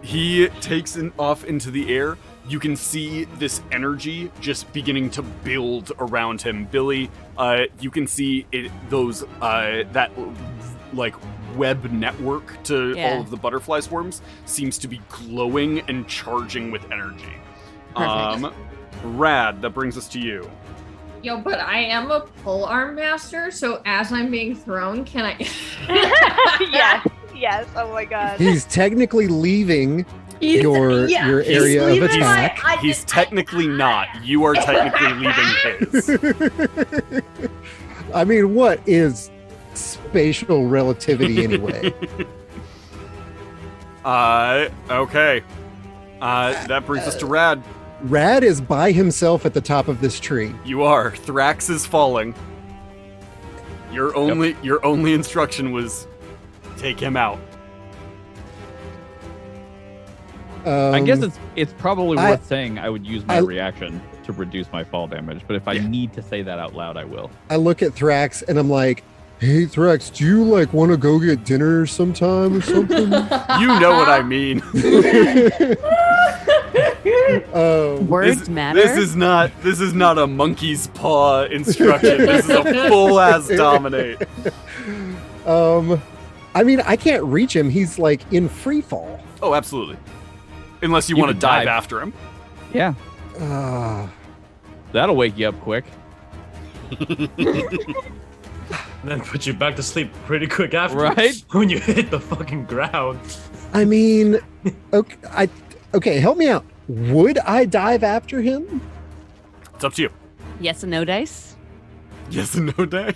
He takes off into the air. You can see this energy just beginning to build around him. Billy, you can see those that like web network to Yeah. all of the butterfly swarms seems to be glowing and charging with energy. Perfect. Rad, that brings us to you. Yo, but I am a pole arm master, so as I'm being thrown, can I? yes, yes. Oh my god. He's technically leaving He's- your yeah, your he's area of leaving my- attack. I He's did- technically not. You are technically leaving his. I mean, what is spatial relativity anyway? Okay. That brings us to Rad. Rad is by himself at the top of this tree. You are. Thrax is falling. Your only instruction was take him out. I guess it's probably I- worth saying I would use my reaction to reduce my fall damage, but if I need to say that out loud, I will. I look at Thrax and I'm like, hey, Thrax, do you like want to go get dinner sometime or something? You know what I mean. Words matter. This is not a monkey's paw instruction. This is a full ass dominate. I mean, I can't reach him. He's like in free fall. Oh, absolutely. Unless you You want to can dive dive. after him. Yeah, that'll wake you up quick. And then put you back to sleep pretty quick after. Right? When you hit the fucking ground. I mean, okay, help me out. Would I dive after him? It's up to you. Yes and no dice. Yes and no day.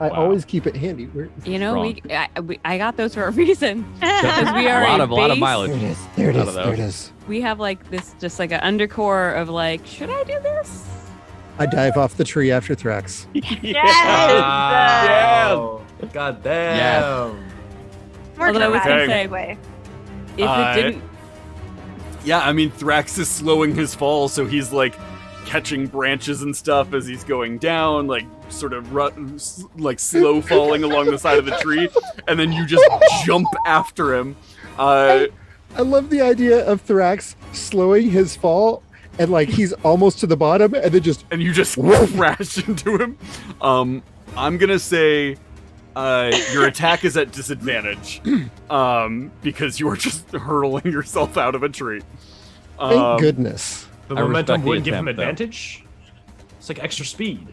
I Wow. always keep it handy. You know, Strong. I got those for a reason. Because we are a lot of base. mileage. There it is. There it Out is. of There it those. is. We have like this, just like an undercore of like, should I do this? I dive off the tree after Thrax. Wow. God damn. Yes. More Although I was dramatic gonna say- this way. If it didn't, Yeah, I mean, Thrax is slowing his fall, so he's like catching branches and stuff as he's going down, like sort of like slow falling along the side of the tree, and then you just jump after him. I love the idea of Thrax slowing his fall and like he's almost to the bottom and then just And you just crash into him. I'm gonna say your attack is at disadvantage because you are just hurling yourself out of a tree. thank goodness. The I momentum respect the wouldn't give him attempt, though. advantage. It's like extra speed.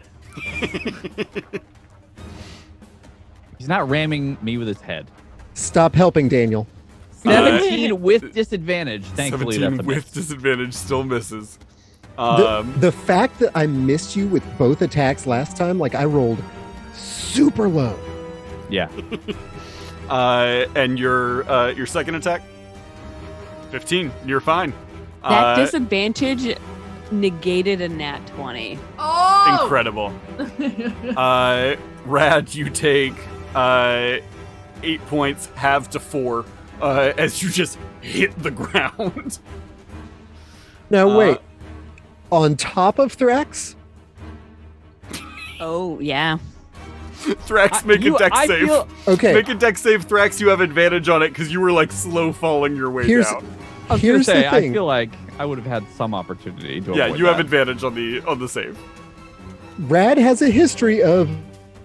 He's not ramming me with his head. Stop helping, Daniel. 17 with disadvantage. Thankfully, 17 that's a with miss. disadvantage still misses. The fact that I missed you with both attacks last time, like I rolled super low. Yeah. And your second attack, 15. You're fine. that disadvantage negated a nat 20. Oh! Incredible. Rad, you take 8 points, halved to 4, as you just hit the ground. Now wait, on top of Thrax? Oh, yeah. Thrax, make a dex save. Okay, Make a dex save, Thrax. You have advantage on it because you were like slow falling your way Here's- down. I was here's gonna say, the thing. I feel like I would have had some opportunity to Yeah, avoid you have that. advantage on the save. Rad has a history of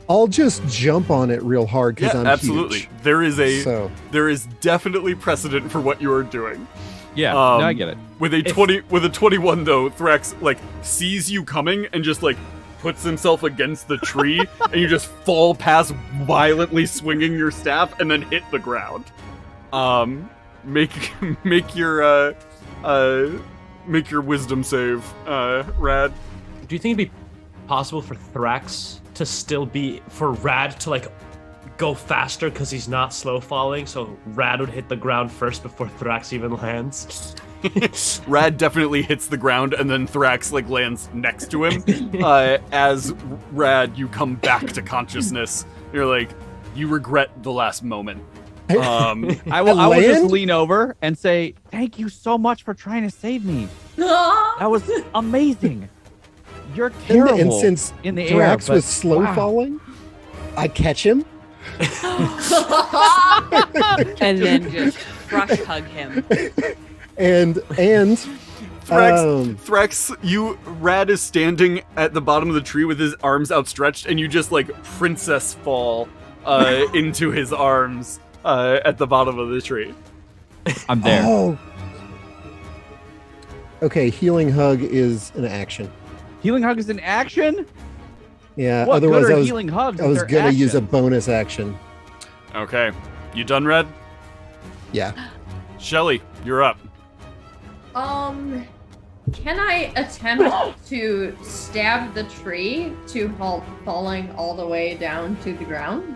I'll just jump on it real hard because Yeah, I'm absolutely. huge. There is definitely precedent for what you are doing. Yeah, no, I Um, get it. With a 21 though, Thrax like sees you coming and just like puts himself against the tree and you just fall past violently swinging your staff and then hit the ground. Make your wisdom save, Rad. Do you think it'd be possible for Thrax to still be for Rad to like go faster because he's not slow falling, so Rad would hit the ground first before Thrax even lands? Rad definitely hits the ground and then Thrax like lands next to him. As Rad, you come back to consciousness. You're like, you regret the last moment. I will just land? lean over and say, thank you so much for trying to save me. That was amazing. You're terrible And since in the Thrax air, was but slow wow. falling, I catch him. And then just crush hug him. And Thrax, Rad is standing at the bottom of the tree with his arms outstretched, and you just like princess fall into his arms at the bottom of the tree. I'm there. Oh. Okay, healing hug is an action. Healing hug is an action? Yeah, What otherwise good are I was healing hugs? I was if gonna they're use a actions? bonus action. Okay, you done, Red? Yeah. Shelly, you're up. Can I attempt to stab the tree to halt falling all the way down to the ground?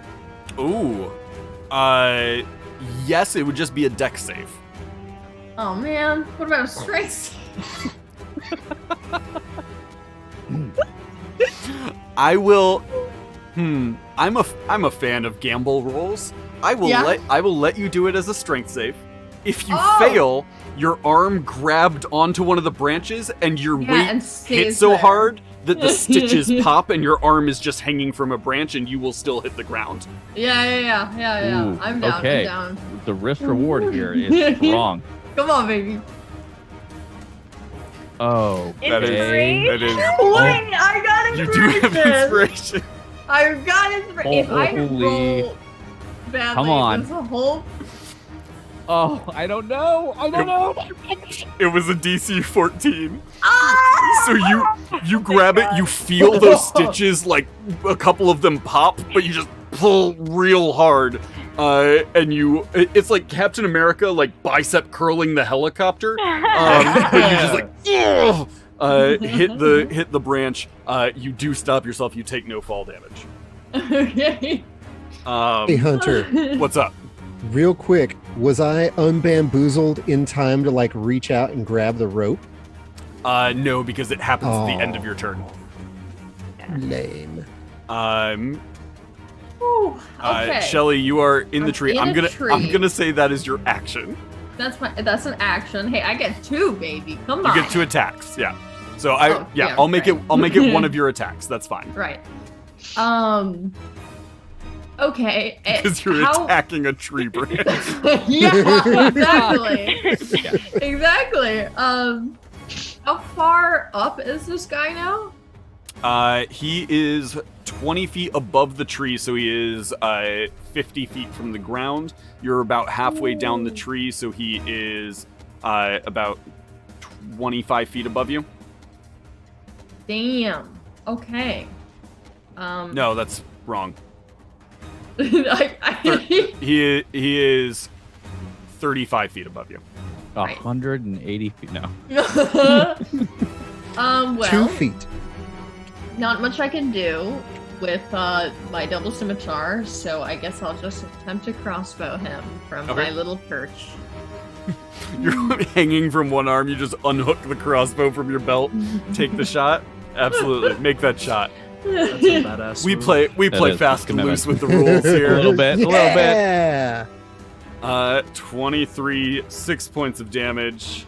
Ooh. Yes, it would just be a dex save. Oh man, what about a strength? I will. I'm a fan of gamble rolls. I will let you do it as a strength save. If you fail, your arm grabbed onto one of the branches and your weight hit so hard that the stitches pop and your arm is just hanging from a branch and you will still hit the ground. Yeah. Ooh, I'm down. okay. I'm down. The risk reward here is strong. Come on, baby. Oh, That is. Wait, I got You inspiration. do have inspiration. I got inspiration. If I Holy- roll badly, Come on. there's a whole. Oh, I don't know. It was a DC 14. Ah! So you grab it, you feel those stitches, like a couple of them pop, but you just pull real hard. And it's like Captain America, like bicep curling the helicopter. But you just like, hit the branch. You do stop yourself. You take no fall damage. Okay. Hey, Hunter, What's up? real quick, was I unbamboozled in time to like reach out and grab the rope? No, because it happens at the end of your turn. Lame. Ooh, okay. Shelly, you are in the tree. in I'm a tree. gonna say that is your action. That's an action. Hey, I get 2, baby. Come You on. get 2 attacks. Yeah. So yeah, I'll make right. it one of your attacks. That's fine. Right. Okay. Because you're attacking a tree branch. Yeah, exactly. Exactly. How far up is this guy now? He is 20 feet above the tree, so he is 50 feet from the ground. You're about halfway down the tree, so he is about 25 feet above you. Damn. Okay. No, that's wrong. I He is 35 feet above you. 180 feet. No. well, 2 feet. not much I can do with my double scimitar, so I guess I'll just attempt to crossbow him from Okay. my little perch. You're hanging from one arm. You just unhook the crossbow from your belt. Take the shot. Absolutely, make that shot. That's a badass. We move. play is fast and commitment. loose with the rules A here. little bit. Yeah. 23, 6 points of damage.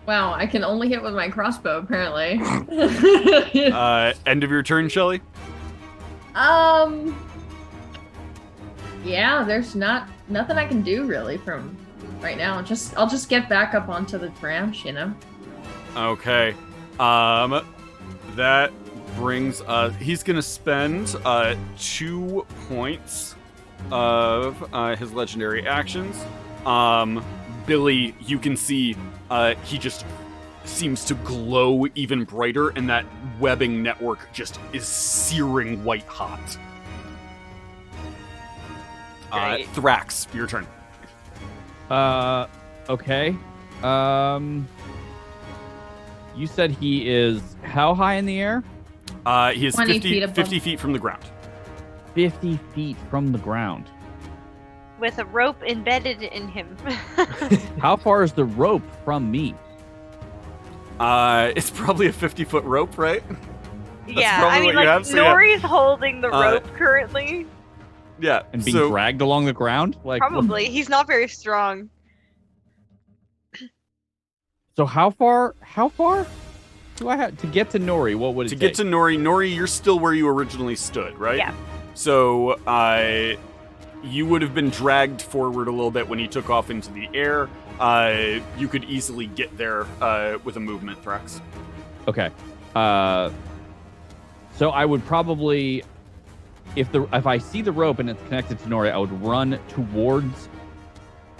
Wow, I can only hit with my crossbow apparently. End of your turn, Shelly. Yeah, there's nothing I can do really from right now. I'll just get back up onto the branch, you know. Okay. That brings he's gonna spend 2 points of his legendary actions. Billy, you can see he just seems to glow even brighter, and that webbing network just is searing white hot. Great. Thrax, your turn. Okay. You said he is how high in the air? He is 20 50 feet above. 50 feet from the ground. 50 feet from the ground. With a rope embedded in him. How far is the rope from me? It's probably a 50-foot rope, right? Yeah, probably I mean, what you like, have, so yeah. Nori's holding the rope currently. Yeah. And being so, dragged along the ground? Like Probably. He's not very strong. So how far do I have to get to Nori? What would it to take? get to Nori, you're still where you originally stood, right? Yeah. So, you would have been dragged forward a little bit when he took off into the air. You could easily get there with a movement, Thrax. Okay. So I would probably, if I see the rope and it's connected to Nori, I would run towards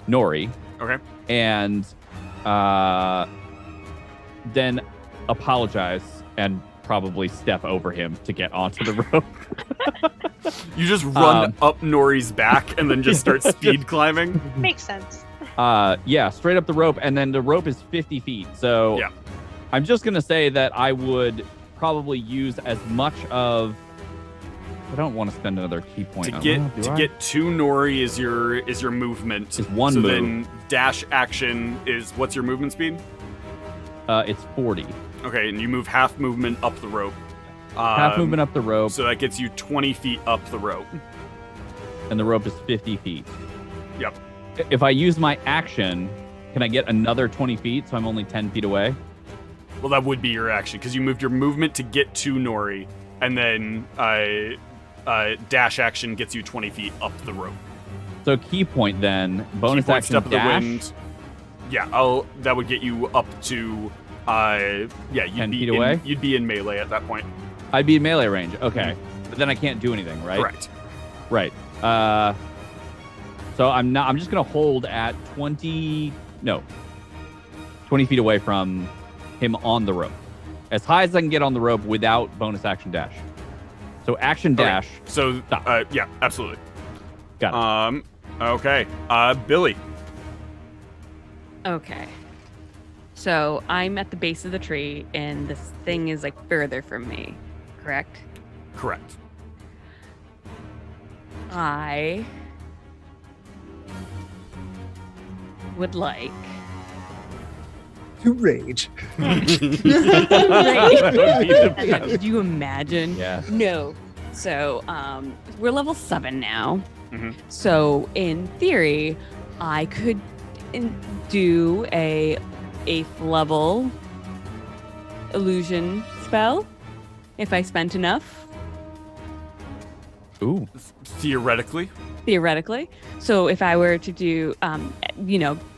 Nori. Okay. And then apologize and probably step over him to get onto the rope. You just run up Nori's back and then just start speed climbing. Makes sense. Yeah, straight up the rope, and then the rope is 50 feet. So Yeah. I'm just gonna say that I would probably use as much of. I don't want to spend another key point To on get that, do to I? get to Nori is your movement. Is one so move. then dash action is what's your movement speed? It's 40. Okay, and you move half movement up the rope. Half movement up the rope, So that gets you 20 feet up the rope. and the rope is 50 feet. Yep. If I use my action, can I get another 20 feet, so I'm only 10 feet away? Well, that would be your action, because you moved your movement to get to Nori, and then dash action gets you 20 feet up the rope. So key point then, bonus Key point, action step of the dash. wind. Yeah, that would get you up to, you'd 10 be feet away? You'd be in melee at that point. I'd be in melee range. Okay. But then I can't do anything, right? Correct. Right. So I'm just going to hold at 20 feet away from him on the rope. As high as I can get on the rope without bonus action dash. So action dash. Okay. So, Stop. yeah, absolutely. Got it. Okay. Billy. Okay. So I'm at the base of the tree, and this thing is like further from me, correct? Correct. I would like. To rage. Could you imagine? Yeah. No. So we're level 7 now. Mhm. So in theory, I could do a 8th level illusion spell if I spent enough, Ooh. Theoretically. theoretically. So if I were to do,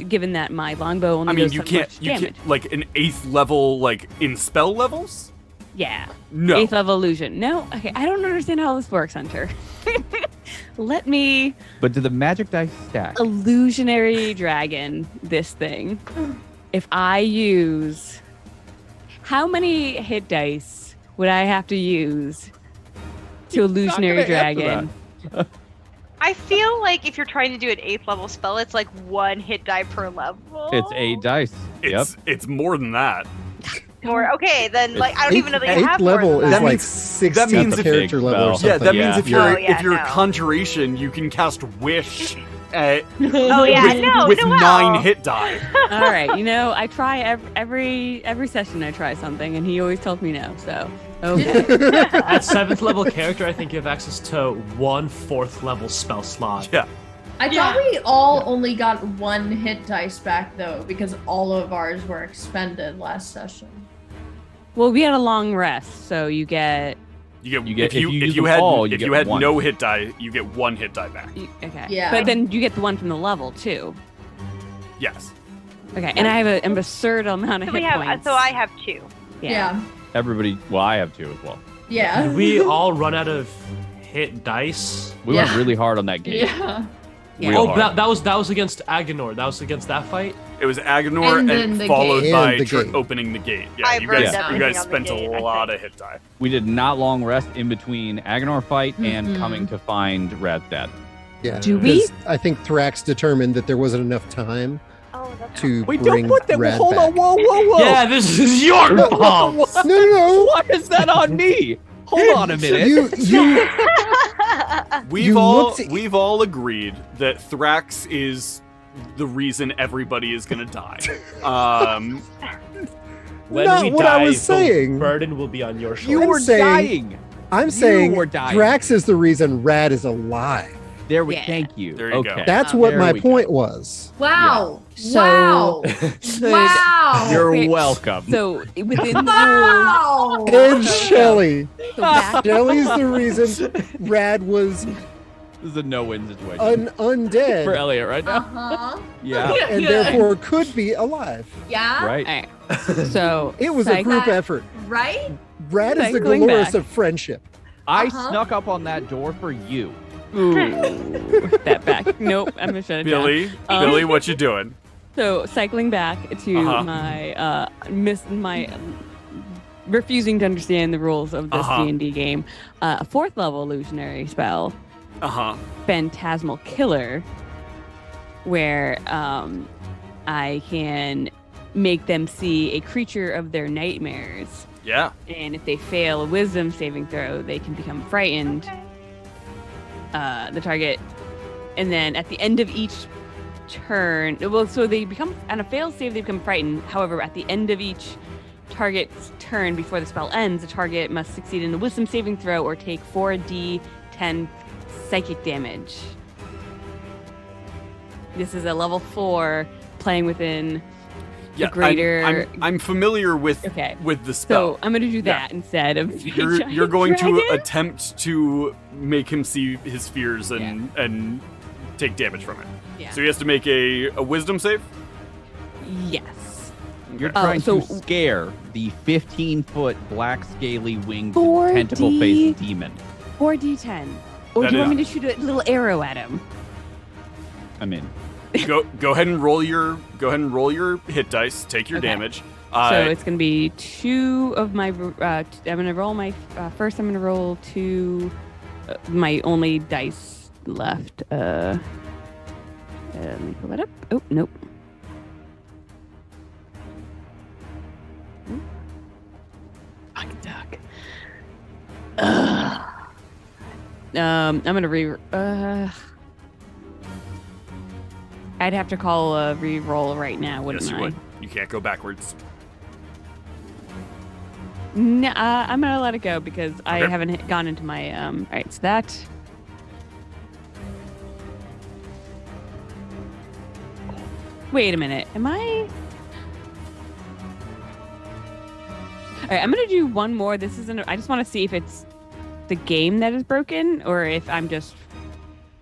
given that my longbow only I mean, does you so can't, much damage. like, an 8th level, like, in spell levels? Yeah. No. 8th level illusion. No? Okay, I don't understand how this works, Hunter. Let me But do the magic dice stack? illusionary dragon this thing. If I use, how many hit dice would I have to use to illusionary gonna answer dragon? I feel like if you're trying to do an 8th level spell, it's like 1 hit die per level. It's 8 dice. Yep. It's more than that. Or okay, then like I don't even know that you Eighth have level more than is that. That like means- 60 that means if you're- character level or Yeah, something. Yeah, that means if Oh, you're yeah, if you're no. conjuration, you can cast wish Oh yeah, no, with no. 9 hit die. All right, I try every session. I try something, and he always tells me no. So okay. At 7th level character, I think you have access to 1 4th level spell slot. Yeah. I thought we all only got 1 hit dice back though, because all of ours were expended last session. Well, we had a long rest, so you get. You get- if you if you use if you them had all, you if get you had 1. no hit die, you get 1 hit die back. Okay. Yeah. But then you get the one from the level too. Yes. Okay, and I have an absurd amount of So we hit have. points. So I have 2. Yeah. Everybody, well, I have 2 as well. Yeah. Did we all run out of hit dice? We went Yeah. really hard on that game. Yeah. Yeah. Real Oh, hard. that was against Agenor. That was against that fight. It was Agenor And and, then the followed gate. by And the gate. opening the gate. Yeah, I you burned guys everything you guys on the spent gate, a I lot think. of hit die. We did not long rest in between Agenor fight and Mhm. coming to find Rad's dad. Yeah. Do we? 'Cause I think Thrax determined that there wasn't enough time Oh, that's to Wait, bring don't put that. Rad Hold back. on, whoa. Yeah, this is your fault. No. Why is that on me? Hold on a minute. You You looked- We've all agreed that Thrax is the reason everybody is gonna die. When Not we what die, I was the saying. burden will be on your You shoulders. were saying- dying. I'm saying were dying. Drax is the reason Rad is alive. There we. Yeah. Thank you. There you go. okay. That's what There my we go. point was. Wow. So- Wow. Could- Wow. You're Okay, welcome. So within the rules, Wow. And Shelly. so back, Shelly's the reason Rad was This is a no-win situation an undead for Elliot right now. Uh-huh. Yeah. and therefore could be alive. Yeah. Right. all right. So It was a group effort. Right? Rad is the Cycling Dolores back. of friendship. I Uh-huh. snuck up on that door for you. Ooh, that back. Nope, I'm gonna shut it down. Billy, what you doing? So cycling back to Uh-huh. my refusing to understand the rules of this Uh-huh. D&D game. A 4th level illusionary spell, Phantasmal Killer, where I can make them see a creature of their nightmares, Yeah. and if they fail a wisdom saving throw, they can become frightened. The target, and then at the end of each turn. Well, so they become on a fail save. They become frightened. However, at the end of each target's turn before the spell ends, the target must succeed in a Wisdom saving throw or take 4d10 psychic damage. This is a level 4 playing within the greater. I'm familiar with the spell. So I'm going to do that instead of you're going to attempt to make him see his fears and take damage from it. Yeah. So he has to make a Wisdom save. Yes. You're trying to scare the 15-foot black scaly winged 4D tentacle-faced demon. 4d10. Or That do you want is- me to shoot a little arrow at him? I'm in. Go ahead and roll your hit dice. Take your Okay. damage. So it's going to be 2 of my. I'm going to roll my first. I'm going to roll 2. My only dice left. Let me pull that up. Oh nope. Fucking duck. I'm gonna I'd have to call a re-roll right now, wouldn't yes, you I? would. You can't go backwards. No, I'm gonna let it go because I Okay. haven't gone into my All right, so that. Wait a minute. Am I? All right, I'm gonna do one more. This isn't. I just want to see if it's the game that is broken or if I'm just.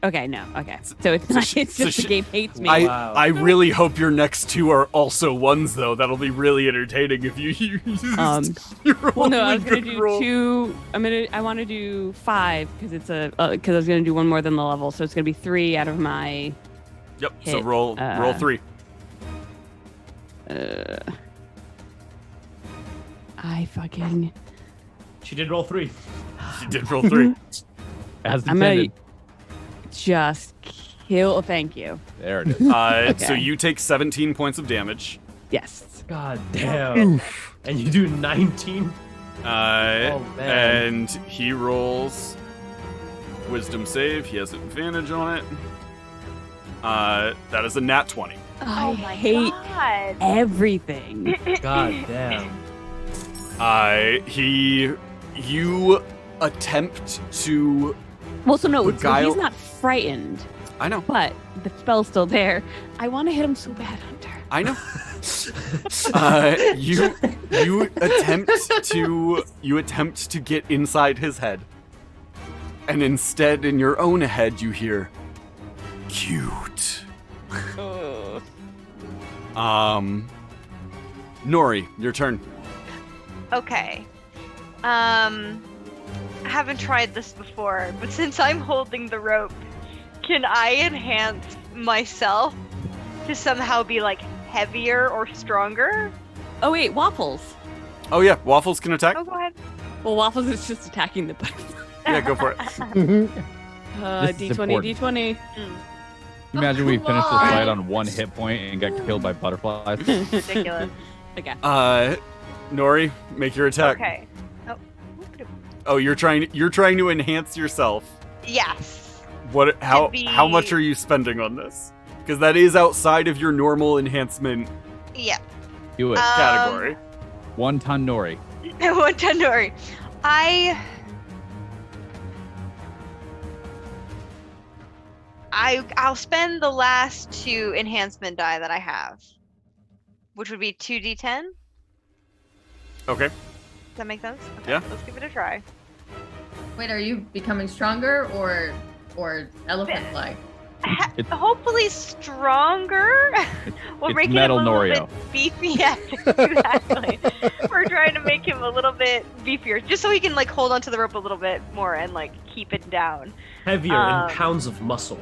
Okay, no. Okay, so it's not. It's just the game hates me. I really hope your next 2 are also 1s though. That'll be really entertaining if you use your Well, no, I was only gonna good do roll. 2. I want to do 5 because it's because I was gonna do one more than the level, so it's gonna be 3 out of my. Yep. So hit, roll 3. I fucking. She did roll 3. You did roll 3. As I'm gonna intended. just kill. Thank you. There it is. So Okay. you take 17 points of damage. Yes. God damn. And you do 19? Man. man. And he rolls Wisdom save. He has advantage on it. That is a nat 20. I Oh my hate god. everything. God damn. You attempt to. Well, so no, so Beguile- he's not frightened, I know. but the spell's still there. I want to hit him so bad, Hunter. I know. You attempt to get inside his head, and instead, in your own head, you hear, "Cute." Nori, your turn. Okay. I haven't tried this before, but since I'm holding the rope, can I enhance myself to somehow be like heavier or stronger? Oh wait, Waffles. Oh yeah, Waffles can attack. Oh, go ahead. Well, Waffles is just attacking the butterfly. Yeah, go for it. Mhm. This is D20, important. D20. Imagine we come finished this on. fight on 1 hit point and got killed by butterflies. Ridiculous. Okay. Nori, make your attack. Okay. Oh, you're trying to enhance yourself. Yes. What? How be- much are you spending on this? Because that is outside of your normal enhancement Yeah. Do it. category. 1 ton nori. One Tandoori. I'll spend the last 2 enhancement die that I have, which would be 2d10. Okay. Does that make sense? Okay, Yeah. Let's give it a try. Wait, are you becoming stronger or elephant like? It's- Hopefully stronger. We're it's making metal him a little Norio. bit beefy. Yeah, exactly. We're trying to make him a little bit beefier, just so he can like hold onto the rope a little bit more and like keep it down. Heavier Um, in pounds of muscle.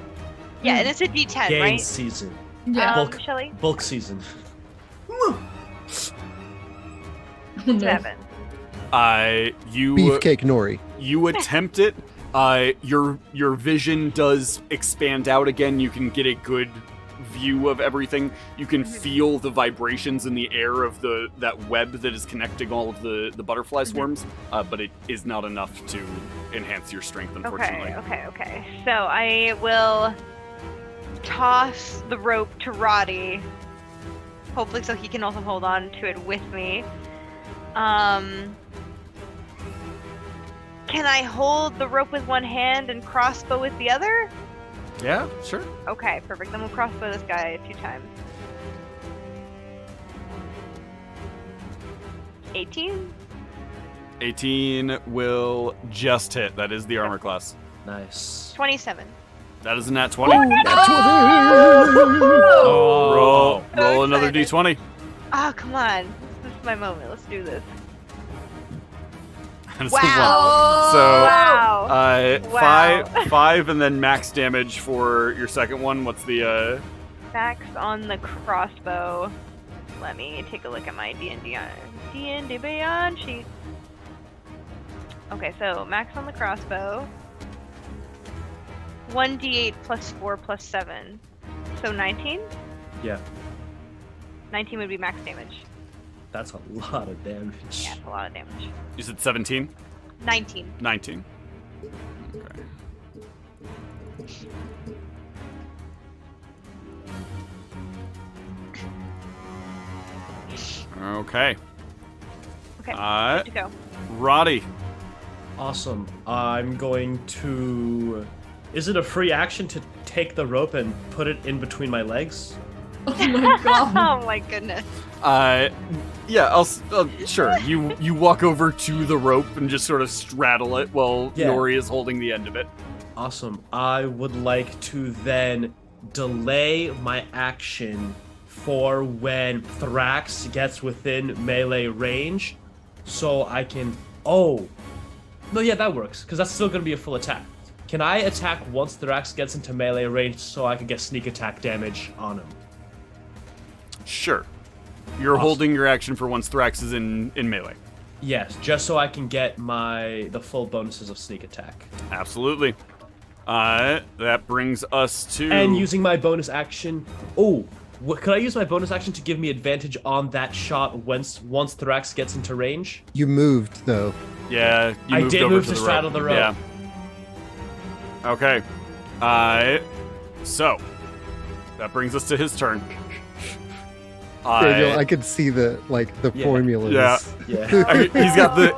Yeah, and it's a D10, Gain right? season. Yeah. Bulk. Shelly? Bulk season. Oh, no. 7. You Beefcake Nori. you attempt it. Your vision does expand out again. You can get a good view of everything. You can feel the vibrations in the air of that web that is connecting all of the butterfly swarms, but it is not enough to enhance your strength, unfortunately. Okay. So I will toss the rope to Roddy. Hopefully so he can also hold on to it with me. Can I hold the rope with one hand and crossbow with the other? Yeah, sure. Okay, perfect. Then we'll crossbow this guy a few times. 18? 18 will just hit. That is the armor class. Nice. 27. That is a nat 20. Oh. Roll another excited. d20. Oh, come on. This is my moment. Let's do this. That's Wow. a 1. So, Wow. Wow. five, and then max damage for your second one. What's the Max on the crossbow. Let me take a look at my D&D Beyond sheet. Okay, so max on the crossbow. 1d8 plus 4 plus 7. So 19? Yeah, 19 would be max damage. that's a lot of damage. Yeah, it's a lot of damage. You said 17? 19. 19. Okay. Okay. Okay, good to go. Roddy. Awesome. I'm going to. Is it a free action to take the rope and put it in between my legs? Oh my god. Oh my goodness. Yeah, sure. You walk over to the rope and just sort of straddle it while Yeah. Nori is holding the end of it. Awesome. I would like to then delay my action for when Thrax gets within melee range, so I can. Oh, no, yeah, that works because that's still going to be a full attack. Can I attack once Thrax gets into melee range so I can get sneak attack damage on him? Sure. You're Awesome. holding your action for once Thrax is in melee. Yes, just so I can get the full bonuses of sneak attack. Absolutely. That brings us to... And using my bonus action. Oh, could I use my bonus action to give me advantage on that shot once Thrax gets into range? You moved though. Yeah, you I moved did over move to to the straddle the rope. Yeah. Okay. So that brings us to his turn. Daniel, I could see the Yeah. formulas. Yeah. Yeah.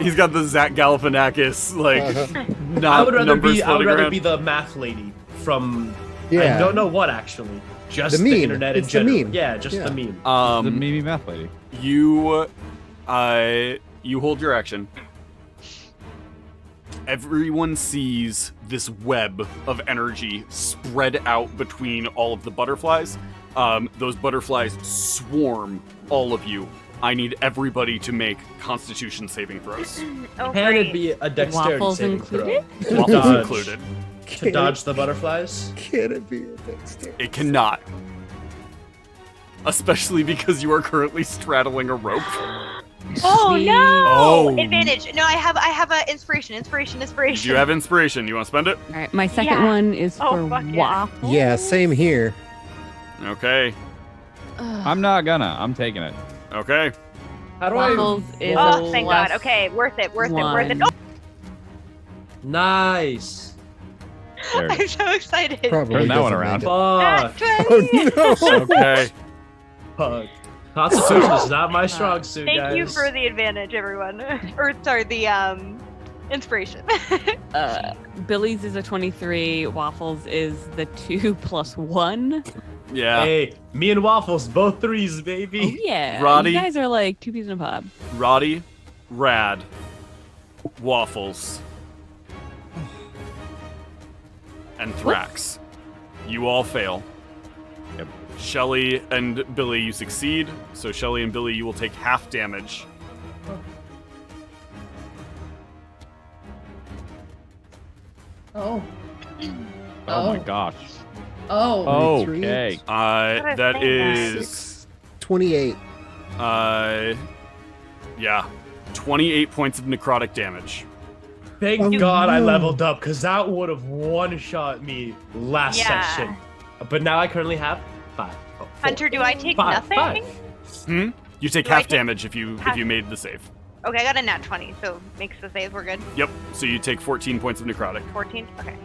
he's got the Zach Galifianakis Uh-huh. not I would rather numbers be I would floating rather around. be the math lady from Yeah. I don't know what actually. Just The the, meme. internet in It's the general. meme. Yeah, just Yeah. the meme. The Mimi math lady. You hold your action. Everyone sees this web of energy spread out between all of the butterflies. Those butterflies swarm all of you. I need everybody to make Constitution saving throws. Oh, Can great. it be a dexterity Waffles saving included? throw? Waffles Dodge. included. To dodge the butterflies? Can it be a dexterity? It cannot. Especially because you are currently straddling a rope. Oh no! Oh. Advantage. No, I have a inspiration. Do you have inspiration? You want to spend it? All right, my second Yeah. one is Oh, for fuck yeah. waffles. Yeah, same here. Okay. Ugh. I'm not gonna. I'm taking it. Okay. How do Waffles is Oh, thank God. plus Okay, worth it. one. Oh, Nice. There it I'm is. so excited. Probably Turn that one doesn't around. make it. Fuck. Oh no! Okay. Fuck. Constitution is not my strong suit, guys. Thank you for the advantage, everyone. Or sorry, the inspiration. Billy's is a 23. Waffles is the 2 plus 1. Yeah. Hey, me and Waffles, both threes, baby. Oh, yeah. Roddy? You guys are like 2 peas in a pod. Roddy, Rad, Waffles, and Thrax. You all fail. Yep. Shelly and Billy, you succeed. So Shelly and Billy, you will take half damage. Oh. Oh my gosh. Oh. Okay. I That think is 28. yeah, 28 points of necrotic damage. Thank Oh, God I no. leveled up, because that would have one-shot me last Yeah. session. But now I currently have 5. Oh, 4. Hunter, do I take Five, nothing? five. You take Do I half take damage if you half- made the save. Okay, I got a nat 20, so makes the save. We're good. Yep. So you take 14 points of necrotic. 14. Okay.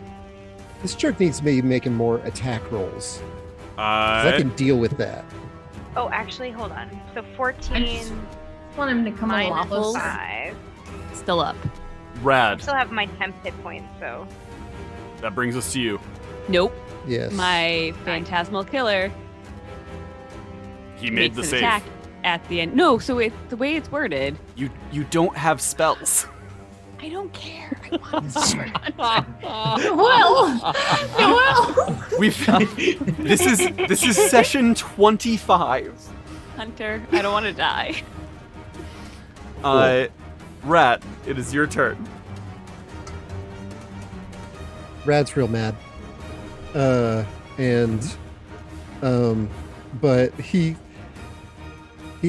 This jerk needs to be making more attack rolls. 'Cause I can deal with that. Oh, actually, hold on. So I 14 just want him to come a little minus closer. 5. Still up. I Rad, still have my temp hit points, so. that brings us to you. Nope. Yes. My phantasmal killer He made makes the an save. attack at the end. No, so the way it's worded, You don't have spells. I don't care. I want this Well, We've this is session 25. Hunter, I don't want to die. Rat, it is your turn. Rad's real mad. But he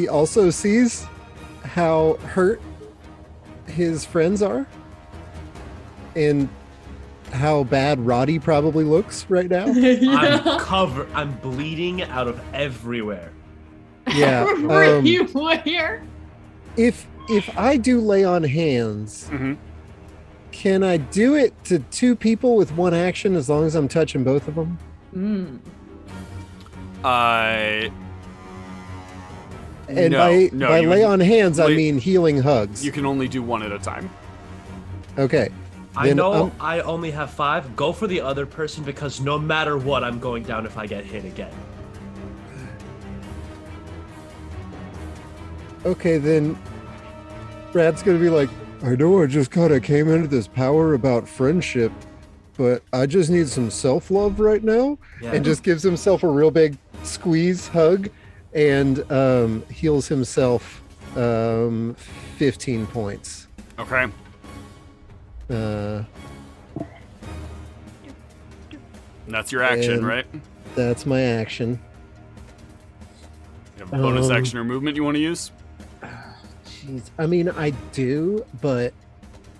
also sees how hurt his friends are and how bad Roddy probably looks right now. I'm covered. I'm bleeding out of everywhere. Yeah. everywhere. If I do lay on hands, Mhm. can I do it to 2 people with 1 action as long as I'm touching both of them? And by you lay would- on hands, I lay- mean healing hugs. You can only do 1 at a time. Okay. I Then, know I only have 5. Go for the other person because no matter what, I'm going down if I get hit again. Okay, then Brad's gonna be like, I know I just kind of came into this power about friendship, but I just need some self-love right now. Yeah. And just gives himself a real big squeeze hug and heals himself 15 points. Okay. Uh, And that's your action, And- right? that's my action. You have a bonus Um, action or movement you want to use? Jeez. I mean, I do, but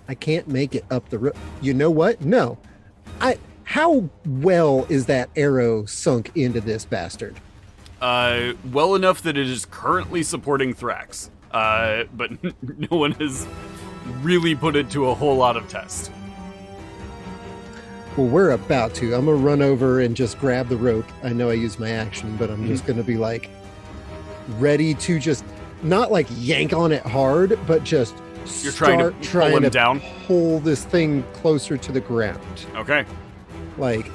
I can't make it up the road. You know what? No. How well is that arrow sunk into this bastard? Well enough that it is currently supporting Thrax. But no one has really put it to a whole lot of test. Well, we're about to. I'm gonna run over and just grab the rope. I know I used my action, but I'm just gonna be like ready to just not like yank on it hard, but just You're trying to pull him down? pull this thing closer to the ground. Okay. Like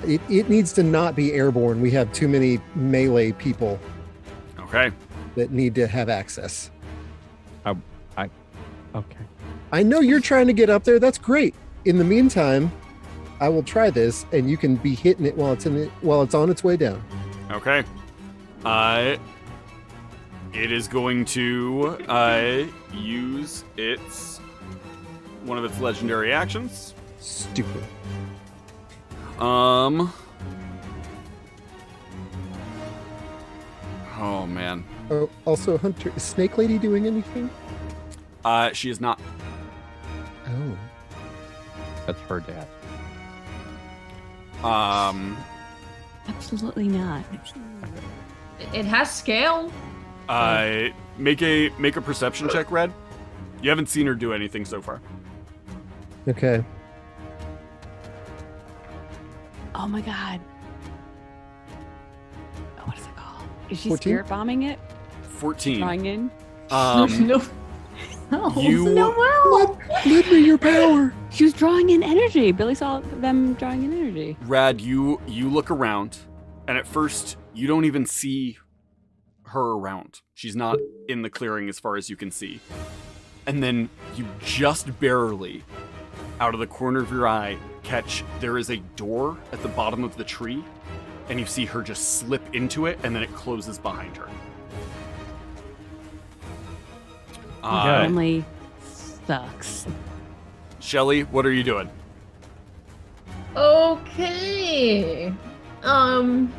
it needs to not be airborne. We have too many melee people Okay. that need to have access. Okay. I know you're trying to get up there. That's great. In the meantime, I will try this, and you can be hitting it while it's on its way down. Okay. It is going to use one of its legendary actions. Stupid. Oh man. Oh, also, Hunter, is Snake Lady doing anything? She is not. Oh. That's her dad. Absolutely not. It has scale. Make a perception check, Red. You haven't seen her do anything so far. Okay. Oh my god. Oh, what is it called? Is she 14? spirit bombing it? 14. Drawing in? No. you- Noel. Lend me your power. She was drawing in energy. Billy saw them drawing in energy. Rad, you look around, and at first you don't even see her around. She's not in the clearing as far as you can see. And then you just barely, out of the corner of your eye, catch there is a door at the bottom of the tree, and you see her just slip into it, and then it closes behind her. Family sucks. Shelly, what are you doing? Okay. I'm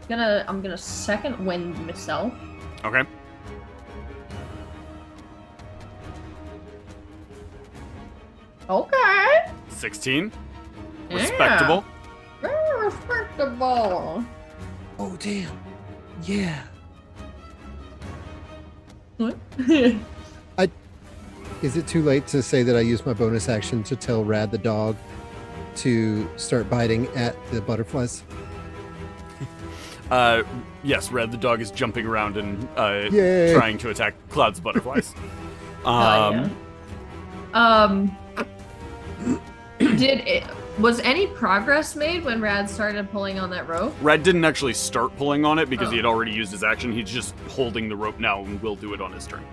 gonna second wind myself. Okay. Okay. 16. Yeah. Respectable. Very respectable. Oh, damn. Yeah. What? Is it too late to say that I used my bonus action to tell Rad the dog to start biting at the butterflies? Yes, Red the dog is jumping around and Yay. trying to attack Cloud's butterflies. Yeah. Was any progress made when Rad started pulling on that rope? Red didn't actually start pulling on it because Oh. he had already used his action. He's just holding the rope now and will do it on his turn.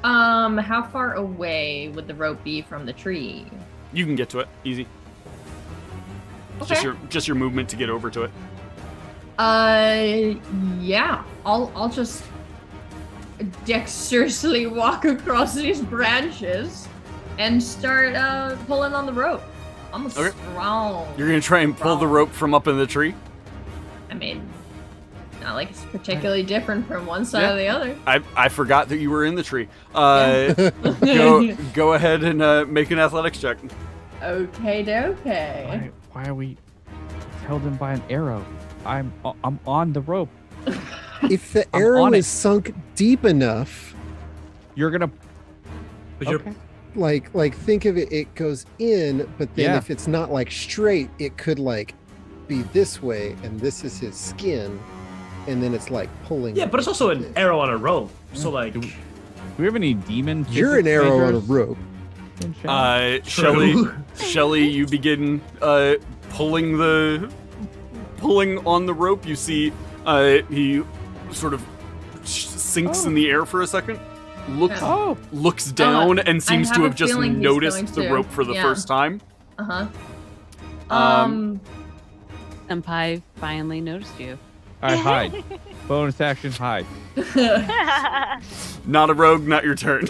How far away would the rope be from the tree? You can get to it easy. Okay. Just your movement to get over to it. Yeah. I'll just dexterously walk across these branches and start pulling on the rope. I'm strong. You're gonna try and pull the rope from up in the tree. I mean, not like it's particularly different from one side or the other. I forgot that you were in the tree. Go ahead and make an athletics check. Okay. Why are we held in by an arrow? I'm on the rope. If the I'm arrow on is it. sunk deep enough, You're gonna. But you're Okay. like think of it, it goes in, but then Yeah. if it's not like straight, it could like be this way, and this is his skin, and then it's like pulling. yeah, but it's also an arrow on a rope. So like, Do we have any demon? You're an physics arrow on a majors rope. in chat? Shelly, you begin pulling on the rope. You see he sort of sinks in the air for a second, looks down, and seems have to a have just feeling he's noticed going the to. rope for the Yeah. first time. Senpai finally noticed you. All right, hide. Bonus action, hide. Not a rogue, not your turn.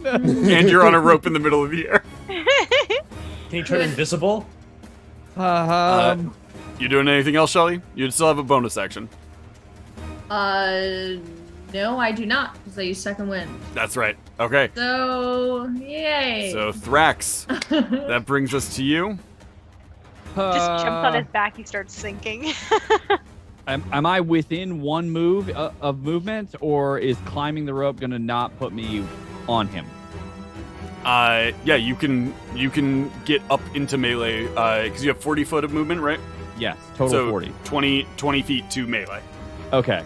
And you're on a rope in the middle of the air. can you turn invisible? You doing anything else, Shelly? You'd still have a bonus action. No, I do not, because I use second wind. That's right. Okay. So, yay. So Thrax, that brings us to you. Just jumps on his back, he starts sinking. Am I within one move of movement, or is climbing the rope gonna not put me on him? Yeah, you can get up into melee because you have 40 foot of movement, right? Yes, total So 40. 20 feet to melee. Okay.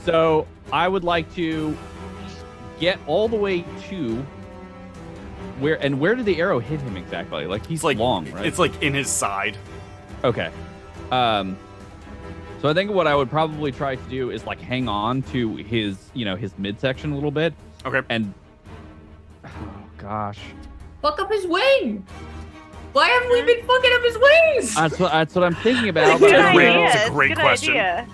So I would like to get all the way to where did the arrow hit him exactly? Like he's It's like long, right? It's like in his side. Okay. So I think what I would probably try to do is like hang on to his midsection a little bit. Okay. And oh gosh. Fuck up his wing! Why haven't we been fucking up his wings? That's what I'm thinking about. but Good I don't know. idea. It's a great Good question. idea.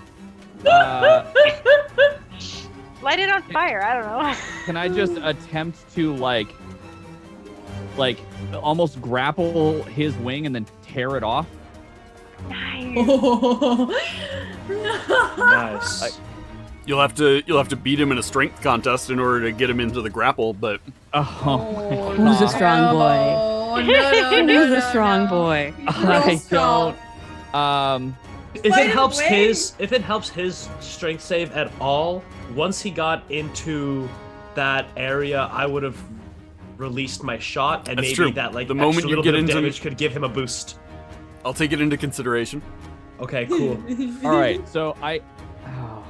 Light it on fire. I don't know. Can I just attempt to like almost grapple his wing and then tear it off? Nice. Nice. You'll have to beat him in a strength contest in order to get him into the grapple, but Oh, Who's a strong boy? Oh, no, Who's a strong boy? I stop. don't. If Fight it helps away. his strength save at all, once he got into that area, I would have released my shot, and That's maybe true. that like The moment extra you little get bit of into- damage could give him a boost. I'll take it into consideration. Okay, cool. All right, so I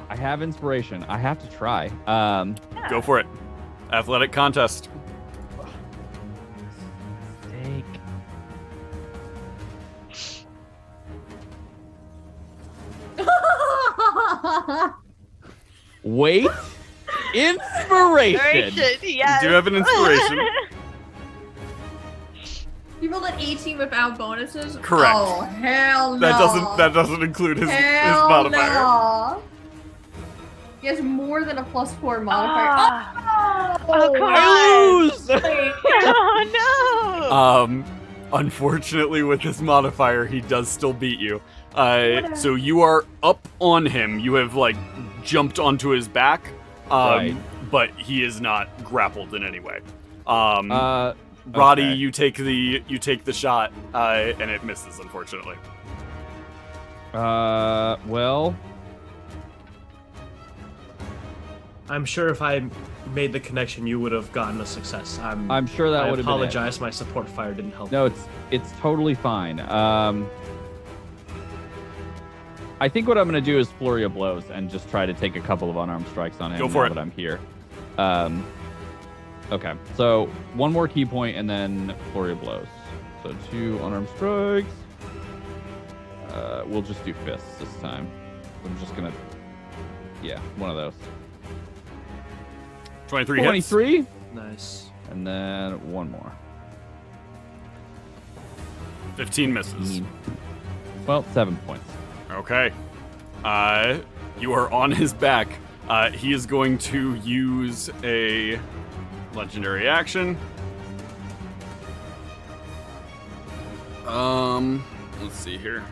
have inspiration. I have to try. Go for it. Athletic contest. Steak. Wait. Inspiration. Yes. You do have an inspiration. You rolled an 18 without bonuses? Correct. Oh, hell no. That doesn't include his Hell modifier. no. He has more than a +4 modifier. Ah. Oh, come I on. lose. Oh, no. Unfortunately, with his modifier, he does still beat you. So you are up on him. You have like jumped onto his back, Right. but he is not grappled in any way. Roddy, Okay. you take the shot, and it misses, unfortunately. Well. I'm sure if I made the connection, you would have gotten a success. I'm sure that I would have been it. apologize. My support fire didn't help. No, it's totally fine. I think what I'm going to do is flurry of blows and just try to take a couple of unarmed strikes on him. Go for now it. that I'm here. Okay, so one more key point and then flurry of blows. So 2 unarmed strikes. We'll just do fists this time. I'm just going to, yeah, one of those. 23 hits. 23, Nice. and then one more. 15 misses. Well, 7 points. Okay. You are on his back. He is going to use a legendary action. Let's see here.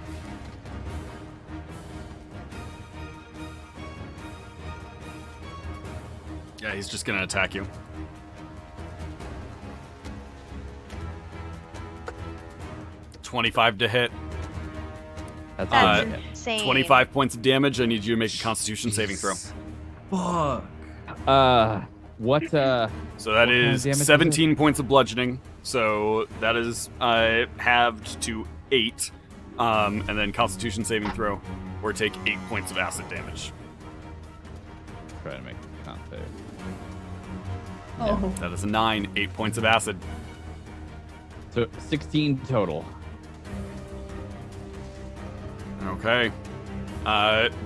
Yeah, he's just gonna attack you. $25 to hit. That's That's good. insane. 25 points of damage. I need you to make a Constitution saving throw. Fuck. What? So that What kind of is damage is it? 17 points of bludgeoning. So that is halved to 8. And then Constitution saving throw, or take 8 points of acid damage. Try to make a con save. Oh. That is a 9. 8 points of acid. So 16 total. Okay.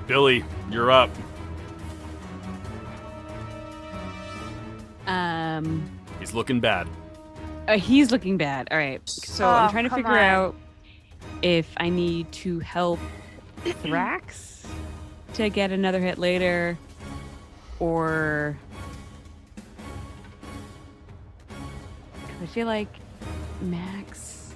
Billy, you're up. He's looking bad. He's looking bad. All right. So Oh, I'm trying to come figure on. out if I need to help Thrax to get another hit later, or 'cause I feel like max.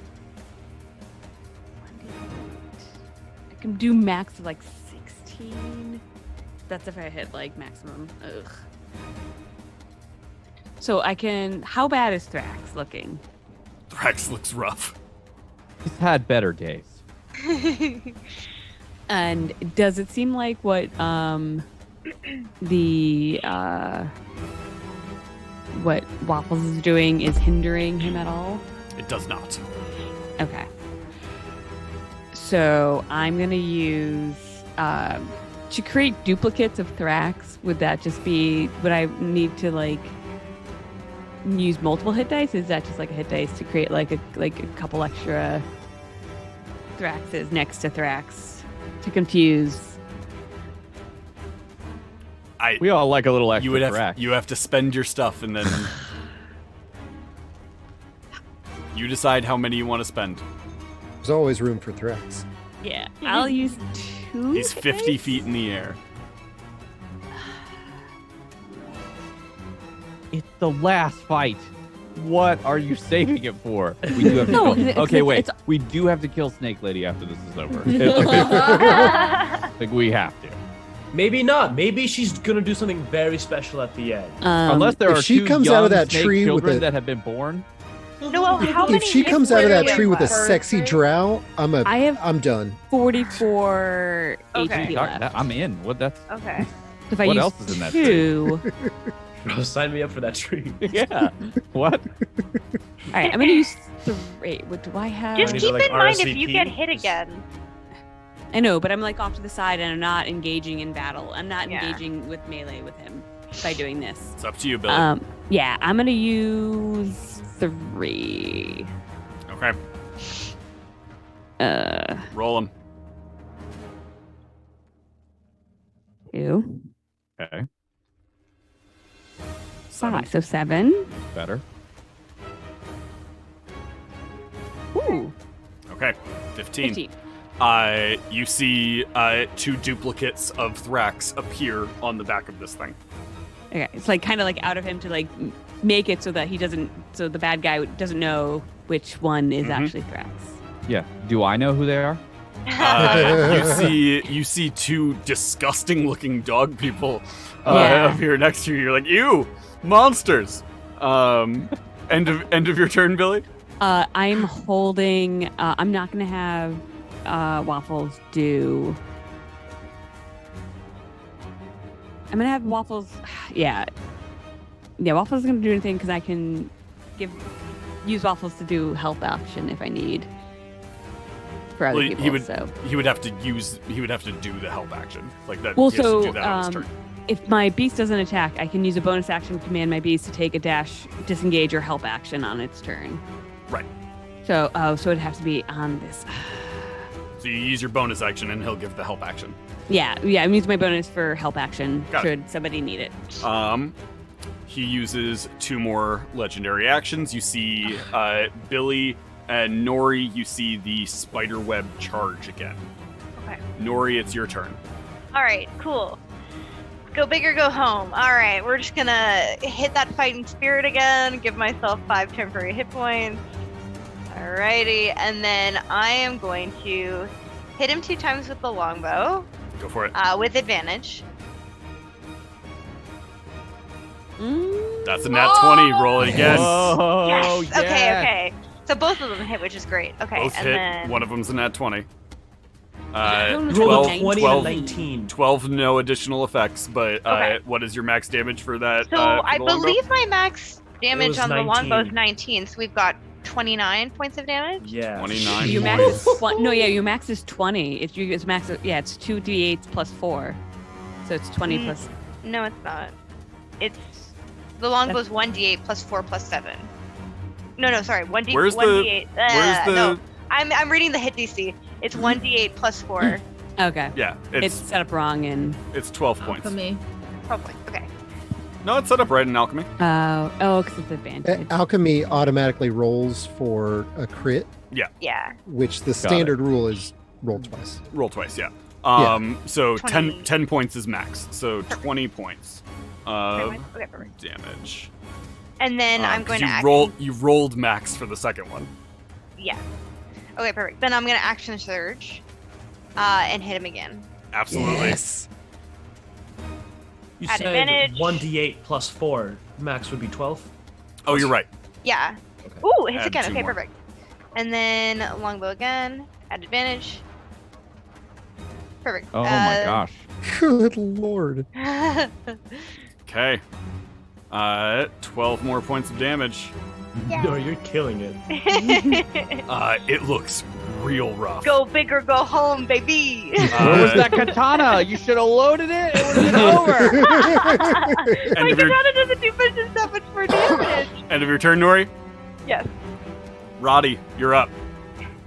I can do max of like 16. That's if I hit like maximum. Ugh. So I can. How bad is Thrax looking? Thrax looks rough. He's had better days. And does it seem like what what Waffles is doing is hindering him at all? It does not. Okay. So I'm gonna use to create duplicates of Thrax. Would that just be? Would I need to like use multiple hit dice? Is that just like a hit dice to create like a couple extra Thraxes next to Thrax to confuse? We all like a little extra You would have Thrax. you have to spend your stuff, and then you decide how many you want to spend. There's always room for threats. Yeah, I'll use 2. He's hit 50 dice? feet in the air. It's the last fight. What are you saving it for? We do have to No, kill. it's- Okay, wait. it's- We do have to kill Snake Lady after this is over. Like we have to. Maybe not. Maybe she's gonna do something very special at the end. Unless there if are she 2 comes young out of that snake tree with children a- that have been born. Noel, how many If she hits comes out of were that you tree with a for? sexy drow, I have I'm done. 44 Okay. HP left. I'm in. What? That's Okay. If I What use else is in that tree? 2, Bro, sign me up for that tree. yeah. What? all right, I'm gonna use 3. What do I have? Just need keep to, like, in mind if you RSVP. get hit again. I know, but I'm like off to the side and I'm not engaging in battle. I'm not Yeah. engaging with melee with him by doing this. It's up to you, Billy. Yeah, I'm gonna use 3. Okay. Roll him. 2, Okay. 5, so 7. Better. Ooh, Okay. 15. 15. You see 2 duplicates of Thrax appear on the back of this thing. Okay, it's like kind of like out of him to like make it so that he doesn't, so the bad guy doesn't know which one is actually Thrax. Yeah. Do I know who they are? You see 2 disgusting-looking dog people Yeah. up here next to you. You're like, ew, monsters. End of your turn, Billy. I'm holding. I'm not gonna have Waffles do. I'm gonna have waffles. Yeah, waffles isn't gonna do anything because I can use waffles to do help action if I need for other people. He would have to do the help action like that. Well, he has to do that on his so turn. if my beast doesn't attack, I can use a bonus action to command my beast to take a dash, disengage, or help action on its turn. Right. So it'd have to be on this. So you use your bonus action, and he'll give the help action. Yeah. I'm using my bonus for help action Got should somebody need it. He uses 2 more legendary actions. You see Billy and Nori, you see the spiderweb charge again. Okay. Nori, it's your turn. All right, cool. Go big or go home. All right, we're just gonna hit that fighting spirit again, give myself 5 temporary hit points. Alrighty, and then I am going to hit him 2 times with the longbow. Go for it. With advantage. That's a nat 20. Roll it again. Oh, Yes! Okay. So both of them hit, which is great. Okay, Both and hit. then One of them's a nat 20. Roll 12, a 20 12, and 19. 12, no additional effects, but Okay. what is your max damage for that? So for I the longbow? believe my max damage was on the longbow is 19. 19, so we've got 29 points of damage. Yeah. 29 Your max points. is your max is 20. It's max. It's 2d8s plus 4, so it's 20 Mm. plus. No, it's not. It's the longbow's 1d8 plus 4 plus 7. No, sorry, 1d8. Where's the- 1d8. where's the- No, I'm reading the hit DC. It's 1d8 plus 4. Okay. Yeah, It's it's set up wrong and. 12 points. Alchemy. Probably. Okay. No, it's set up right in alchemy. Because it's advantage. Alchemy automatically rolls for a crit, Yeah. which the standard rule is roll twice. Roll twice, yeah. So 20. 10 points is max. So 20 points of Okay, perfect. damage. And then I'm 'Cause going to you rolled max for the second one. Yeah. Okay, perfect. Then I'm going to action surge and hit him again. Absolutely. Yes. You At said advantage. 1d8 plus 4. Max would be 12. Oh, you're right. Yeah. Okay. Ooh, it hits Add again. 2 Okay, more. perfect. And then longbow again at advantage. Perfect. Oh my gosh. Good lord. Okay. 12 more points of damage. No, you're killing it. It looks real rough. Go big or go home, baby. Where was that katana? You should have loaded it. It would have been over. End My of your katana doesn't do that much more damage. end of your turn, Nori. Yes. Roddy, you're up.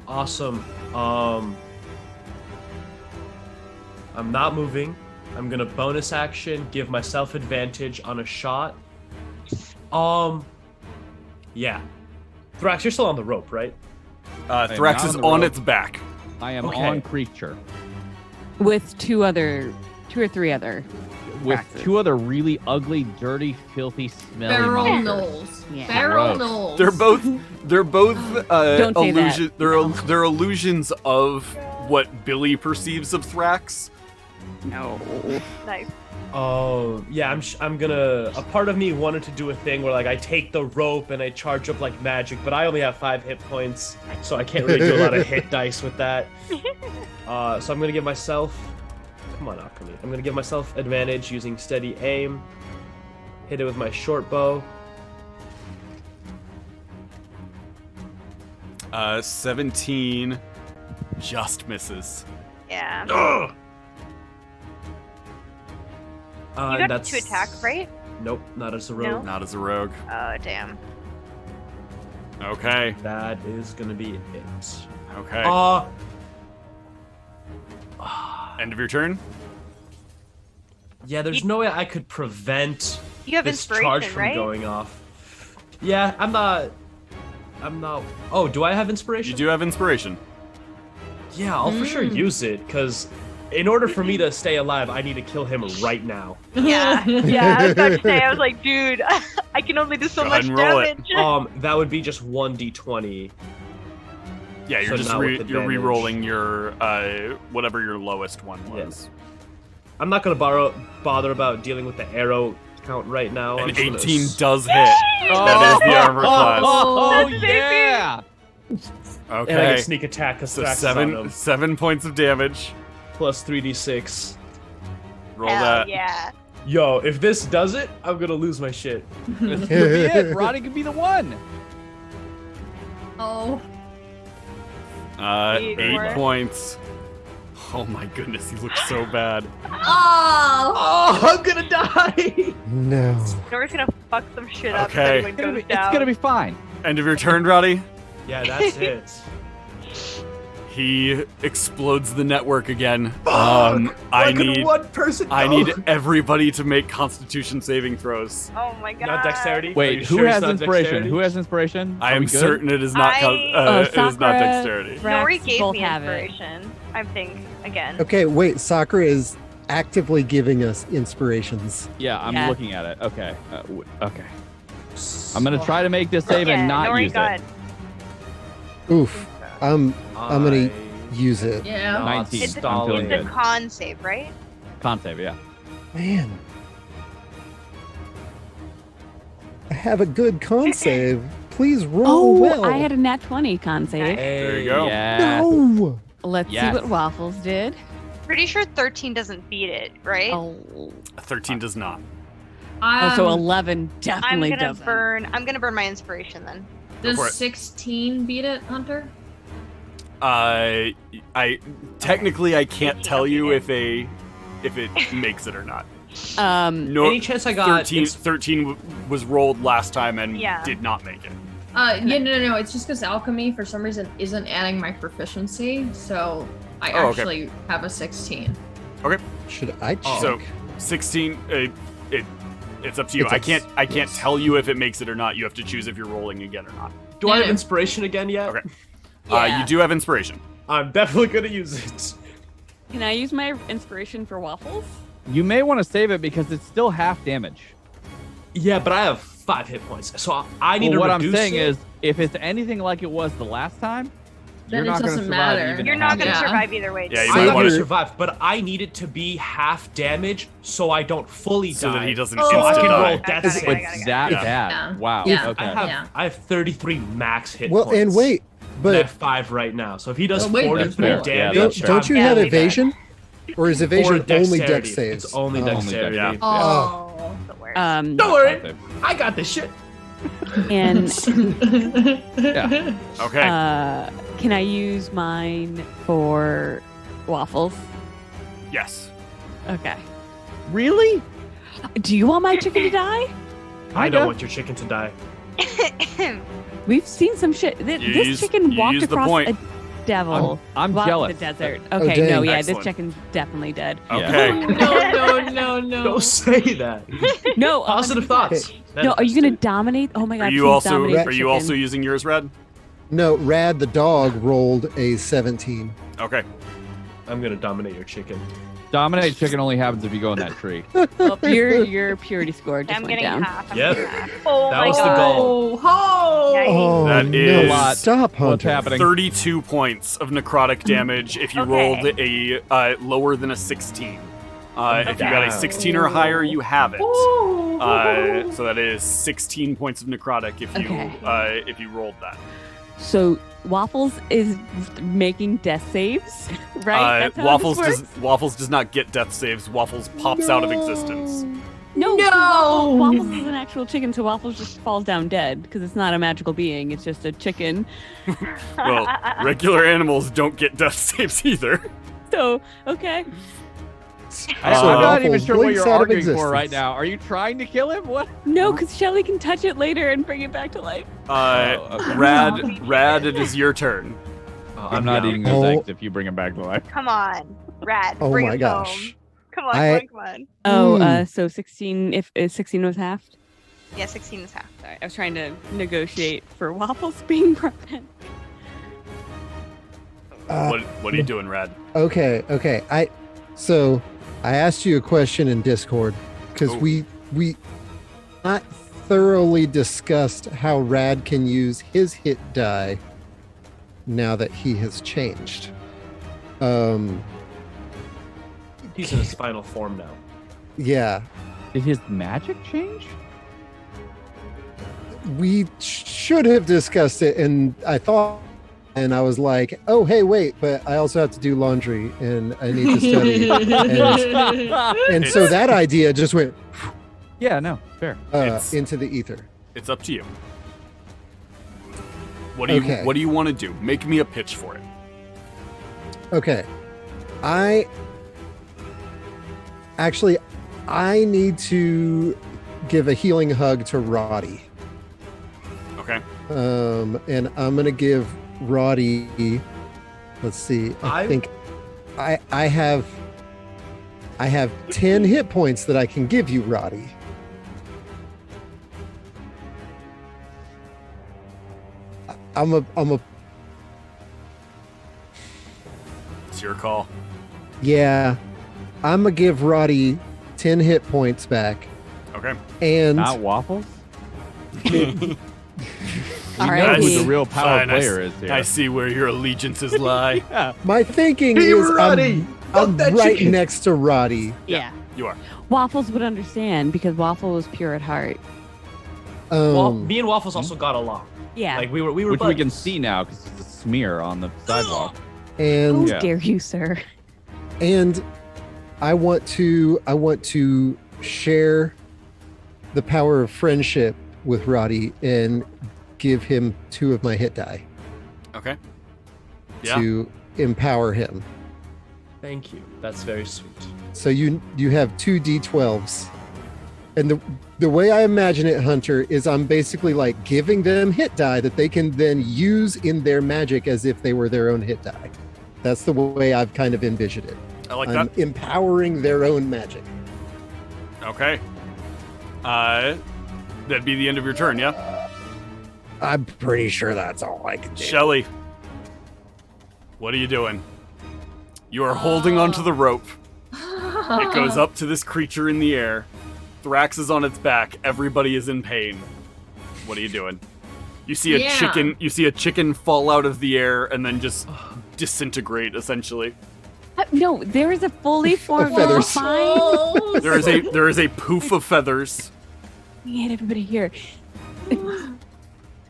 Awesome. I'm not moving. I'm gonna bonus action, give myself advantage on a shot. Yeah. Thrax, you're still on the rope, right? am Thrax not is on the on rope. its back. I am Okay. on creature With 2 or 3 other. with Thraxes. 2 other really ugly, dirty, filthy, smelly Feral monsters. gnolls. Yeah. Feral Gross. gnolls. They're both Don't say that. illusion. They're illusions of what Billy perceives of Thrax. No. Nice. Oh, yeah, I'm gonna... A part of me wanted to do a thing where, like, I take the rope and I charge up like magic, but I only have 5 hit points, so I can't really do a lot of hit dice with that. So I'm gonna give myself... Come on, Alchemy. I'm gonna give myself advantage using steady aim. Hit it with my short bow. 17 just misses. Yeah. Ugh! You And got 2 attacks, right? Nope, not as a No? rogue. Not as a rogue. Oh, damn. Okay. That is gonna be it. Okay. End of your turn. Yeah, there's You- no way I could prevent You have this inspiration, charge from right? going off. Yeah, I'm not. Oh, do I have inspiration? You do have inspiration. Yeah, I'll for sure use it, because in order for me to stay alive, I need to kill him right now. Yeah. Yeah, I was about to say, I was like, dude, I can only do so Go much ahead and roll it. damage. That would be just 1d20. Yeah, you're So just not with you're advantage. re-rolling your whatever your lowest one was. I'm not gonna bother about dealing with the arrow count right now. I'm An just gonna 18 does hit. That is the armor class. Oh, That's amazing. yeah. And I Okay. get sneak attack because So Thrax is on him. 7 points of damage. Plus 3d6. Roll Hell that. yeah. Yo, if this does it, I'm gonna lose my shit. This could be it. Roddy could be the one. Oh, 8 points. Oh my goodness, he looks so bad. oh, I'm gonna die. No. Nori's gonna fuck some shit up Okay. if anyone goes down. It's gonna be fine. End of your turn, Roddy. Yeah, that's it. He explodes the network again. Why I could need one person. I go? need everybody to make Constitution saving throws. Oh my god. Not dexterity. Are Wait, you who sure it's has not inspiration? dexterity? Who has inspiration? I Are am we good? certain it is not. It is not Sakura, dexterity. Nori Drax gave both me have it. inspiration. I think again. Okay, wait. Sakura is actively giving us inspirations. Yeah, I'm Yeah. looking at it. Okay. Okay. I'm gonna try to make this save yeah, and not Nori use got it. Oof. I'm gonna use it. yeah. 19. It's I'm a, feeling it's a good. con save, right? Con save, yeah. Man. I have a good con save. Please roll Oh, well. I had a nat 20 con save. There you go. Yeah. No. Let's Yes. see what Waffles did. Pretty sure 13 doesn't beat it, right? Oh, 13 does not. so 11 I'm definitely gonna doesn't. burn. I'm gonna burn my inspiration then. Go for it. Does 16 beat it, Hunter? I technically I can't tell you if it makes it or not. No, Any chance I got 13 was rolled last time and Yeah. did not make it. Yeah, no. It's just because alchemy, for some reason, isn't adding my proficiency, so I Oh, okay. actually have a 16. Should I check? So 16. It's up to you. It's I can't tell you if it makes it or not. You have to choose if you're rolling again or not. Do I have Yeah. inspiration again yet? Okay. Yeah. You do have inspiration. I'm definitely gonna use it. Can I use my inspiration for Waffles? You may want to save it because it's still half damage. Yeah, but I have 5 hit points, so I need Well, to what I'm reduce saying it. is, if it's anything like it was the last time, Then you're it not going to doesn't survive matter. even You're at not half gonna Yeah. damage. survive either way. Yeah, you dude. might I'm wanna- gonna survive, but I need it to be half damage so I don't fully So die. that he doesn't Oh, So I instant can die. roll I death got it, save. I got it, It's I that Yeah. bad. Yeah. Wow. Yeah. Okay. I have 33 max hit Well, points. and wait, And I have but 5 right now. So if he does Oh, wait, 43 that's fair. Yeah, damage, that's don't you Yeah, have we evasion? Or is evasion or only dexterity. dex saves? It's only Oh. dexterity. Yeah. Oh. The worst. Don't worry, I got this shit. And Yeah. Okay. can I use mine for Waffles? Yes. Okay. Really? Do you want my chicken to die? I Kinda. don't want your chicken to die. We've seen some shit. You This used- chicken you walked used the across point. a devil. I'm walked jealous. The desert. Oh, Okay, dang. no, yeah, Excellent. this chicken's definitely dead. Okay. no. Don't say that. No, Positive 100%. thoughts. No, are you gonna dominate? Oh my god! Are you please also dominate Rat the are you chicken. also using yours, Red? No, Rad the dog rolled a 17. Okay. I'm gonna dominate your chicken. Dominate chicken only happens if you go in that tree. Well, your purity score just I'm went getting down. half. I'm Yep. getting half. Oh That my was the god. goal. Ho! Oh, That no. is- lot. Stop, What's Hunter. happening? 32 points of necrotic damage if you Okay. rolled a lower than a 16. If you got a Okay. 16 or higher, you have it. Ooh. So that is 16 points of necrotic if you rolled that. So Waffles is making death saves, right? That's how Waffles this works? Waffles does not get death saves. Waffles pops out of existence. No, No! Waffles is an actual chicken, so Waffles just falls down dead because it's not a magical being; it's just a chicken. Well, regular animals don't get death saves either. So okay, I'm not even Waffles sure what blinks you're out of arguing for right existence. now. Are you trying to kill him? What? no, because Shelly can touch it later and bring it back to life. okay. Rad, it is your turn. I'm not eating Oh. those eggs if you bring him back to life. Come on, Rat. Oh bring my it gosh. Home. Come on, I- come on. Oh, so 16. If 16 was half. Yeah, 16 is half. Sorry, I was trying to negotiate for Waffles being broken. What are you doing, Rad? Okay. So I asked you a question in Discord because Oh. we not thoroughly discussed how Rad can use his hit die now that he has changed. He's in his final form now. Yeah, Did his magic change? we should have discussed it, and I thought and I was like, oh, hey, wait, but I also have to do laundry and I need to study. And so that idea just went Yeah, no, fair. into the ether. It's up to you. What do you want to do? Make me a pitch for it. Okay. I need to give a healing hug to Roddy. Okay. And I'm gonna give Roddy. Let's see. I think I have 10 hit points that I can give you, Roddy. I'm a. It's your call. Yeah, I'm gonna give Roddy 10 hit points back. Okay. And Not waffles. We All know right. who the real power Fine, player is here. I see where your allegiances lie. Yeah. my thinking Hey, is Roddy! I'm That right chicken. next to Roddy. Yeah. You are. Waffles would understand because Waffle was pure at heart. Me and Waffles also got along. Yeah. Like we were Which we buddies. can see now because it's a smear on the sidewalk. And How dare you, sir? and I want to share the power of friendship with Roddy and give him 2 of my hit die Okay. Yeah. to empower him. Thank you. That's very sweet. So you have 2 d12s. And the way I imagine it, Hunter, is I'm basically like giving them hit die that they can then use in their magic as if they were their own hit die. That's the way I've kind of envisioned it. I like I'm that. empowering their own magic. Okay. That'd be the end of your turn, yeah? I'm pretty sure that's all I can do. Shelly, what are you doing? You are holding onto the rope. It goes up to this creature in the air. Thrax is on its back. Everybody is in pain. What are you doing? You see a chicken. You see a chicken fall out of the air and then just disintegrate, essentially. No, there is a fully formed feathers. spine. There is a poof of feathers. We had everybody here.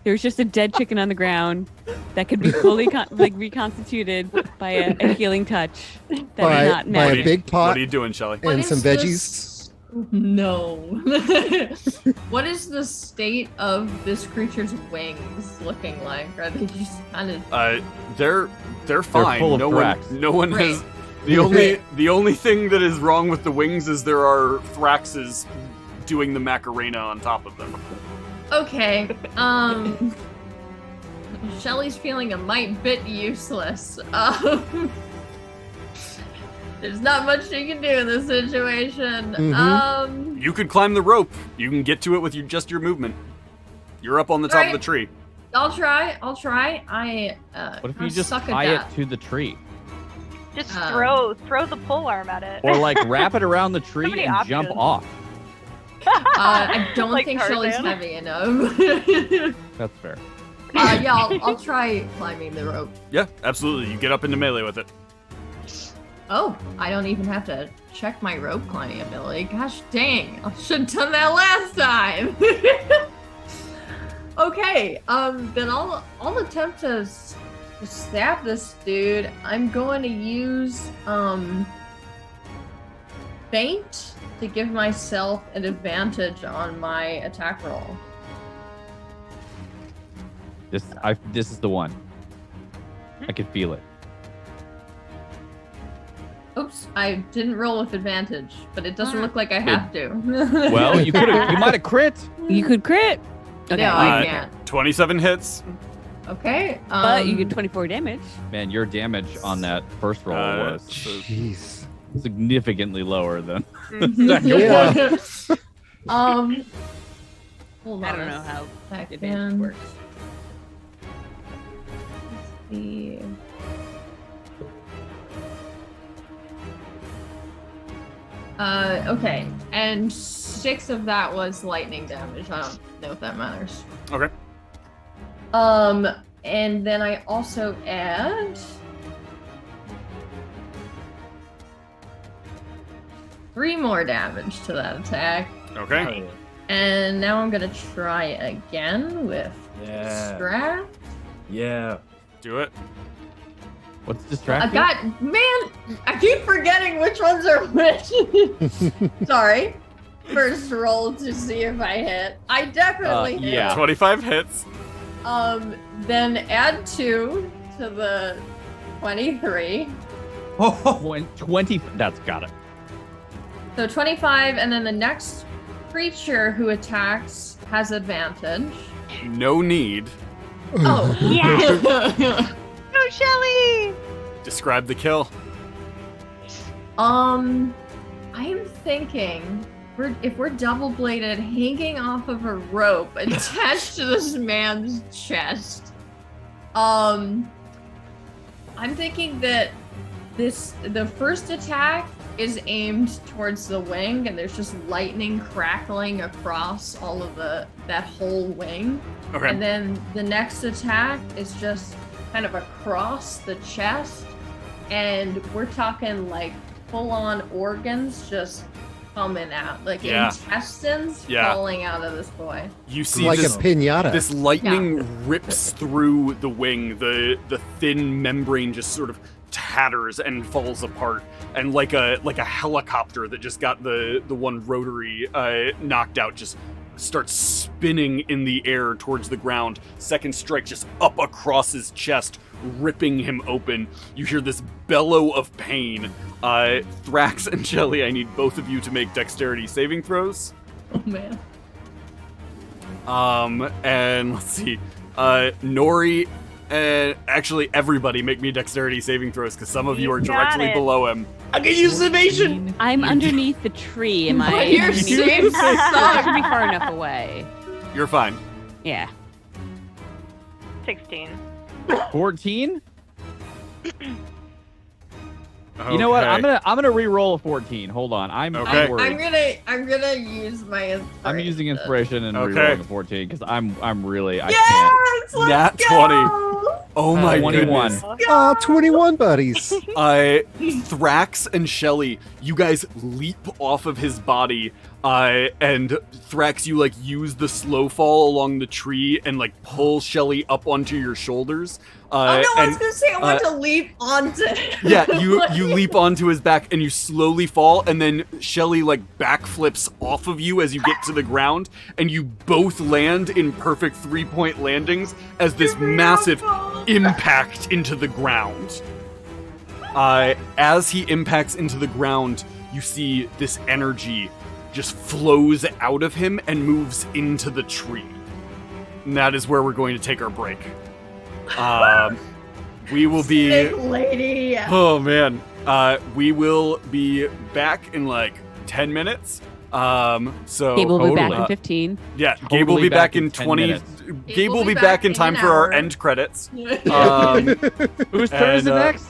There's just a dead chicken on the ground that could be fully reconstituted by a healing touch. That's By- not by magic. a big pot What are you doing, Shelly? What and is some this? veggies. No. What is the state of this creature's wings looking like? Are they just kind of They're fine. full of Thrax. No one Right. has. The only thing that is wrong with the wings is there are Thraxes doing the Macarena on top of them. okay? Shelly's feeling a mite bit useless. There's not much she can do in this situation. Mhm. You could climb the rope. You can get to it with just your movement. You're up on the top of Right. the tree. I'll try. I What if I you just suck tie at it that. to the tree? Just Um, throw the pole arm at it. Or like wrap it around the tree many and jump options. off? I don't Like think Shelly's Tarzan? heavy enough. That's fair. Yeah, I'll try climbing the rope. Yeah, absolutely. You get up into melee with it. Oh, I don't even have to check my rope climbing ability. Gosh dang, I should have done that last time. Okay, then I'll attempt to stab this dude. I'm going to use feint to give myself an advantage on my attack roll. This is the one. I can feel it. Oops, I didn't roll with advantage, but it doesn't look like I have to. Well, you might have crit. You could crit. Okay. No, I can't. 27 hits. Okay, But you get 24 damage. Man, your damage on that first roll was Jeez. significantly lower than Mhm. second Yeah. one. Hold on. I don't know how Back advantage in. works. The okay, and 6 of that was lightning damage. I don't know if that matters. Okay. And then I also add 3 more damage to that attack. Okay. And now I'm gonna try again with Yeah. Strat. Yeah. Do it. What's I distracting? I keep forgetting which ones are which. Sorry. First roll to see if I hit. I definitely hit. yeah. 25 hits. Then add 2 to the 23. When 20. That's got it. So 25, and then the next creature who attacks has advantage. No need. Oh, Yes! Go, Shelly! Describe the kill. I'm thinking if we're double bladed, hanging off of a rope attached to this man's chest. I'm thinking that the first attack is aimed towards the wing, and there's just lightning crackling across all of that whole wing. Okay. And then the next attack is just kind of across the chest, and we're talking like full-on organs just coming out, like intestines falling out of this boy. You see Like this, a pinata. this lightning rips through the wing. The thin membrane just sort of tatters and falls apart, and like a helicopter that just got the one rotary knocked out just starts spinning in the air towards the ground. Second strike just up across his chest, ripping him open. You hear this bellow of pain. Thrax and Shelly, I need both of you to make dexterity saving throws. Oh man. And let's see. Nori, and actually everybody make me dexterity saving throws, because some of you are You got directly it. below him. I can use evasion. I'm underneath the tree. Am I? But you're underneath? safe. I should be far enough away. You're fine. Yeah. 16. 14. You know what? Okay. I'm gonna re-roll a 14. Hold on. I'm Okay. worried. I'm gonna use my inspiration. I'm using inspiration and Okay. re-rolling a 14 because I'm really I can't. Yes! Let's Nat go! 20. Oh my 21. goodness. Oh, 21 buddies. Thrax and Shelly, you guys leap off of his body, and Thrax, you like use the slow fall along the tree and like pull Shelly up onto your shoulders. Oh no, I was and gonna say I want to leap onto him. yeah, you leap onto his back and you slowly fall, and then Shelly like backflips off of you as you get to the ground, and you both land in perfect 3-point landings as this massive impact into the ground. As he impacts into the ground, you see this energy just flows out of him and moves into the tree. And that is where we're going to take our break. We will be... Big lady. Oh, man. We will be back in like 10 minutes. So Gabe will be back totally. in 15. yeah, Gabe will be back in 10 20. minutes. Gabe will be back in time an for our hour. end credits. Whose turn is it And,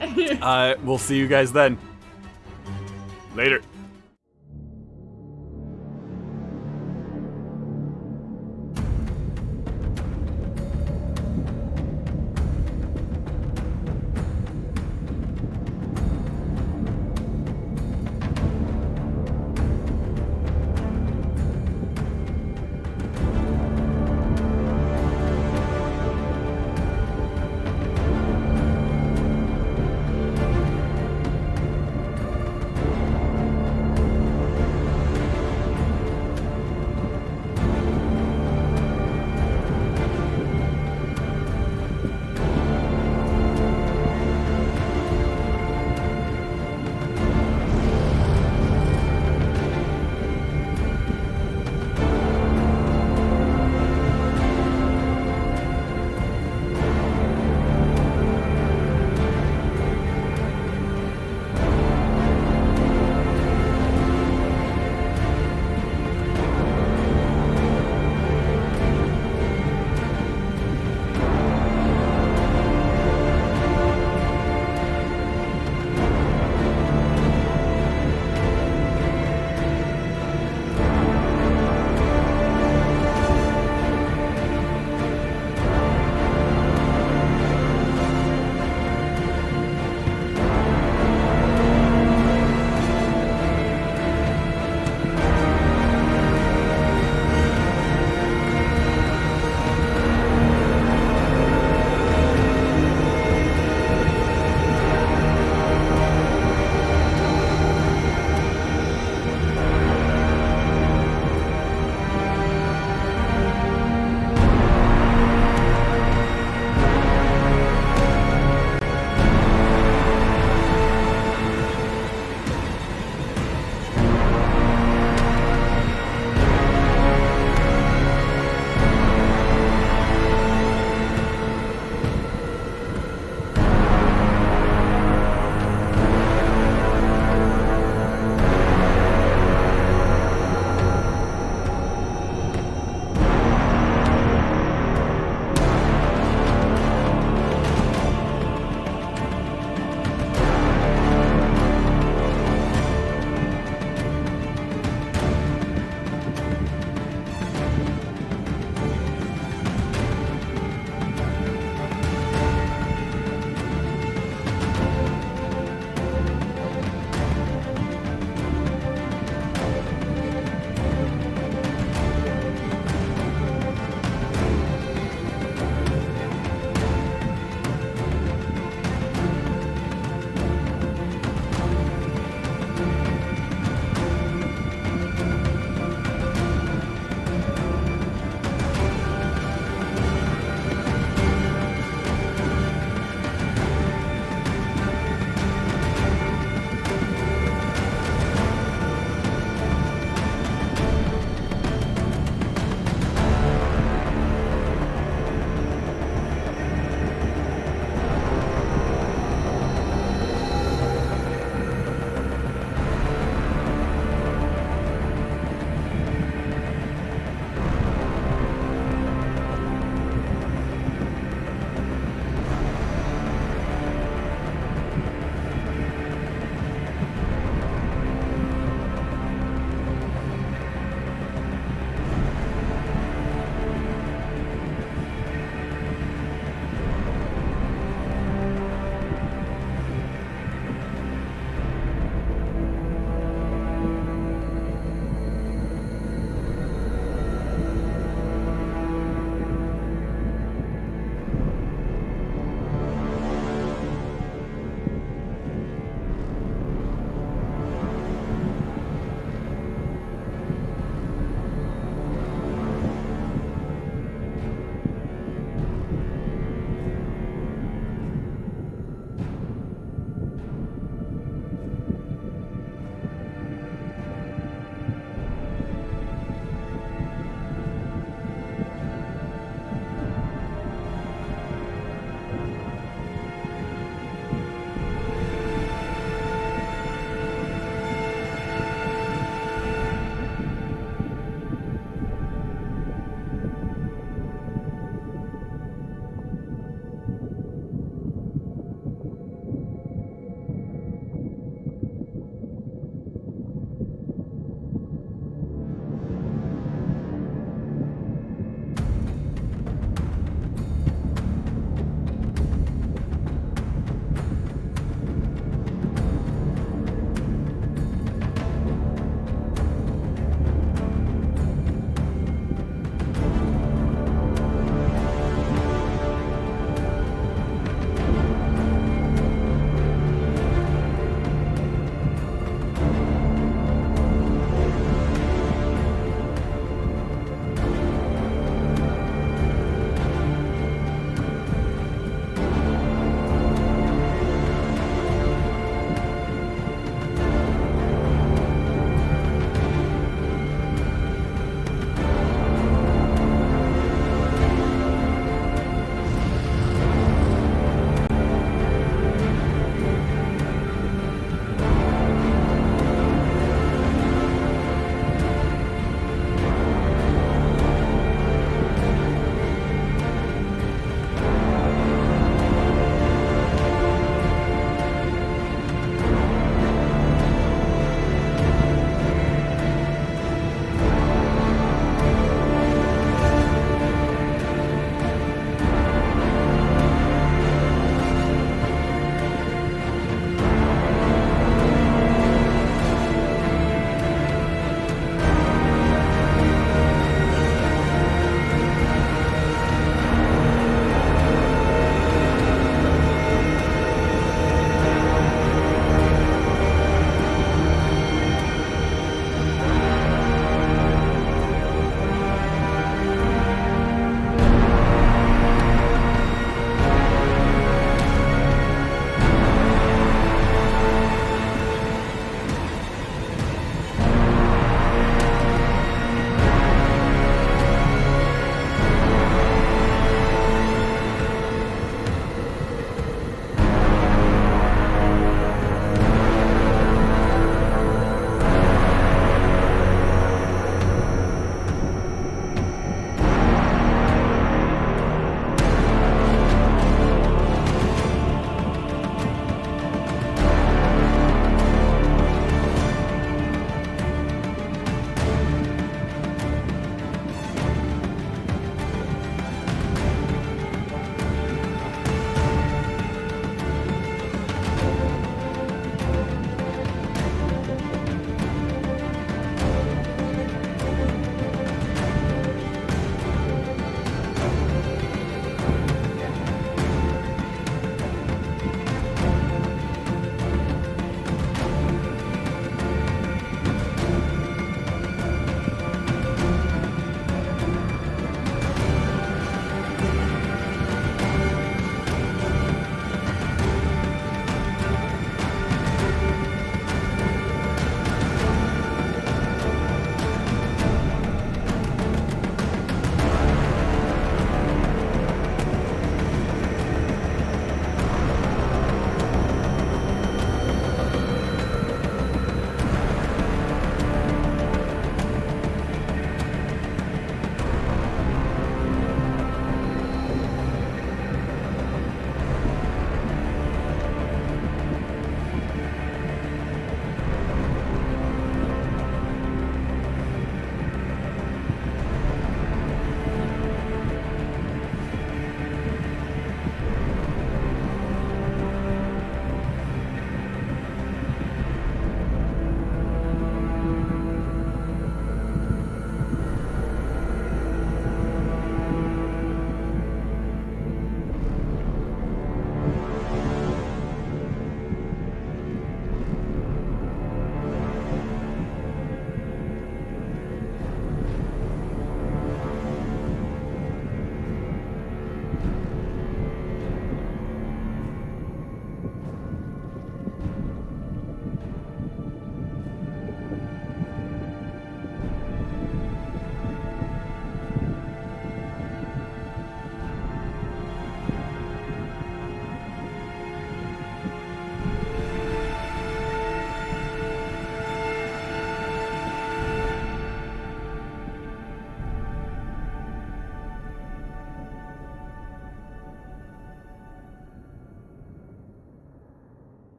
next? We'll see you guys then. Later.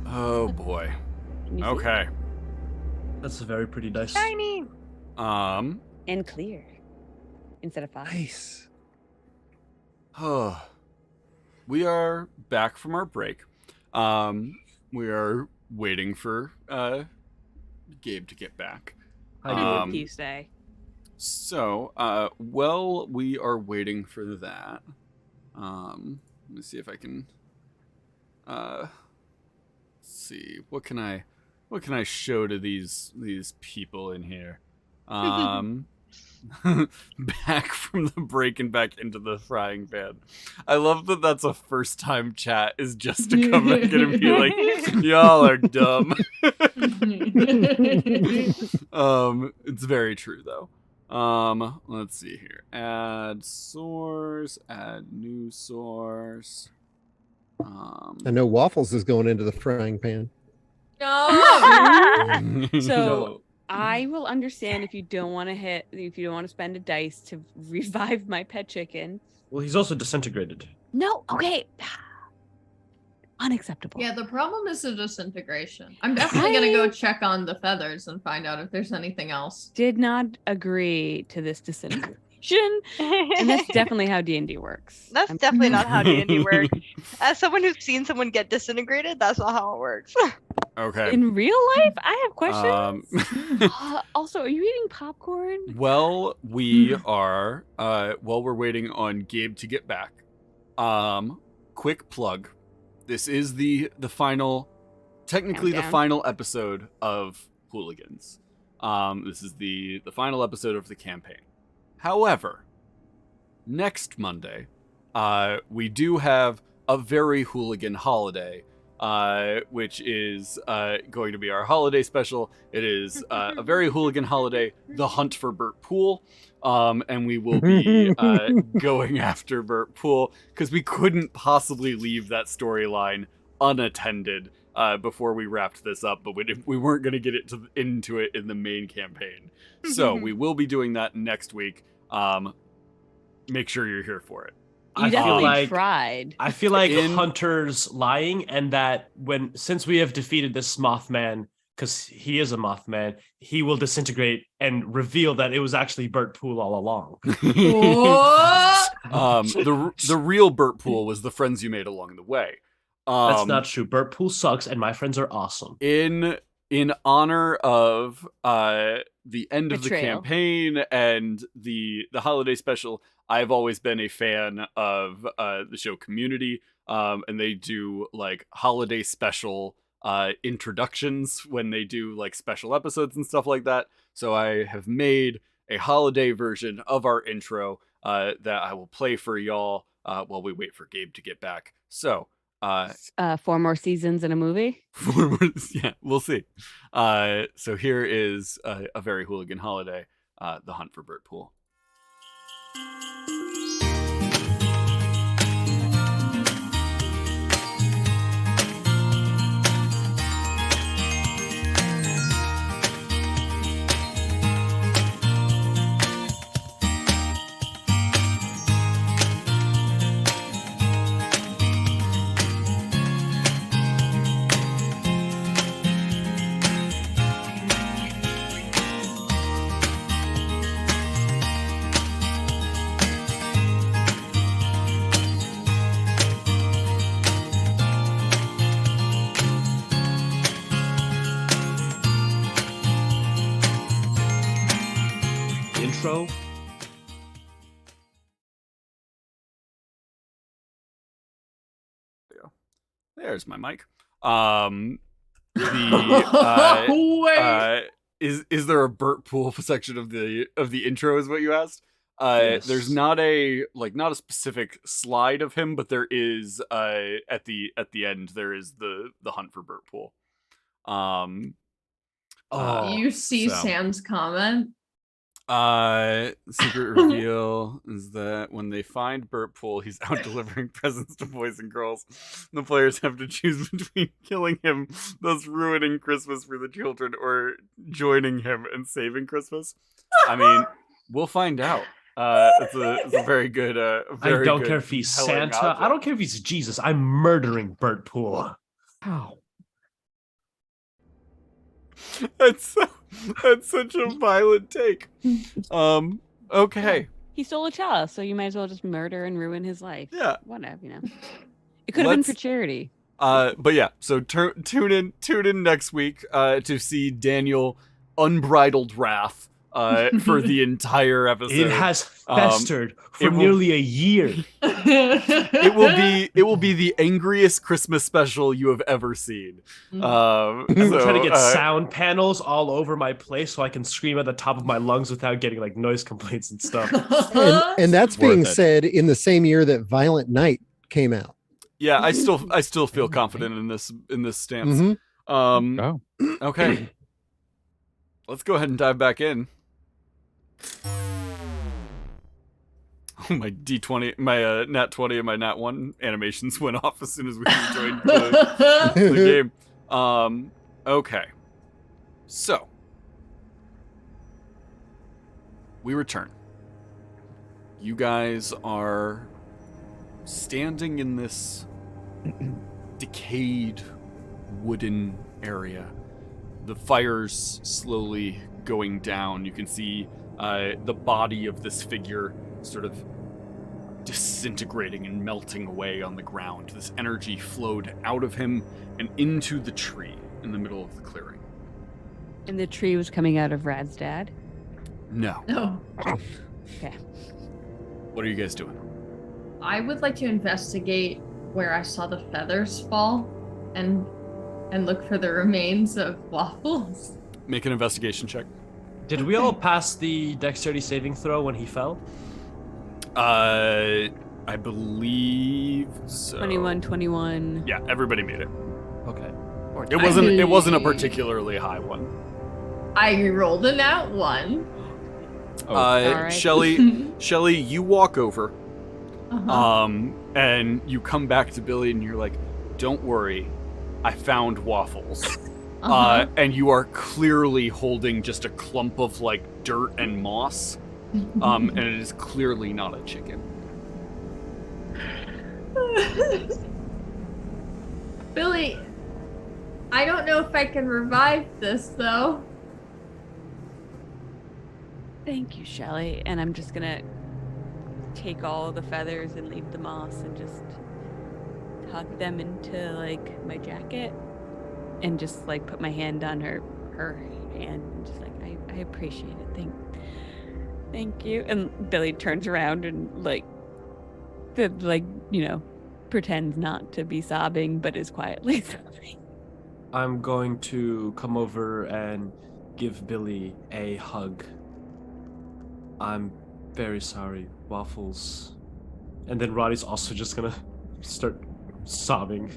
Oh boy. Can you see? Okay. That's a very pretty dice. Shiny. And clear instead of 5. Nice. Oh, we are back from our break. We are waiting for Gabe to get back. Hi, What do you say? So, while we are waiting for that, let me see if I can. Let's see, what can I show to these people in here? Back from the break and back into the frying pan. I love that that's a first time chat is just to come back in and be like, y'all are dumb. It's very true though. Let's see here. Add source, add new source. I know Waffles is going into the frying pan. No. So I will understand if you don't want to spend a dice to revive my pet chicken. Well, he's also disintegrated. No, okay. Unacceptable. Yeah, the problem is the disintegration. I'm definitely gonna go check on the feathers and find out if there's anything else. Did not agree to this disintegration. And that's definitely how D&D works. That's definitely not how D&D works. As someone who's seen someone get disintegrated, that's not how it works. Okay. In real life, I have questions. Also, are you eating popcorn? Well, we are while we're waiting on Gabe to get back. Quick plug. This is the final, technically the Countdown. final episode of Hooligans. This is the final episode of the campaign. However, next Monday, we do have a very hooligan holiday, which is going to be our holiday special. It is a very hooligan holiday, the hunt for Burt Poole. And we will be going after Burt Poole because we couldn't possibly leave that storyline unattended before we wrapped this up, but we weren't going to get into it in the main campaign. So we will be doing that next week. Make sure you're here for it. You definitely tried. I feel like Hunter's lying, and that since we have defeated this Mothman, because he is a Mothman, he will disintegrate and reveal that it was actually Burt Poole all along. The real Burt Poole was the friends you made along the way. That's not true. Burt Poole sucks, and my friends are awesome. In honor of the end of the Betrayal. campaign and the holiday special, I've always been a fan of the show Community, and they do like holiday special introductions when they do like special episodes and stuff like that. So I have made a holiday version of our intro that I will play for y'all while we wait for Gabe to get back. So 4 more seasons in a movie. Yeah, we'll see. So here is a very hooligan holiday, the hunt for Burt Poole. Intro. There's my mic. Is there a Burt Poole section of the intro? Is what you asked. Yes. There's not a specific slide of him, but there is at the end there is the hunt for Burt Poole. You see so. Sam's comment? Secret reveal is that when they find Burt Poole, he's out delivering presents to boys and girls. The players have to choose between killing him, thus ruining Christmas for the children, or joining him and saving Christmas. I mean, we'll find out. It's a very good. Very I don't good care if he's compelling Santa. I object. don't care if he's Jesus. I'm murdering Bert Pool. Ow. That's such a violent take. Okay. He stole a child, so you might as well just murder and ruin his life. Yeah. Whatever, It could have been Let's- for charity. But yeah, so tune in next week to see Daniel unbridled wrath for the entire episode. It has festered for it will- nearly a year. It will be the angriest Christmas special you have ever seen. I'm trying to get so, sound panels all over my place so I can scream at the top of my lungs without getting like noise complaints and stuff. And that's Worth being it. said in the same year that Violent Night came out. yeah, I still feel confident in this stance. Mhm. Oh. Okay. Let's go ahead and dive back in. My D20, my nat 20 and my nat 1 animations went off as soon as we joined the game. Okay. So, we return. You guys are standing in this decayed wooden area. The fire's slowly going down. You can see the body of this figure sort of disintegrating and melting away on the ground. This energy flowed out of him and into the tree in the middle of the clearing. And the tree was coming out of Rad's dad. No. No. Okay. What are you guys doing? I would like to investigate where I saw the feathers fall and look for the remains of Waffles. Make an investigation check. Did we all pass the dexterity saving throw when he fell? I believe so. 21. Yeah, everybody made it. Okay. It wasn't a particularly high one. I rolled a nat 1. Alright. Shelly, you walk over, Uh-huh. and you come back to Billy, and you're like, "Don't worry, I found Waffles." Uh-huh. And you are clearly holding just a clump of like dirt and moss, and it is clearly not a chicken. Billy, I don't know if I can revive this though. Thank you, Shelly. And I'm just gonna take all the feathers and leave the moss and just tuck them into like my jacket and just like put my hand on her hand and just like I appreciate it. Thank you. And Billy turns around and pretends not to be sobbing but is quietly sobbing. I'm going to come over and give Billy a hug. I'm very sorry, Waffles. And then Roddy's also just gonna start sobbing.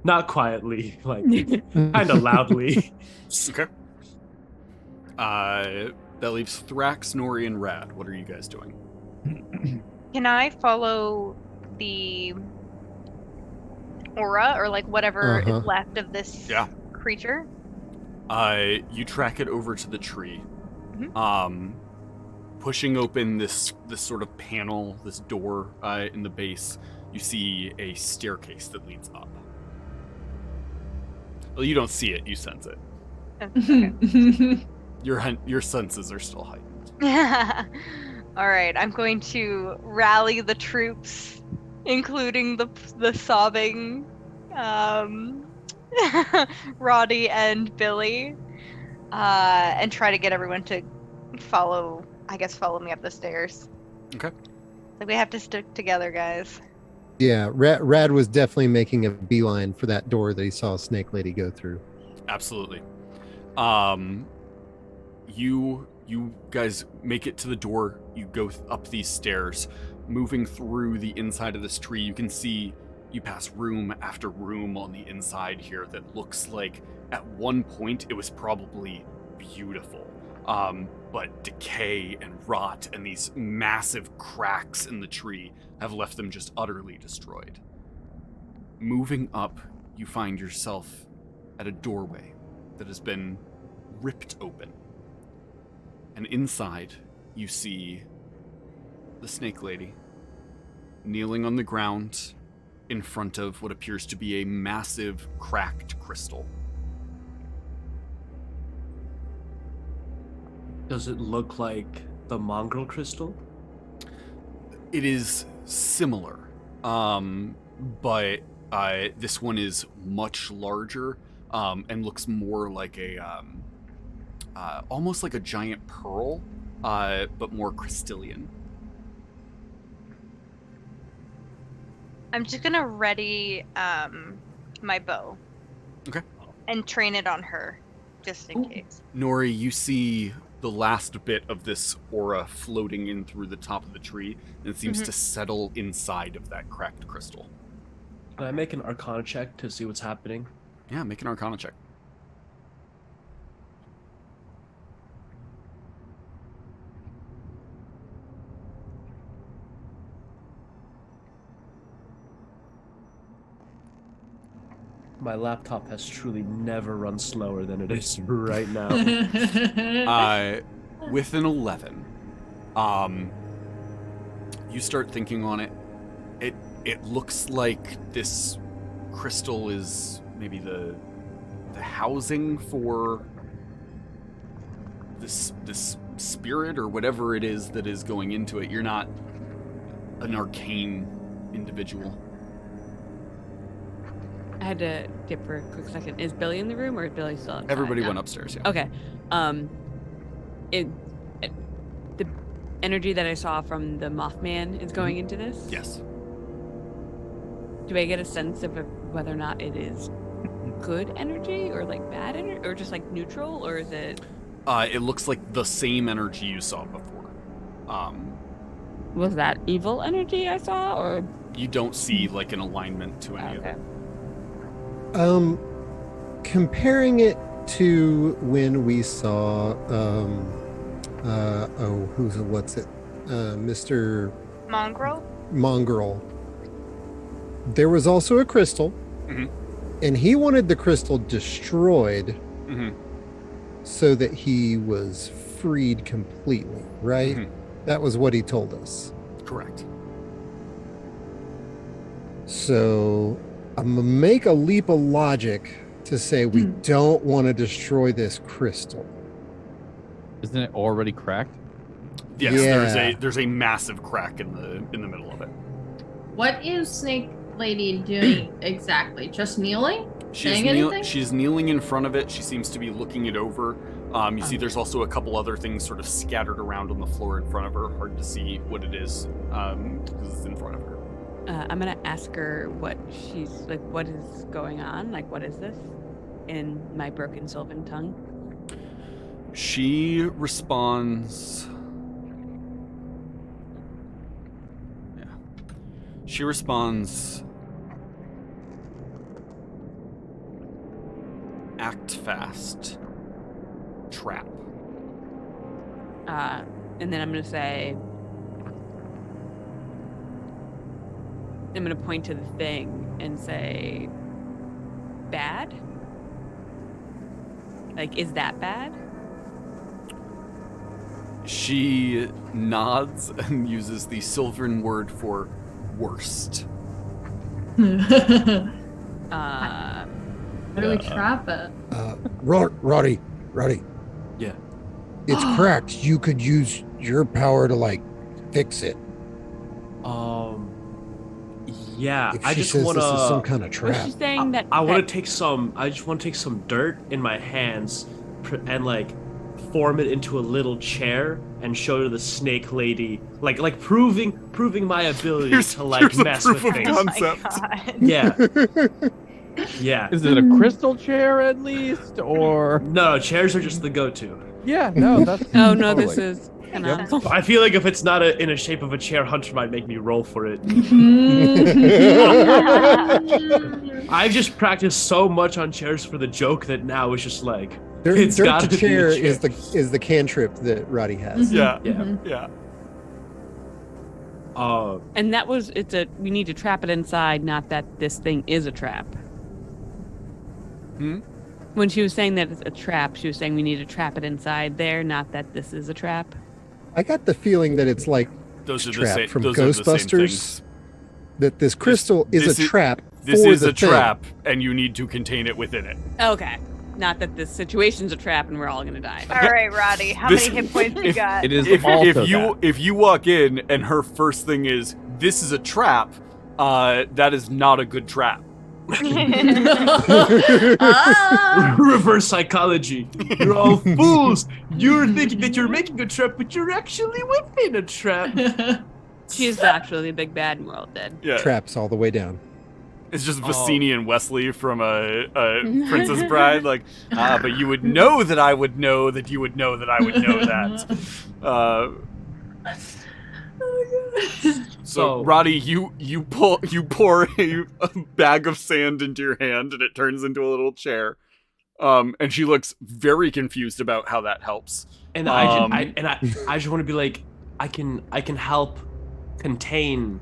Not quietly, like kind of loudly. Okay. That leaves Thrax, Nori, and Rad. What are you guys doing? Can I follow the aura or like whatever Uh-huh. is left of this Yeah. creature? You track it over to the tree. Mhm. Pushing open this sort of panel, this door in the base, you see a staircase that leads up. Well, you don't see it, you sense it. Okay. Your senses are still heightened. All right, I'm going to rally the troops, including the sobbing Roddy and Billy, and try to get everyone to follow me up the stairs. Okay. Like we have to stick together, guys. Yeah, Rad was definitely making a beeline for that door that he saw Snake Lady go through. Absolutely. You guys make it to the door. You go up these stairs, moving through the inside of this tree. You can see you pass room after room on the inside here that looks like at one point it was probably beautiful. But decay and rot and these massive cracks in the tree have left them just utterly destroyed. Moving up, you find yourself at a doorway that has been ripped open. And inside, you see the snake lady, kneeling on the ground in front of what appears to be a massive cracked crystal. Does it look like the mongrel crystal? It is similar, but this one is much larger and looks more like a almost like a giant pearl, but more crystalline. I'm just gonna ready my bow. Okay. And train it on her, just in case. Nori, you see the last bit of this aura floating in through the top of the tree, and it seems to settle inside of that cracked crystal. Can I make an Arcana check to see what's happening? Yeah, make an Arcana check. My laptop has truly never run slower than it is right now. With an 11, you start thinking on it. It looks like this crystal is maybe the housing for this spirit or whatever it is that is going into it. You're not an arcane individual. I had to dip for a quick second. Is Billy in the room or is Billy still outside? Everybody No. went upstairs, yeah. Okay. The energy that I saw from the Mothman is going into this? Yes. Do I get a sense of whether or not it is good energy or like bad energy or just like neutral, or is it? It looks like the same energy you saw before. Was that evil energy I saw, or? You don't see like an alignment to any of it. Comparing it to when we saw Mr. Mongrel. There was also a crystal, and he wanted the crystal destroyed so that he was freed completely, right? That was what he told us. Correct. So I'm gonna make a leap of logic to say we don't want to destroy this crystal. Isn't it already cracked? Yes, Yeah. there's a massive crack in the middle of it. What is Snake Lady doing exactly? Just kneeling? Saying anything? She's kneeling in front of it. She seems to be looking it over. You see there's also a couple other things sort of scattered around on the floor in front of her. Hard to see what it is because it's in front of her. I'm gonna ask her what she's like. What is going on? Like, what is this? In my broken Sylvan tongue. She responds. Yeah. She responds. Act fast. Trap. And then I'm gonna say, I'm gonna point to the thing and say, bad? Like, is that bad? She nods and uses the Sylvan word for worst. How do we trap it? Roddy. Yeah. It's cracked. You could use your power to like fix it. Yeah. If I she just says want this is some to. kind of Was trap. she saying that? I want to take some. I just want to take some dirt in my hands and like form it into a little chair and show to the Snake Lady, like proving my ability to like here's a mess proof with of things. concept. Oh my God. Yeah. Yeah. Is it a crystal chair at least, or? No, chairs are just the go-to. Yeah, no, that's. Oh no, totally. this is canonical. I feel like if it's not in a shape of a chair, Hunter might make me roll for it. I've just practiced so much on chairs for the joke that now it's just like it's Dirt gotta to be a chair chair. is the cantrip that Roddy has. Yeah. Yeah. Yeah. And that was, we need to trap it inside, not that this thing is a trap. When she was saying that it's a trap, she was saying we need to trap it inside there, not that this is a trap. I got the feeling that it's like Those are the trap same. from Those are the same Ghostbusters. things. That this crystal is a trap. This for is the a thing. trap, and you need to contain it within it. Okay. Not that this situation's a trap and we're all gonna die. All right, Roddy, how This- many hit points you got? It is If also if you walk in and her first thing is this is a trap, that is not a good trap. Ah! Reverse psychology. You're all fools. You're thinking that you're making a trap, but you're actually within a trap. She's actually the big bad and we're all dead. Yeah, Traps all the way down. it's just Oh. Vicini and Wesley from a Princess Bride. Like, but you would know that I would know that you would know that I would know that. So, Roddy, you pour a bag of sand into your hand, and it turns into a little chair. And she looks very confused about how that helps. And I just want to be like, I can help contain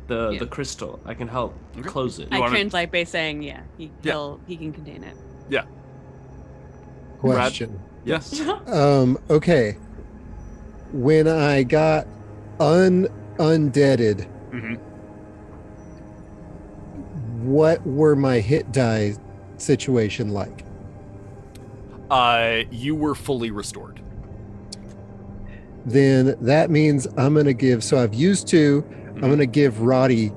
the crystal. I can help close it. I wanna- translate by saying, he can contain it. Question. Yes. Okay. When I got undeaded, Mhm. what were my hit die situation like? You were fully restored. Then that means I'm gonna give. So I've used 2. I'm gonna give Roddy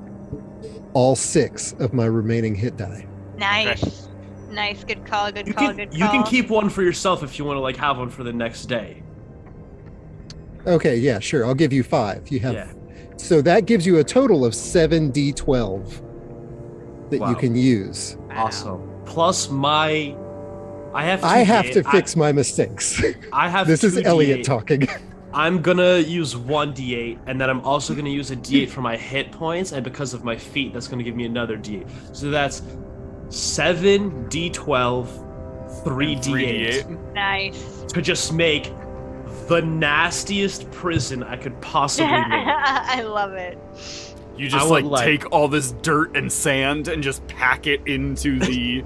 all 6 of my remaining hit die. Nice. Nice. Good call. Good call. Good call. You can keep one for yourself if you want to like have one for the next day. Okay, yeah, sure. I'll give you 5. You have. Yeah. So that gives you a total of 7d12 that Wow. you can use. Awesome. Plus I have I have 2d8. to fix my mistakes. I have This is 2d8. Elliot talking. I'm gonna use 1d8, and then I'm also gonna use a d8 for my hit points, and because of my feet, that's gonna give me another d8. So that's 7d12, 3d8 Nice. to just make the nastiest prison I could possibly make. I love it. You I just would like take all this dirt and sand and just pack it into the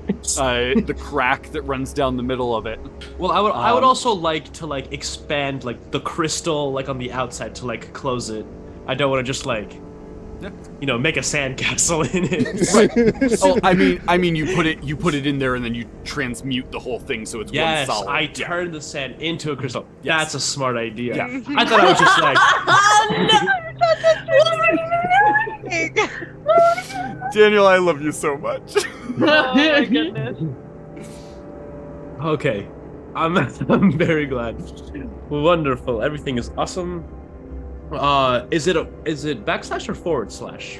crack that runs down the middle of it. Well, I would also like to like expand like the crystal like on the outside to like close it. I don't want to just like make a sandcastle in it. Oh, I mean, you put it in there and then you transmute the whole thing so it's Yes, one solid. I turn the sand into a crystal. Yes. That's a smart idea. Yeah. I thought I was just like, Daniel, I love you so much. Oh my goodness. okay, I'm very glad. Wonderful, everything is awesome. Is it backslash or forward slash?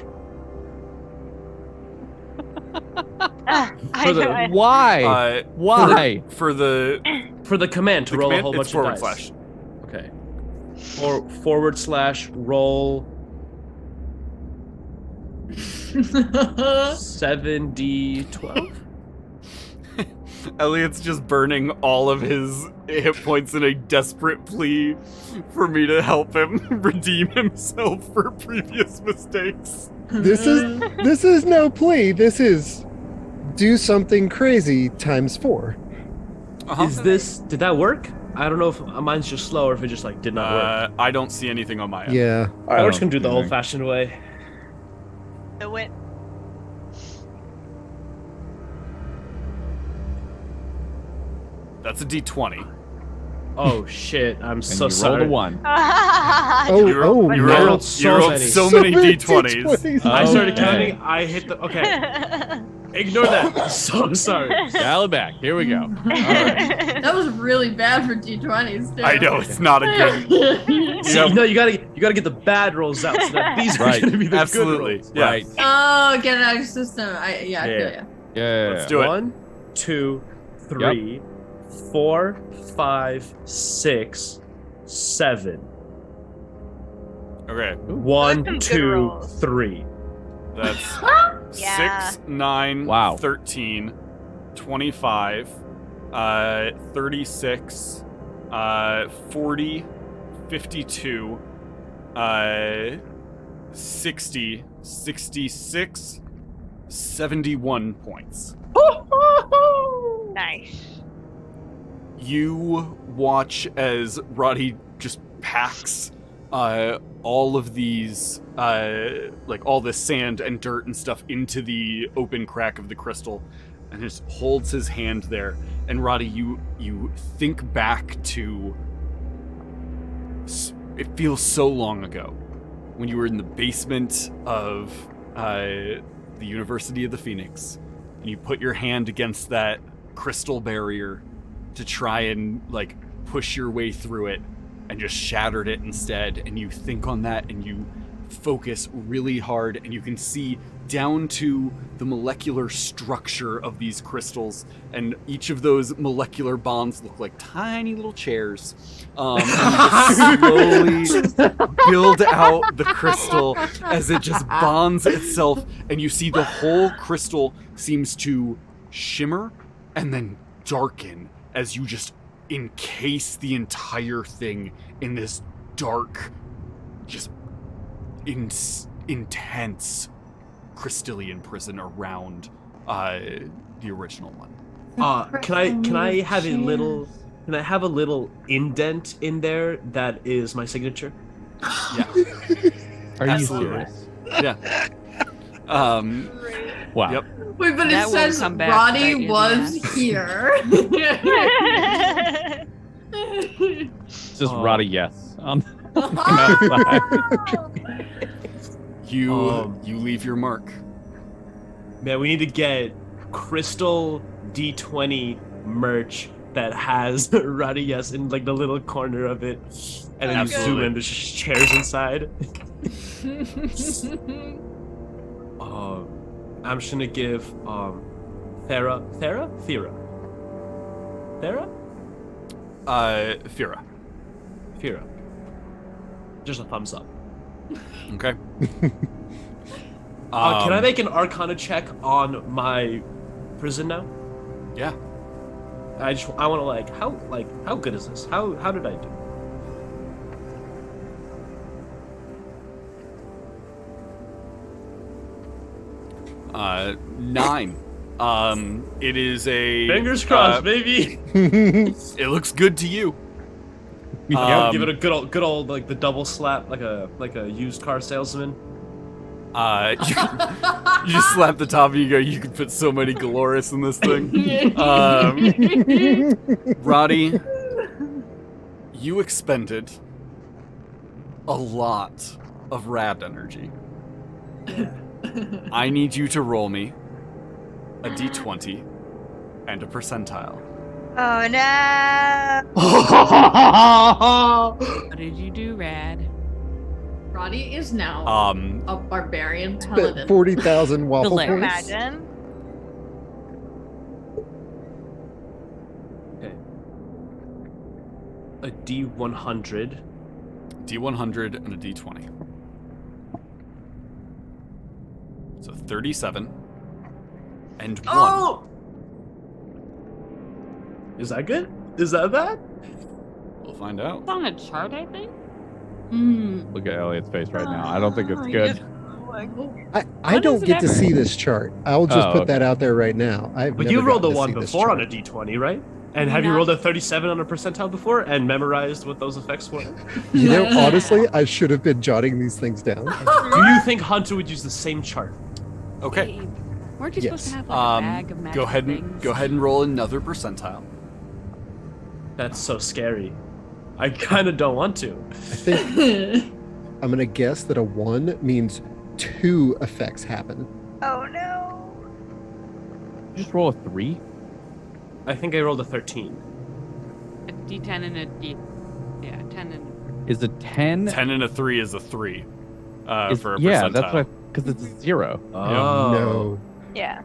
I know. Why? Why? For the For the command to roll command, a whole it's bunch forward of dice. slash. Okay. Or forward slash roll 7d12. Elliot's just burning all of his hit points in a desperate plea for me to help him redeem himself for previous mistakes. This is no plea. This is do something crazy times 4. Did that work? I don't know if mine's just slow or if it just like did not work. I don't see anything on my end. Yeah. All right, we're just gonna do the Okay. old-fashioned way. Do it. That's a D20. Oh shit! I'm And so you sorry. rolled a 1. Oh, You rolled, you I rolled, rolled you rolled so many D20s. I started Okay. counting. I hit the. Okay, ignore that. So sorry. Dial it back. Here we go. All right. That was really bad for D20s. Too. I know, it's not a good... See, no, you gotta get the bad rolls out. So that these Right. are gonna be the Absolutely. good rolls. Yeah. Right. Oh, get it out of your system. I feel Yeah. ya. Yeah. Let's do it. 1, 2, 3, 4, 5, 6, 7. Okay, 1, some good 2, rolls. 3. that's Yeah. 6, 9, Wow. 13, 25, 36, 40, 52, 60, 66, 71 points. Nice. You watch as Roddy just packs all of these, like all the sand and dirt and stuff into the open crack of the crystal, and just holds his hand there. And Roddy, you think back to, it feels so long ago, when you were in the basement of the University of the Phoenix, and you put your hand against that crystal barrier to try and like push your way through it, and just shattered it instead. And you think on that, and you focus really hard, and you can see down to the molecular structure of these crystals, and each of those molecular bonds look like tiny little chairs. And you just slowly build out the crystal as it just bonds itself, and you see the whole crystal seems to shimmer and then darken as you just encase the entire thing in this dark, just intense crystalline prison around the original one. Can I have a little indent in there that is my signature? Yeah. Are you Absolutely. serious? Yeah. Wow. Yep. Wait, but That it will says come back Roddy right in the was ass. here. It's just Oh. Roddy yes. You leave your mark. Man, we need to get Crystal D20 merch that has Roddy yes in like the little corner of it, and then you zoom Absolutely. in. There's just chairs inside. I'm just gonna give Thera. Fira. Just a thumbs up. Okay. Can I make an Arcana check on my prison now? Yeah. I want to how good is this? How did I do? Nine. It is a Fingers crossed, baby. It looks good to you. Give it a good old like the double slap like a used car salesman. You just slap the top and you go, you can put so many Galoris in this thing. Roddy, you expended a lot of rad energy. I need you to roll me a d20 and a percentile. Oh no! What did you do, Rad? Roddy is now a barbarian Bet paladin. 40,000 waffle Delirious. points. Imagine. Okay. A D100. D100 and a d20. So 37 and 1. Oh! Is that good? Is that bad? We'll find out. It's on a chart, I think. Look at Elliot's face right now. I don't think it's good. I What don't is it get to ever? see this chart. I'll just Oh, put okay. that out there right now. But you rolled a 1 before on a D20, right? And have you rolled a 37 on a percentile before and memorized what those effects were? You know, honestly, I should have been jotting these things down. Do you think Hunter would use the same chart? Okay. Babe, weren't you supposed Yes. to have like a bag of magic Go ahead things? and roll another percentile. That's so scary. I kind of don't want to. I think I'm gonna guess that a 1 means 2 effects happen. Oh no! Just roll a 3. I think I rolled a 13. A D10 and a D. Yeah, 10 and. Is a 10? 10 and a 3 is a 3 is- for a yeah, percentile. that's what. Because it's a 0. Oh. Yeah.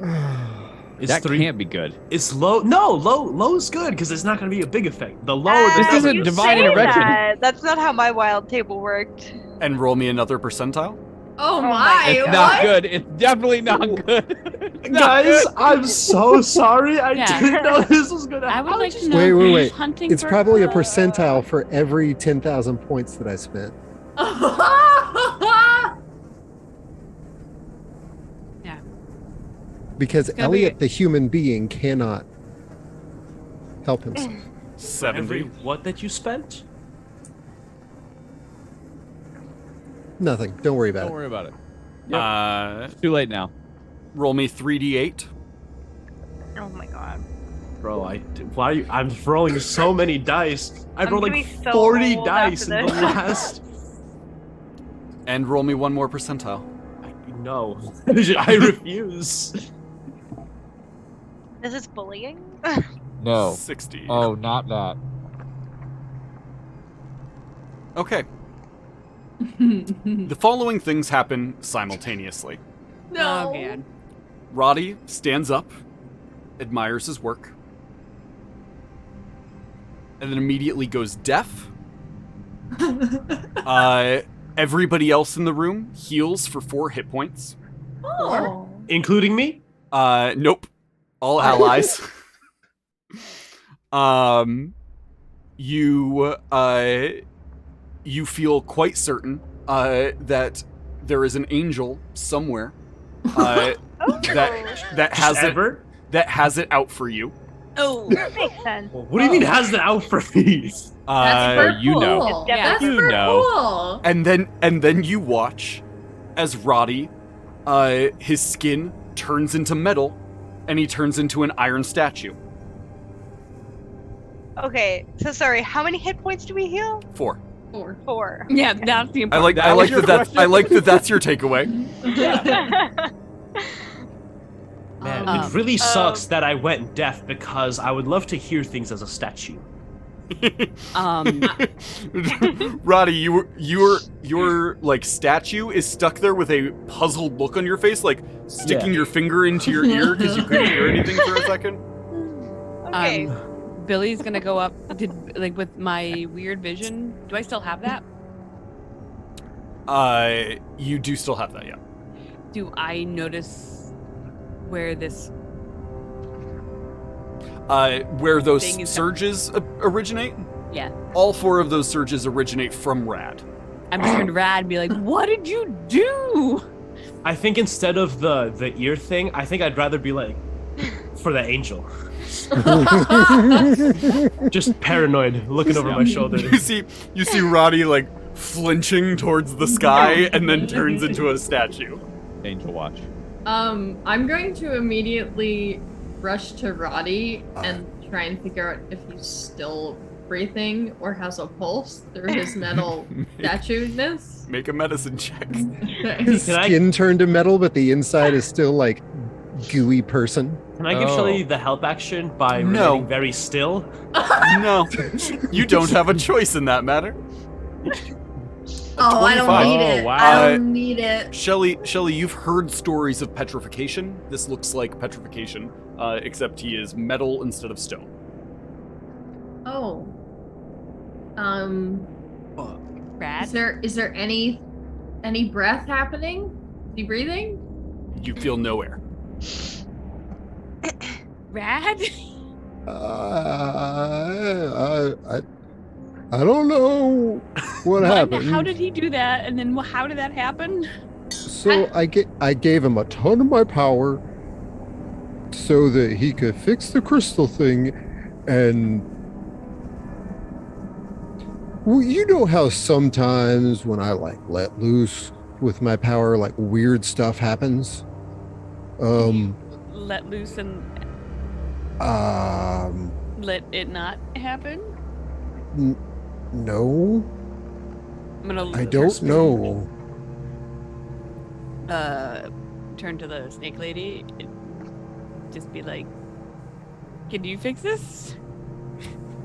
No. It's That 3. can't be good. It's low. No, low's good because it's not going to be a big effect. The lower the This better. isn't you divine say intervention. that. That's not how my wild table worked. And roll me another percentile. Oh my my! It's what? not good. It's definitely not good. It's not Guys, good. I'm so sorry. I Yeah. didn't know this was going to I happen. would like to know. Wait. who's Hunting It's for probably a her. percentile for every 10,000 points that I spent. Yeah. Because gonna Elliot, the human being, cannot help himself. 70. Every what that you spent? Nothing. Don't worry about Don't it. worry about it. Yep. It's too late now. Roll me 3d8. Oh my god. Bro, why are you? I'm rolling so many dice. I've I'm rolled gonna like be so 40 old dice after in the this. last. And roll me one more percentile. No, I refuse. This is bullying? No. 60. Oh, not that. Okay. The following things happen simultaneously. No. Oh, God. Roddy stands up, admires his work, and then immediately goes deaf. Everybody else in the room heals for 4 hit points. Oh. Including me? Nope. All allies. You feel quite certain that there is an angel somewhere that has it out for you. Oh. That makes sense. What do you mean has the out for me? That's purple. you know. That's You purple. know. And then you watch as Roddy, his skin turns into metal, and he turns into an iron statue. Okay, so sorry, how many hit points do we heal? 4. 4. Yeah, that's the I important. like That was your I like that that's your takeaway. Man, Um, it really sucks that I went deaf because I would love to hear things as a statue. Roddy, your like statue is stuck there with a puzzled look on your face, like sticking your finger into your ear because you couldn't hear anything for a second. Okay. Billy's gonna go up. With my weird vision. Do I still have that? You do still have that, yeah. Do I notice where this? Where those Thing is- surges originate? Yeah. All 4 of those surges originate from Rad. I'm just gonna rad and be like, "What did you do?" I think instead of the ear thing, I think I'd rather be like for the angel. Just paranoid, looking over my shoulder. You see Roddy like flinching towards the sky and then turns into a statue. Angel watch. I'm going to immediately rush to Roddy and try and figure out if he's still breathing or has a pulse through his metal statue-ness. Make a medicine check. His Can I- skin turned to metal, but the inside is still like gooey person. Can I give Oh. Shelly the help action by No. remaining very still? No, you don't have a choice in that matter. Oh, I don't 25. need it. Oh, wow. I don't need it. Shelly, you've heard stories of petrification. This looks like petrification, except he is metal instead of stone. Oh. Rad. Is there any breath happening? Is he breathing? You feel no air. Rad. I don't know what happened. How did he do that? And then how did that happen? So I gave him a ton of my power so that he could fix the crystal thing, and well, you know how sometimes when I like let loose with my power, like weird stuff happens. Let loose and Um, let it not happen. no, I'm gonna. I don't know. Turn to the snake lady. And just be like, "Can you fix this?"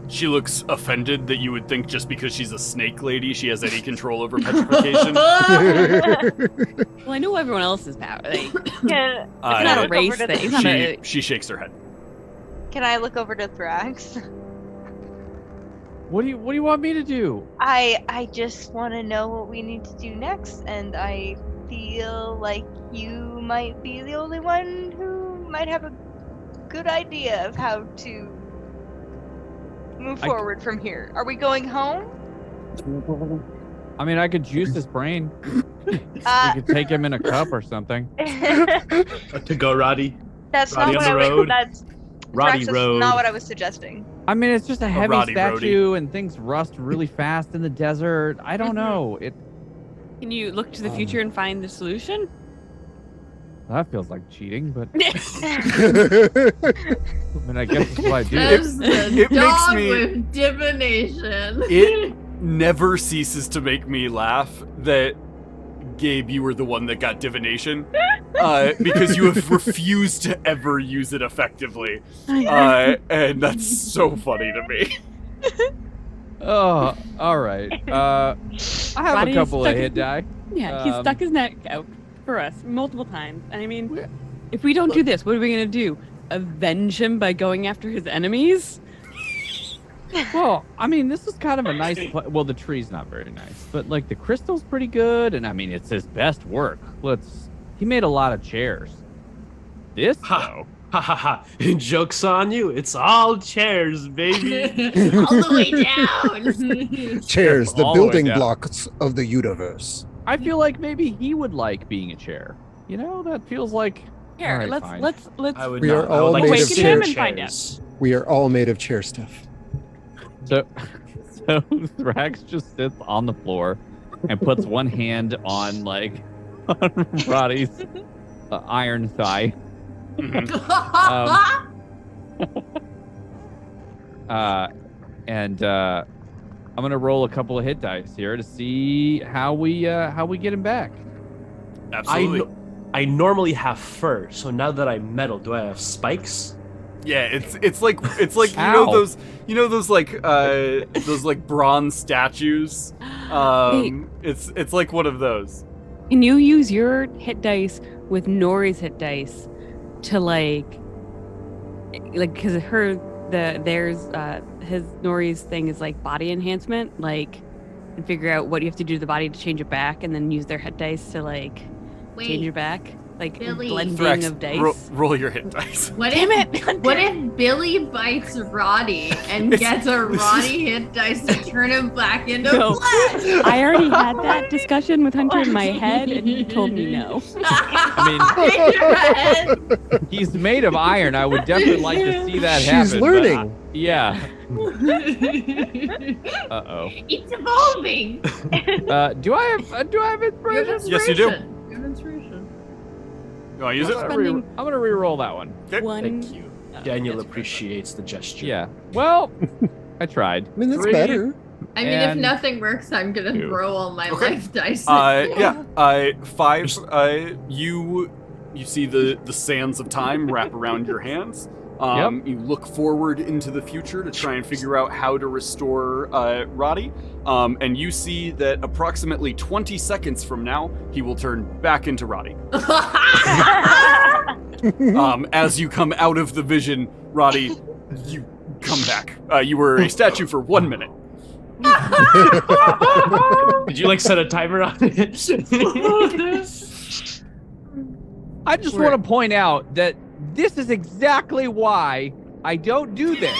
She looks offended that you would think just because she's a snake lady, she has any control over petrification. Well, I know everyone else's power. Like, Can, it's not a look race over to thing. It's not a, she shakes her head. Can I look over to Thrax? What do you want me to do? I just want to know what we need to do next, and I feel like you might be the only one who might have a good idea of how to move forward from here. Are we going home? I mean, I could juice his brain. We could take him in a cup or something. To go, Roddy. That's Roddy not on what the I was. road. That's Roddy Thrax, Road. That's not what I was suggesting. I mean, it's just a heavy Roddy statue and things rust really fast in the desert. I don't Mhm. know. Can you look to the future and find the solution? That feels like cheating, but I mean, I guess that's what I do. That's the it makes dog me- with divination. It never ceases to make me laugh that Gabe, you were the one that got divination, because you have refused to ever use it effectively, and that's so funny to me. Oh, all right. I have Roddy's a couple of stuck hit die. Yeah, he stuck his neck out for us multiple times. And I mean, if we don't do this, what are we going to do? Avenge him by going after his enemies? Well, I mean, this is kind of a nice. Well, the tree's not very nice, but like the crystal's pretty good, and I mean, it's his best work. He made a lot of chairs. This though. Ha ha ha. Joke's on you. It's all chairs, baby. All the way down. Chairs, the All the way building down. blocks of the universe. I feel like maybe he would like being a chair. You know, that feels like. Here, All right, let's fine. let's I would We not. are I would all like made to of sit chairs. in And find chairs. We are all made of chair stuff. So Thrax just sits on the floor and puts one hand on on Roddy's iron thigh. And I'm gonna roll a couple of hit dice here to see how we get him back. Absolutely. I normally have fur, so now that I'm metal, do I have spikes? Yeah, it's like Ow. those bronze statues. It's like one of those. Can you use your hit dice with Nori's hit dice to because his Nori's thing is like body enhancement, and figure out what you have to do to the body to change it back, and then use their hit dice to change Wait, it back, Billy. blending Thrax, of dice. roll your hit dice. what Damn if it! what if Billy bites Roddy and gets a Roddy hit dice to turn him back into No. flesh? I already had that discussion with Hunter in my head, and he told me no. In your head. He's made of iron. I would definitely like to see that happen. She's but learning. yeah. Uh-oh. It's evolving. Do I have inspiration? Yes, you do. You have inspiration. You want to use it? Spending I'm gonna re-roll that one. one. Thank you. Daniel appreciates the gesture. Yeah. Well, I tried. I mean, that's 3, better. I mean, if And nothing works, I'm gonna two. throw all my Okay. life dice. Yeah. 5. You see the sands of time wrap around your hands. You look forward into the future to try and figure out how to restore Roddy. And you see that approximately 20 seconds from now, he will turn back into Roddy. As you come out of the vision, Roddy, you come back. You were a statue for 1 minute. Did you set a timer on it? I just want to point out that this is exactly why I don't do this.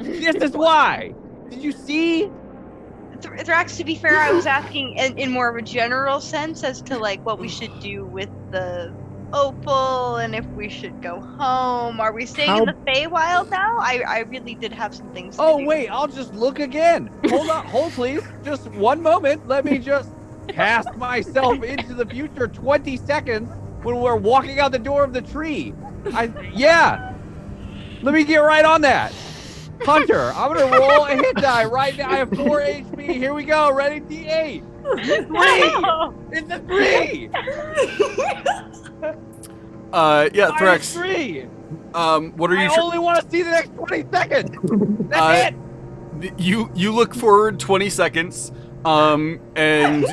This is why. Did you see? Thrax, to be fair, I was asking in more of a general sense as to what we should do with the opal and if we should go home. Are we staying in the Feywild now? I really did have some things to Oh, do. wait, I'll just look again. Hold on, hold please. Just one moment. Let me just cast myself into the future 20 seconds when we're walking out the door of the tree. Yeah. Let me get right on that. Hunter, I'm going to roll a hit die right now. I have 4 HP. Here we go. Ready? D8. 3. It's a 3. Yeah, Thrax. 3. What are you? I only want to see the next 20 seconds. That's it. You look forward 20 seconds, and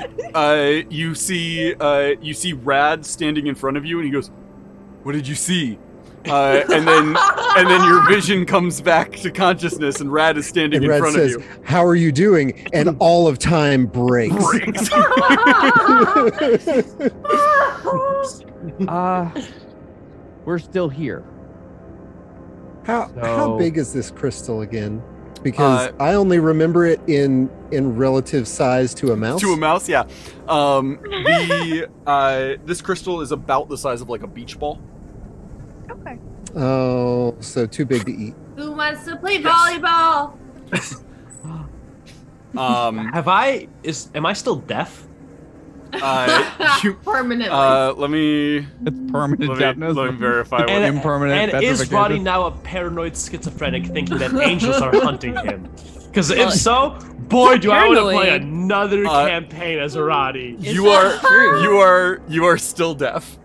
you see Rad standing in front of you, and he goes, "What did you see?" And then your vision comes back to consciousness, and Rad is standing And in Red front says, of you. "How are you doing?" And all of time breaks. We're still here. How So- big is this crystal again? Because I only remember it in relative size to a mouse. To a mouse, yeah. This crystal is about the size of a beach ball. Okay. Oh, so too big to eat. Who wants to play volleyball? Am I still deaf? Permanently. Let me It's permanent deafness. let me verify what impermanent And is petrification. Roddy now a paranoid schizophrenic thinking that angels are hunting him? Because if so, boy, do I want to play paranoid. another campaign as Roddy. you are still deaf.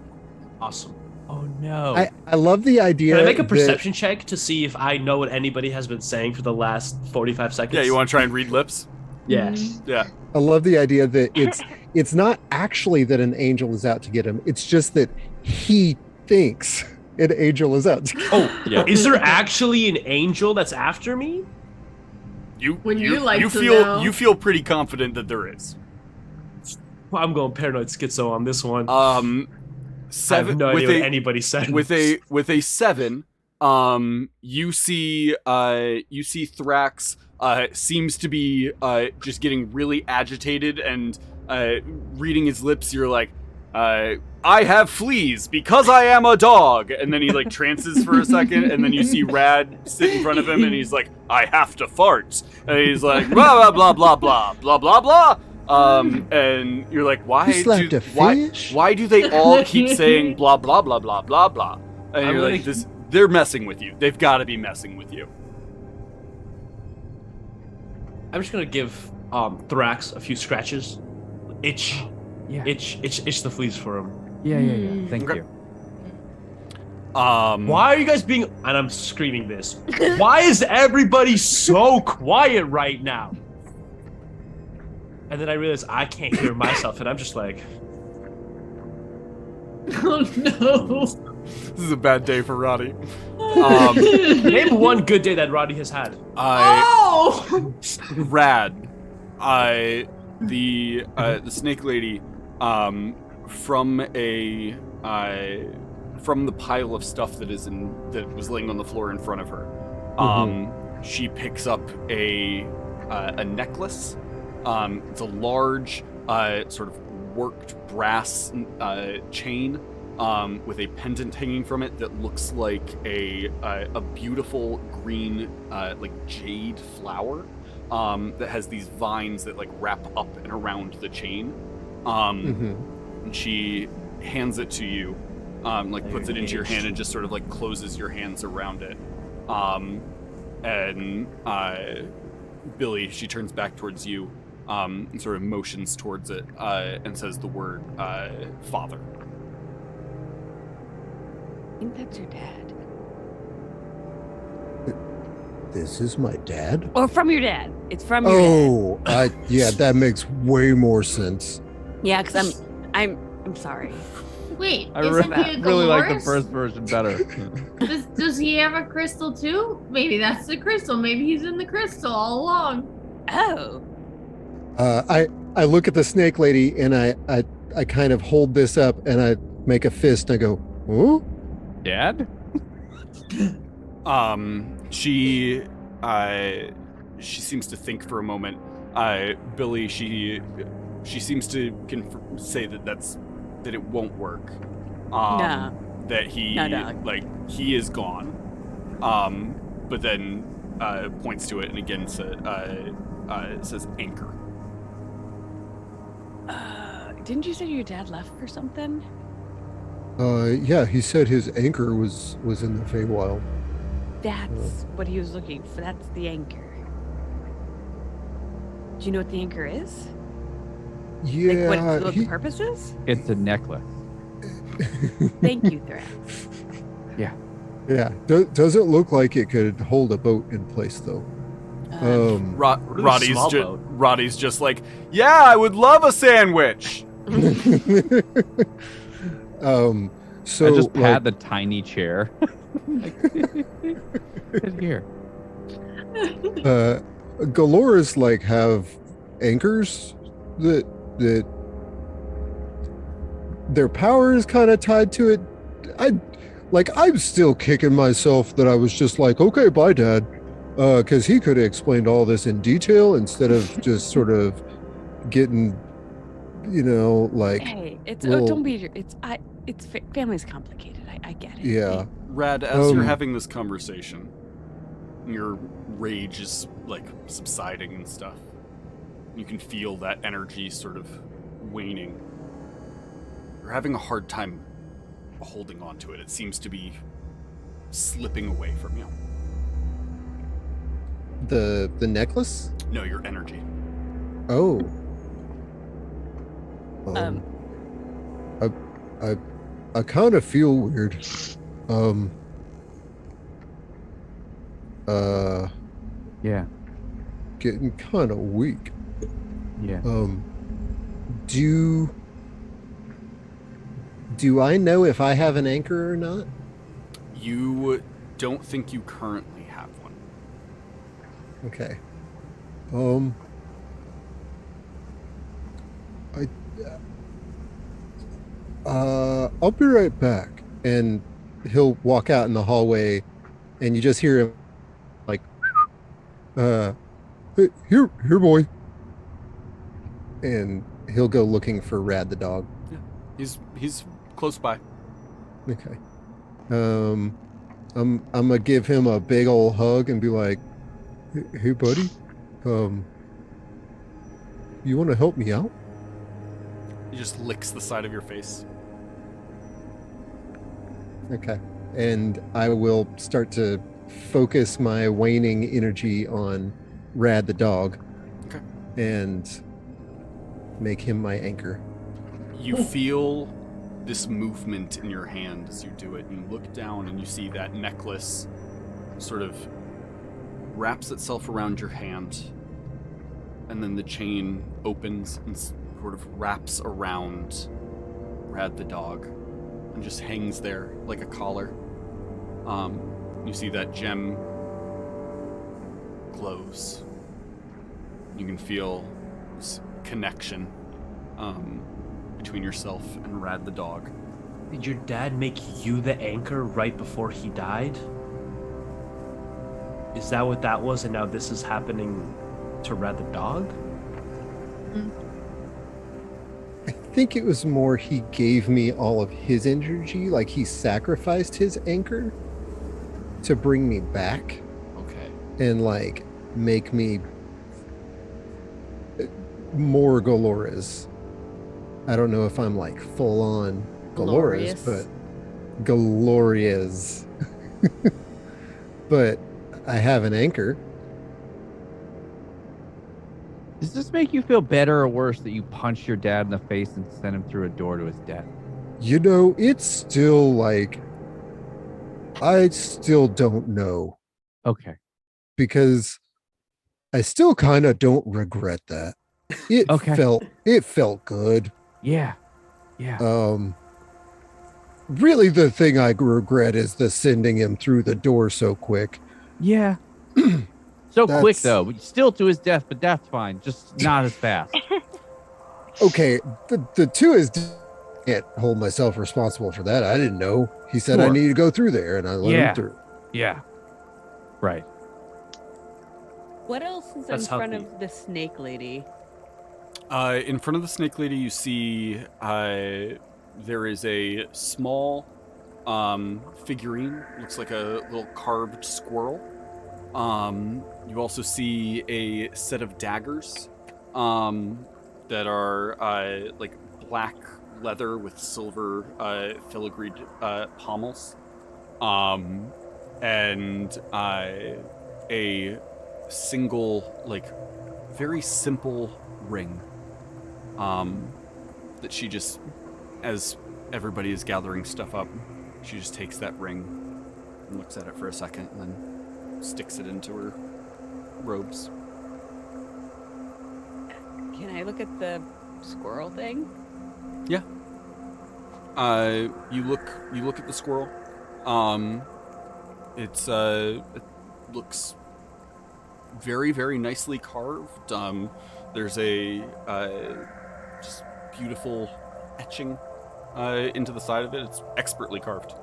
Awesome. Oh no. I love the idea. Can I make a that- perception check to see if I know what anybody has been saying for the last 45 seconds? Yeah, you want to try and read lips? Yes. Yeah. I love the idea that it's not actually that an angel is out to get him. It's just that he thinks an angel is out to get him. Oh, Yeah. Is there actually an angel that's after me? You like to feel know. you feel pretty confident that there is. Well, I'm going paranoid schizo on this one. I 7 have no with idea a what anybody said. with a 7. You see Thrax seems to be just getting really agitated and reading his lips. You're like, I have fleas because I am a dog, and then he like trances for a second, and then you see Rad sit in front of him, and he's like, I have to fart, and he's like, blah blah blah blah blah blah blah blah. And you're like, why You slapped a fish? why do they all keep saying blah blah blah blah blah blah? And I'm you're like, gonna- they're messing with you. They've got to be messing with you. I'm just gonna give Thrax a few scratches. Itch the fleas for him. Yeah. Thank Okay. you. Why are you guys being? And I'm screaming this. Why is everybody so quiet right now? And then I realize I can't hear myself, and I'm just like, Oh no. This is a bad day for Roddy. name one good day that Roddy has had. Oh! Rad. The snake lady, from the pile of stuff that was laying on the floor in front of her. She picks up a necklace. It's a large, sort of worked brass chain, with a pendant hanging from it that looks like a beautiful green, like jade flower, that has these vines that like wrap up and around the chain. And she hands it to you, like puts it into your hand and just sort of like closes your hands around it. And Billy, she turns back towards you, and sort of motions towards it, and says the word, father. I think that's your dad. This is my dad. Or from your dad. It's from your dad. Oh, yeah, that makes way more sense. Yeah, because I'm sorry. Wait, I isn't he a really like the Dolores? first version better. Does he have a crystal too? Maybe that's the crystal. Maybe he's in the crystal all along. Oh. I look at the snake lady and I kind of hold this up and I make a fist and I go, oh? Dad? She seems to think for a moment. Billy, she seems to say that it won't work. No. That he No. he is gone. But then points to it and again says anchor. Didn't you say your dad left for something? Yeah, he said his anchor was in the Feywild. That's what he was looking for. That's the anchor. Do you know what the anchor is? Yeah, Like what the purpose is? It's a necklace. Thank you, Thrax. yeah. Does it look like it could hold a boat in place though? Roddy's small just boat. Roddy's just like, yeah, I would love a sandwich. So I just pat like, the tiny chair. Sit here. Galoras like have anchors that their power is kind of tied to it. I'm still kicking myself that I was just like, okay, bye, Dad, because he could have explained all this in detail instead of just sort of getting, like Hey, it's little- don't be. Family's complicated. I get it. yeah. Rad, as you're Um, having this conversation, your rage is like subsiding and stuff. You can feel that energy sort of waning. You're having a hard time holding on to it. It seems to be slipping away from you. The necklace? No, your energy. Oh. I kind of feel weird. Yeah. Getting kind of weak. Yeah. Do I know if I have an anchor or not? You don't think you currently have one. Okay. I'll be right back. And he'll walk out in the hallway, and you just hear him like, hey, here, boy. And he'll go looking for Rad the dog. Yeah, he's close by. Okay. I'm gonna give him a big old hug and be like, hey buddy, you want to help me out? He just licks the side of your face. Okay. And I will start to focus my waning energy on Rad the dog. Okay. And make him my anchor. You feel this movement in your hand as you do it, and you look down and you see that necklace sort of wraps itself around your hand, and then the chain opens and sort of wraps around Rad the dog and just hangs there like a collar. You see that gem glows. You can feel this connection between yourself and Rad the dog. Did your dad make you the anchor right before he died? Is that what that was, and now this is happening to Rad the dog? I think it was more he gave me all of his energy, like he sacrificed his anchor to bring me back. Okay. And like make me more Golores. I don't know if I'm like full on Golores, but Glorious. But I have an anchor. Does this make you feel better or worse that you punched your dad in the face and sent him through a door to his death? You know, it's still like, I still don't know. Okay. Because I still kind of don't regret that. It felt good. Yeah. Really the thing I regret is the sending him through the door so quick. Yeah. Quick though, still to his death, but that's fine. Just not as fast. Okay, the two is can't hold myself responsible for that. I didn't know. He said I needed to go through there, and I let him through. Yeah. Right. What else is That's in front healthy. of the snake lady? In front of the snake lady, you see there is a small figurine. Looks like a little carved squirrel. You also see a set of daggers that are like black leather with silver filigreed pommels, and a single, like, very simple ring that she just, as everybody is gathering stuff up, she just takes that ring and looks at it for a second and then sticks it into her robes. Can I look at the squirrel thing? Yeah. You look at the squirrel. It looks very, very nicely carved. There's a just beautiful etching into the side of it. It's expertly carved.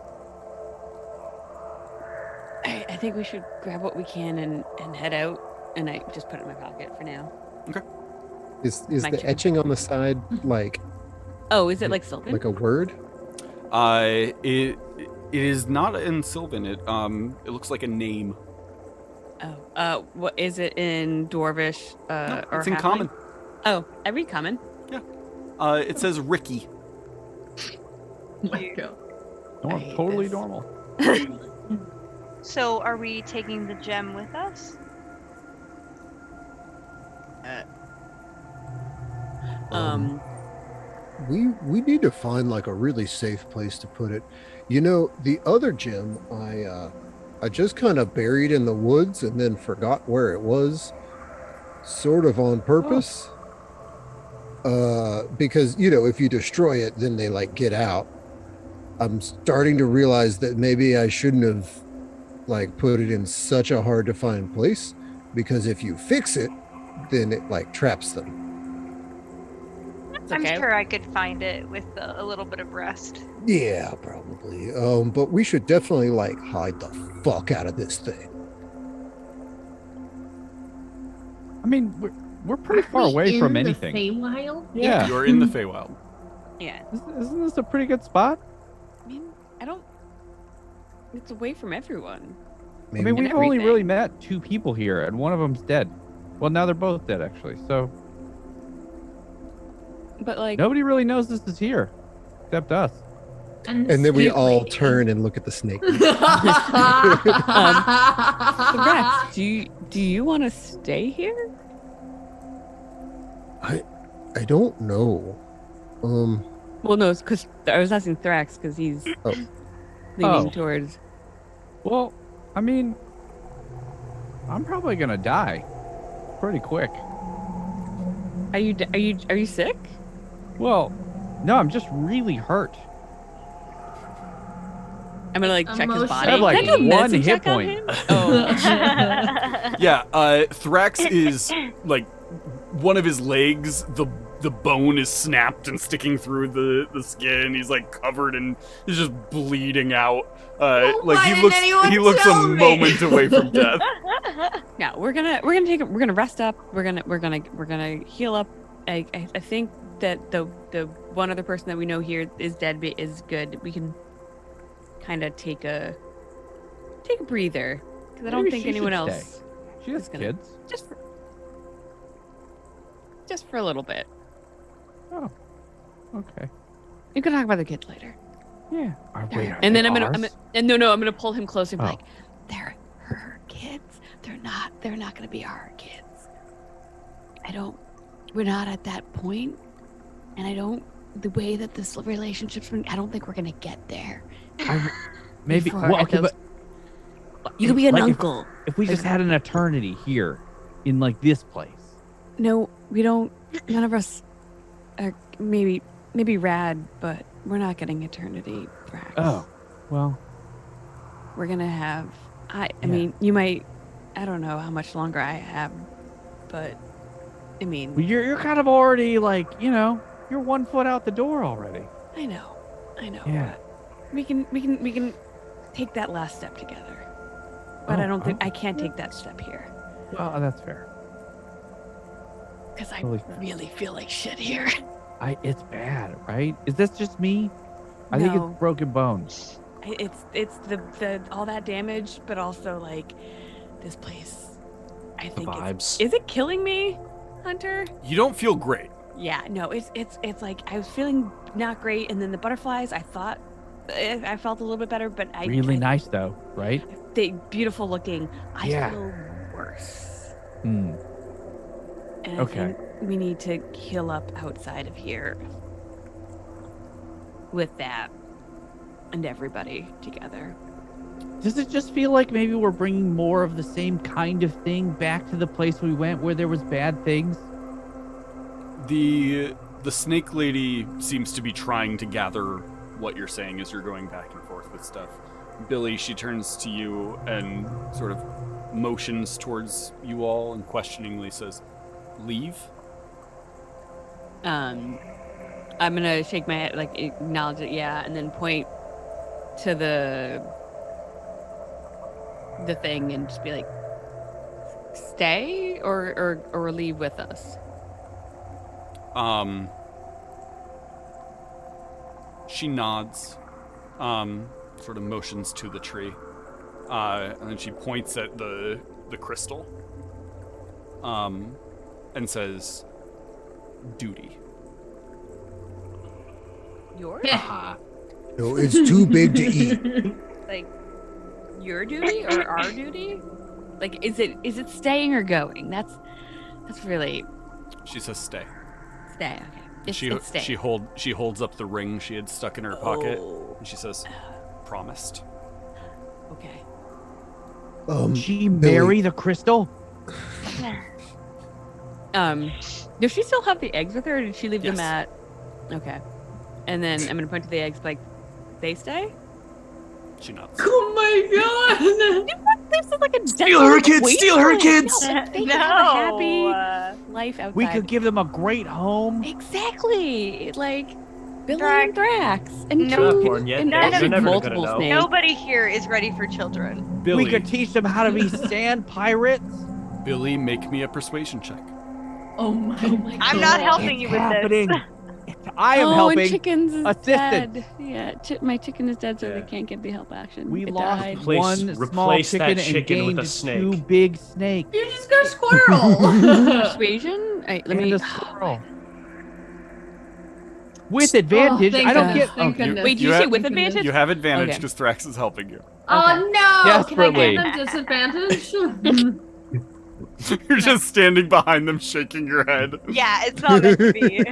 I think we should grab what we can and head out. And I just put it in my pocket for now. Okay. Is My the turn. etching on the side like Oh, is it like Sylvan? like a word? It is not in Sylvan. It looks like a name. Oh, what is it in Dwarvish? No, or it's in Halfling? common. Oh, I read common. It says Ricky. Let go. I hate Totally this. normal. So, are we taking the gem with us? We need to find like a really safe place to put it. You know, the other gem I just kind of buried in the woods and then forgot where it was, sort of on purpose. Because you know, if you destroy it, then they like get out. I'm starting to realize that maybe I shouldn't have like put it in such a hard to find place, because if you fix it, then it like traps them. I'm okay. sure I could find it with a little bit of rest. Yeah, probably. But we should definitely like hide the fuck out of this thing. I mean, we're pretty far Are we away from in anything. The Feywild? Yeah. You're in the Feywild. Yeah. Isn't this a pretty good spot? I mean, I don't. It's away from everyone. I mean, we've And only everything. really met 2 people here, and one of them's dead. Well, now they're both dead, actually. So But like, nobody really knows this is here, except us. And And then we snake all lady. turn and look at the snake. so Rex, do you want to stay here? I don't know. Well, no, it's because I was asking Thrax because he's Oh. leaning Oh. towards. Well, I mean, I'm probably gonna die pretty quick. Are you sick? Well, no, I'm just really hurt. I'm gonna like check his Emotional. body. I have, like, Can I do a one medicine hit check on point. him? Oh, Yeah, Thrax is like one of his legs, the bone is snapped and sticking through the skin. He's like covered and he's just bleeding out. Like why he didn't looks anyone he looks tell a me? moment away from death. yeah. We're gonna rest up. We're gonna heal up. I think that the one other person that we know here is dead, but is good. We can kind of take a breather because I don't Maybe think she anyone should else stay. She has is gonna- kids. just for a little bit. Oh, okay. You can talk about the kids later. Yeah. Are And then they I'm ours? gonna pull him closer and be Oh. like, they're her kids. They're not gonna be our kids. We're not at that point, and the way that this relationship's been, I don't think we're gonna get there. Maybe. before Well, okay, those- but You could be an like, uncle. if we just had an eternity here, in like this place. No, we don't. None of us are. Maybe Rad, but we're not getting eternity, Thrax. Oh, well. We're gonna have. I Yeah. mean, you might. I don't know how much longer I have, but I mean, Well, you're kind of already like, you're 1 foot out the door already. I know. Yeah. We can take that last step together. But I don't think I can't take that step here Well, that's fair. because I Totally fair. really feel like shit here. It's bad, right? Is this just me? I think No. it's broken bones. It's the all that damage, but also like this place. I The think vibes. is it killing me, Hunter? You don't feel great. Yeah, no, it's like I was feeling not great, and then the butterflies. I thought I felt a little bit better, but Really nice though, right? They beautiful looking. I Yeah. feel worse, Hmm. and Okay. I think we need to heal up outside of here with that and everybody together. Does it just feel like maybe we're bringing more of the same kind of thing back to the place we went where there was bad things? The snake lady seems to be trying to gather what you're saying as you're going back and forth with stuff. Billy, she turns to you and sort of motions towards you all and questioningly says, "Leave?" I'm gonna shake my head, like acknowledge it, yeah, and then point to the thing and just be like, "Stay or leave with us." She nods, sort of motions to the tree, and then she points at the crystal, and says, duty. Yours? No, it's too big to eat. Like your duty or our duty? Like is it staying or going? That's really She says stay. stay. Okay. It's stay. She holds up the ring she had stuck in her pocket, Oh. and she says, "Promised." Okay. She Billy. marry the crystal? Does she still have the eggs with her, or did she leave them Yes. at? Okay. And then I'm gonna point to the eggs, like, they stay. She nods. Oh my god! This is like a Steal her desolate kids! Steal her wasteland. kids! No, they can have a happy life outside. We could give them a great home. Exactly, like Billy Drax. and Drax, and No. two- Not born yet. and They're actually never gonna multiple know. snakes. Nobody here is ready for children. Billy, We could teach them how to be sand pirates. Billy, make me a persuasion check. Oh my god. I'm not helping you It's with happening. this. I am And helping. Chickens is Assistant. dead. Yeah, my chicken is dead, so Yeah. they can't get the help action. We It lost died. Replace- one small replace that chicken chicken and with gained a snake. 2 big snakes. You just got a squirrel. Persuasion. Let And me. a squirrel. With advantage, thank I don't goodness, get. thank okay. goodness. Wait, did you You say have- with Thank goodness. advantage? You have advantage Okay. because Thrax is helping you. Oh no! Desperately. Can I give them disadvantage? You're just standing behind them, shaking your head. Yeah, it's not meant to be.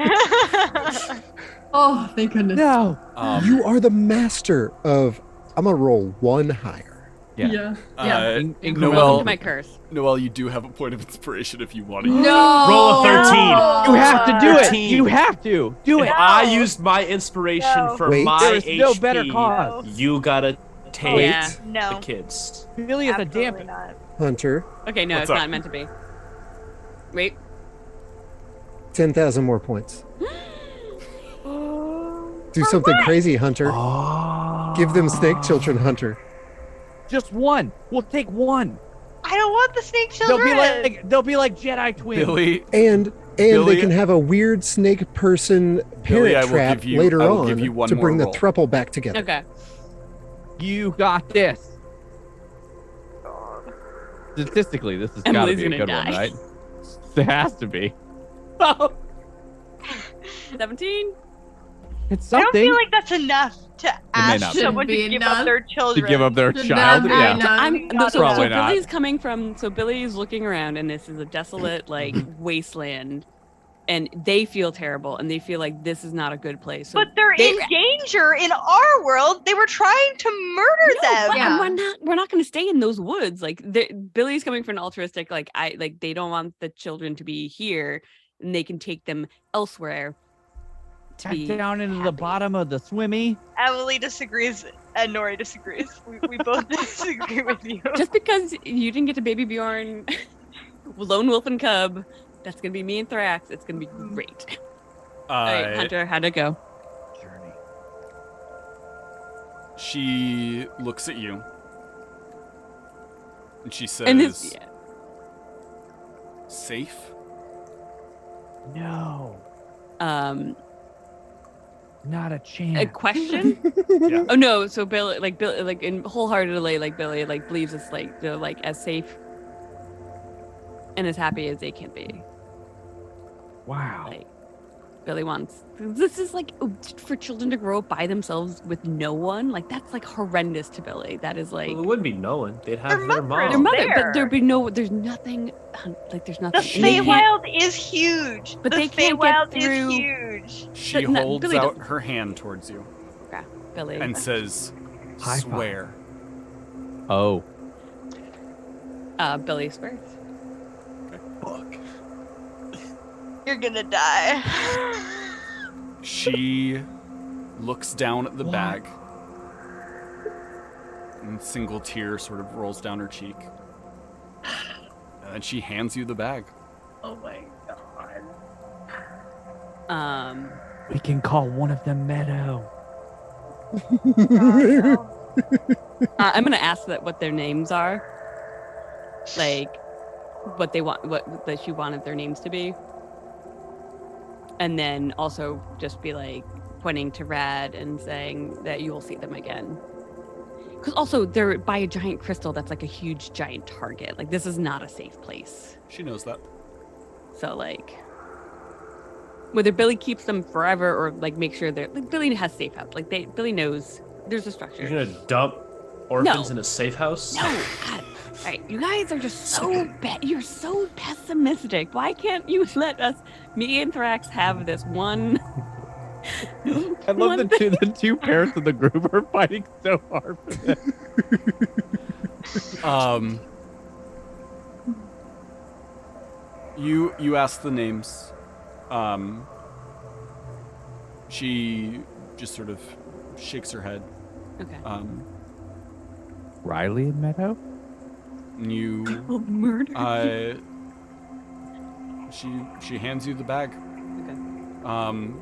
Oh, thank goodness. No. You are the master of. I'm gonna roll one higher. Yeah. Yeah. Yeah. Incremental. Welcome Noel, to my curse. Noel, you do have a point of inspiration if you want to. No. Roll a 13. You have to do it. 13. You have to do it. If I used my inspiration No. for Wait. my There is HP, no better cause. you gotta take Yeah. the No, kids. Billy is a absolutely damn. not. Hunter, Okay, no, What's it's up? not meant to be. Wait. 10,000 more points. Do something crazy, Hunter. Give them snake children, Hunter. Just one. We'll take one. I don't want the snake children. They'll be like Jedi twins. Billy, And Billy- they can have a weird snake person Billy, parent I will trap give you- later I will on give you one to bring more the roll. thruple back together. Okay. You got this. Statistically, this has got to Emily's be a gonna good die. one, right? It has to be. 17. It's I don't something feel like that's enough to may ask not be. someone to Shouldn't be give up enough. their to children. give up their Should child. not be Yeah. enough. So Probably not. Billy's coming from. So Billy's looking around, and this is a desolate, like wasteland, and they feel terrible, and they feel like this is not a good place. So But they're they- in danger in our world. They were trying to murder them. But Yeah. we're not going to stay in those woods. Like Billy's coming from an altruistic. Like they don't want the children to be here, and they can take them elsewhere. To Back be down into the happy. bottom of the swimmy. Emily disagrees and Nori disagrees. We both disagree with you. Just because you didn't get to baby Bjorn, lone wolf and cub, that's gonna be me and Thrax. It's gonna be great. All right, Hunter, how'd it go? Journey. she looks at you, and she says, And this, yeah. "Safe." No, not a A chance. question? Yeah. Oh no! So Billy, and wholeheartedly, like Billy, like believes it's like they're like as safe and as happy as they can be. Wow. Like Billy wants. This is like for children to grow up by themselves with no one. Like that's like horrendous to Billy. That is like Well, it wouldn't be no one. They'd have Their their mother mom. is their mother, there. but there'd be no. There's nothing. Like there's The nothing. and they can't- Feywild is huge. But the they can't get Feywild through- is huge. She But no, holds Billy out doesn't. her hand towards you Billy. and says, High five. "Swear." Oh. Billy swears. Fuck. You're gonna die. She looks down at the What? bag, and a single tear sort of rolls down her cheek. And then she hands you the bag. Oh my god. We can call one of them Meadow. I'm gonna ask that what their names are, like what they want, what that she wanted their names to be, and then also just be like pointing to Rad and saying that you will see them again. Because also they're by a giant crystal that's like a huge giant target. Like this is not a safe place. She knows that. So like, Whether Billy keeps them forever or like make sure they're like Billy has safe house. Like Billy knows there's a structure. You're gonna dump orphans No. in a safe house? No, God. All right, you guys are just so bad. You're so pessimistic. Why can't you let us, me and Thrax, have this one? I love the two parents of the group are fighting so hard for this. You ask the names. She just sort of shakes her head. Okay. Riley and Meadow? And you Oh, murder. she hands you the bag. Okay.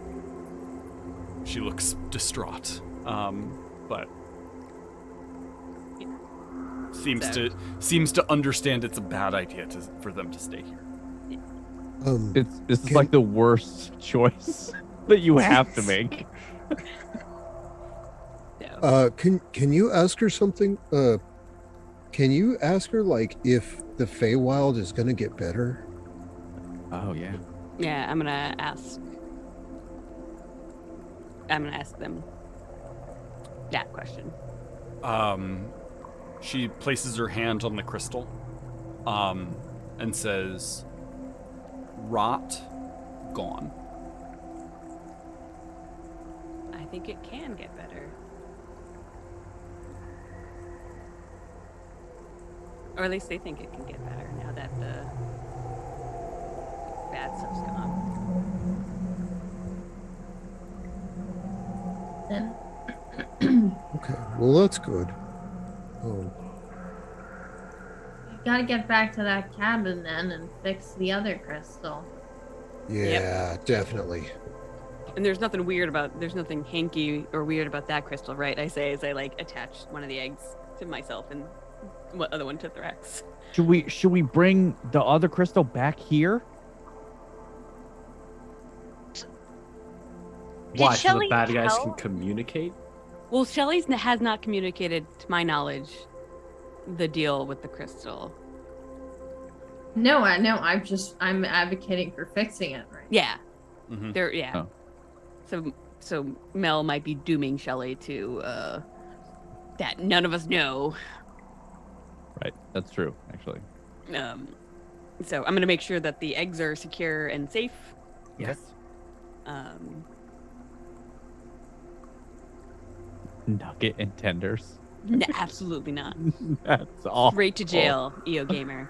She looks distraught. But seems to understand it's a bad idea for them to stay here. This is like the worst choice that you have to make. Can you ask her something? Can you ask her like if the Feywild is gonna get better? Oh yeah. Yeah, I'm gonna ask them that question. She places her hand on the crystal, and says, "Rot, gone." I think it can get better. Or at least they think it can get better now that the bad stuff's gone. Then Okay, well that's good. Oh, you gotta get back to that cabin then and fix the other crystal. yeah, definitely. And there's nothing hanky or weird about that crystal, right? I say as I like attach one of the eggs to myself and what other one to Thrax. Should we bring the other crystal back here? Why? So the Shelley bad guys can tell? communicate? Well, Shelley's has not communicated, to my knowledge, the deal with the crystal. No, I know. I'm advocating for fixing it right. Yeah. Mhm. There. Yeah. Oh. So Mel might be dooming Shelley to that none of us know. Right. That's true, actually. So I'm gonna make sure that the eggs are secure and safe. Yes. Nugget and tenders. Absolutely not. That's all. Straight to jail, EO Gamer.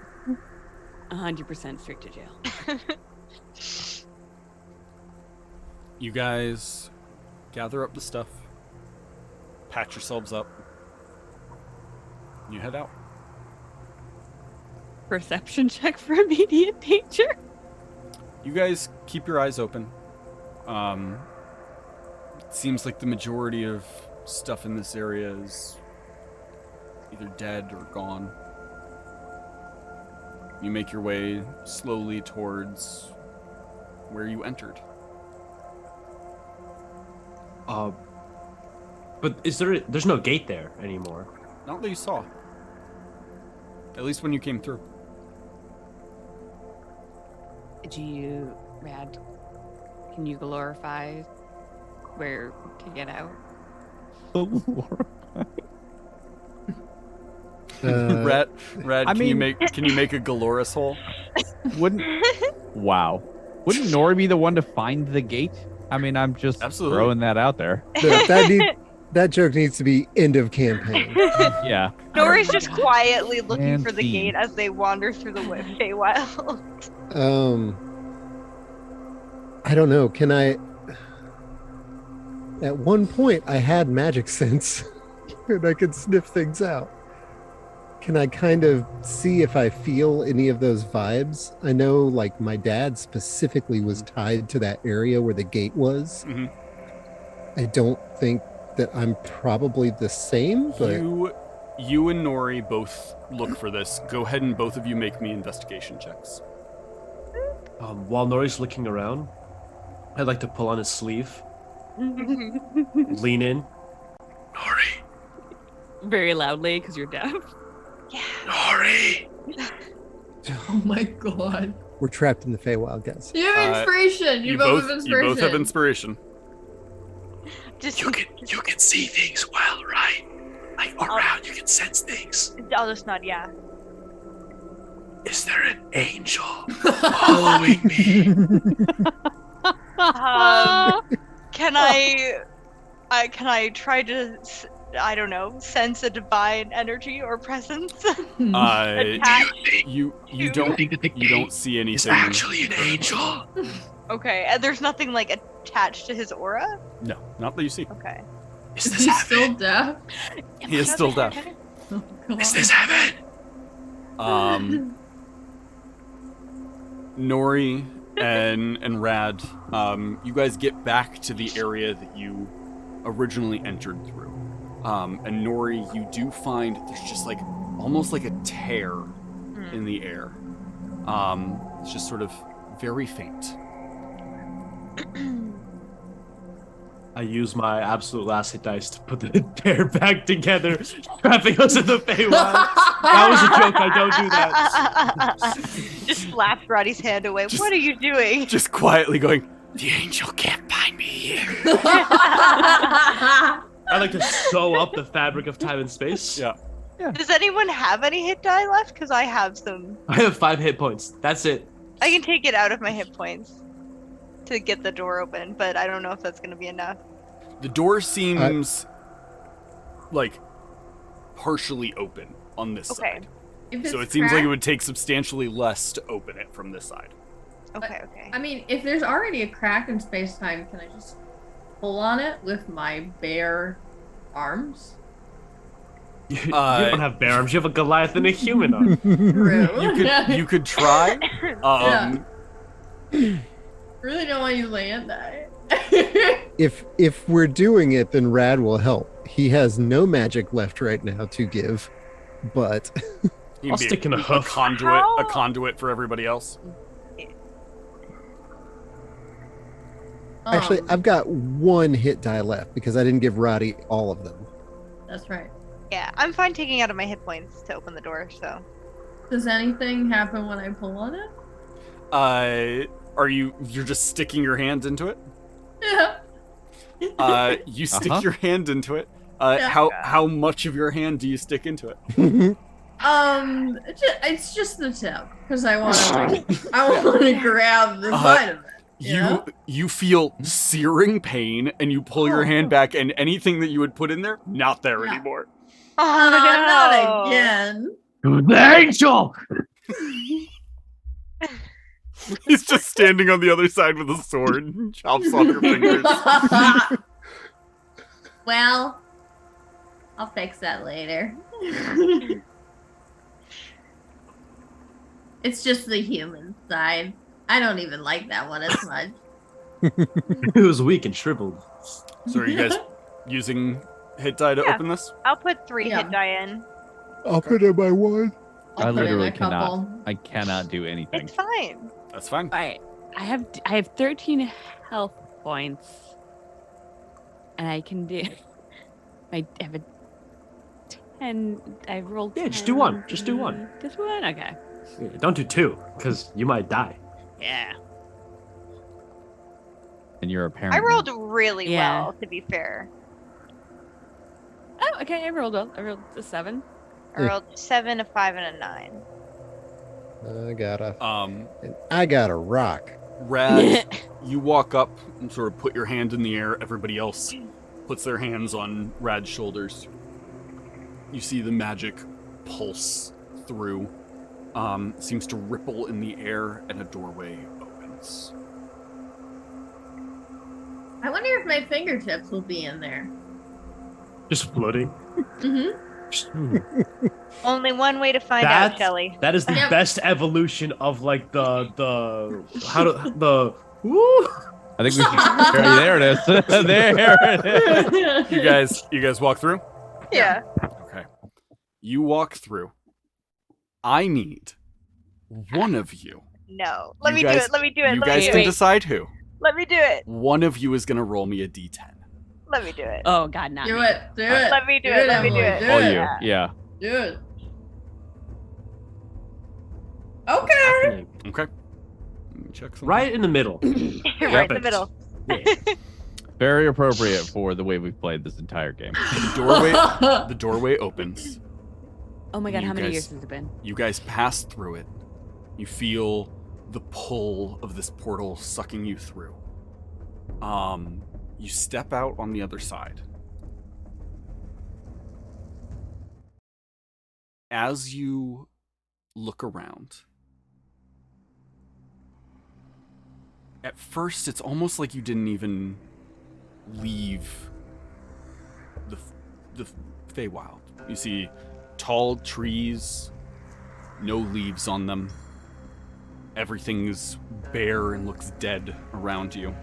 100% straight to jail. You guys gather up the stuff, patch yourselves up, and you head out. Perception check for immediate danger. You guys keep your eyes open. It seems like the majority of stuff in this area is either dead or gone. You make your way slowly towards where you entered. But there's no gate there anymore. Not that you saw. At least when you came through. Rad, can you glorify where to get out? Rat, I can you mean- make a Galoris hole? Wouldn't Nori be the one to find the gate? I mean, I'm just Absolutely. throwing that out there. That joke needs to be end of campaign. Yeah. Nori's just quietly looking for the Fancy. gate as they wander through the Feywild. I don't know. Can I? At one point, I had magic sense, and I could sniff things out. Can I kind of see if I feel any of those vibes? I know, like, my dad specifically was tied to that area where the gate was. Mhm. I don't think that I'm probably the same, but You and Nori both look for this. Go ahead and both of you make me investigation checks. While Nori's looking around, I'd like to pull on his sleeve, lean in. Nori, Very loudly, because you're deaf. Yeah. Nori. Oh my god. We're trapped in the Feywild, guys. You have inspiration. You both have inspiration. You both have inspiration. Just You can see things well, right? Like around, you can sense things. I'll just nod. Yeah. Is there an angel following me? Can I try to, I don't know, sense a divine energy or presence? You don't see anything. It's actually an angel. Okay, and there's nothing like attached to his aura? No, not that you see. Okay. Is this He's still heaven? deaf. He is still deaf. Oh, God. Is this heaven? Nori and Rad, you guys get back to the area that you originally entered through. And Nori, you do find there's just like almost like a tear in the air. It's just sort of very faint. I use my absolute last hit dice to put the pair back together, trapping us in the Feywild. That was a joke. I don't do that. Just slaps Roddy's hand away. What are you doing? Just quietly going, The angel can't find me here. I like to sew up the fabric of time and space. yeah. Does anyone have any hit die left? Because I have some. I have 5 hit points. That's it. I can take it out of my hit points to get the door open, but I don't know if that's going to be enough. The door seems like partially open on this side. If So it's it seems like it cracked- would take substantially less to open it from this side. Okay. I mean, if there's already a crack in space-time, can I just pull on it with my bare arms? You don't have bare arms. You have a Goliath and a human arm. True. You could try. Really don't want you to land die. If we're doing it, then Rad will help. He has no magic left right now to give, but You'd I'll be stick in a a hoof. conduit for everybody else. actually, I've got 1 hit die left because I didn't give Roddy all of them. That's right. Yeah, I'm fine taking out of my hit points to open the door, so. Does anything happen when I pull on it? You're just sticking your hand into it? Yeah. You stick your hand into it. How much of your hand do you stick into it? It's just the tip because I want to grab the side of it. You feel searing pain, and you pull your hand back, and anything that you would put in there, not there anymore. Oh, Not again. The angel! He's just standing on the other side with a sword and chops off your fingers. Well, I'll fix that later. It's just the human side. I don't even like that one as much. It was weak and shriveled. So are you guys using hit die to open this? I'll put 3 hit die in. I'll put in my 1. I I'll put in literally a couple. I cannot do anything. It's fine. That's fine. All right. I have 13 health points, and I can do. I have a 10. I rolled. Yeah, just do 1. Just do 1. Just 1. Okay. Don't do 2, because you might die. Yeah. And you're apparently. I rolled really Yeah. well, to be fair. Oh, okay. I rolled well. I rolled a 7. I rolled 7, a 5, and a 9. I got a rock. Rad, you walk up and sort of put your hand in the air. Everybody else puts their hands on Rad's shoulders. You see the magic pulse through. Seems to ripple in the air, and a doorway opens. I wonder if my fingertips will be in there. Just floating. Mm-hmm. Only one way to find out, Shelly. That is the Yep. best evolution of like woo. I think we should. There it is. There it is. You guys walk through? Yeah. Okay. You walk through. I need one of you. No. Let You me guys- do it. Let me do it. You Let guys me do can it. decide who. Let me do it. One of you is going to roll me a d10. Let me do it. Oh God, not Do me. it. Do it. Let me do it. Let me do Emily, it. Oh, it. you. Yeah. Do it. Okay. Happening. Okay. Let me check something. Right in the middle. Right in the Perfect. middle. Yeah. Very appropriate for the way we've played this entire game. The doorway opens. Oh my god, You how many guys- years has it been? You guys pass through it. You feel the pull of this portal sucking you through. You step out on the other side. As you look around, at first it's almost like you didn't even leave the Feywild. You see tall trees, no leaves on them. Everything's bare and looks dead around you.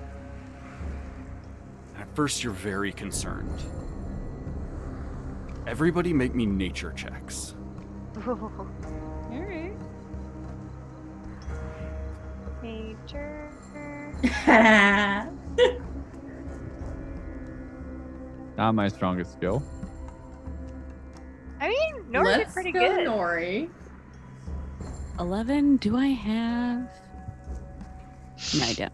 And at first you're very concerned. Everybody make me nature checks. Ooh, All right. nature. Not my strongest skill. I mean, Nora did Let's pretty go, good. Nori. 11. Do I have? No, I don't.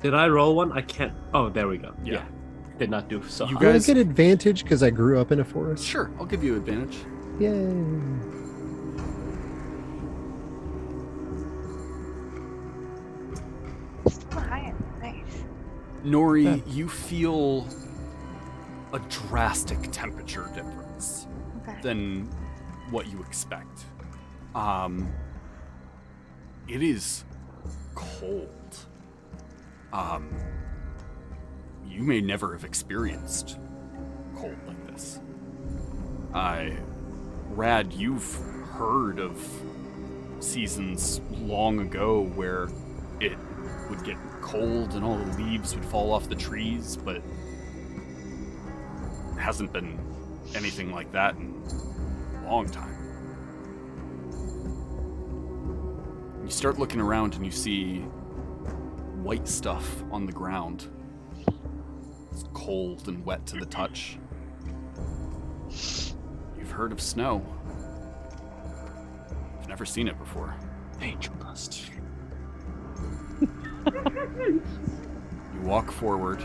Did I roll one? I can't. Oh, there we go. Yeah. Did not do so. You hot. Do I guys- get advantage because I grew up in a forest? Sure, I'll give you advantage. Yay. Still higher. Nice. Nori, you feel a drastic temperature difference Okay. than what you expect. It is cold. You may never have experienced cold like this. Rad, you've heard of seasons long ago where it would get cold and all the leaves would fall off the trees, but it hasn't been anything like that in a long time. You start looking around and you see white stuff on the ground. It's cold and wet to the touch. You've heard of snow. You've never seen it before. Angel dust. You walk forward,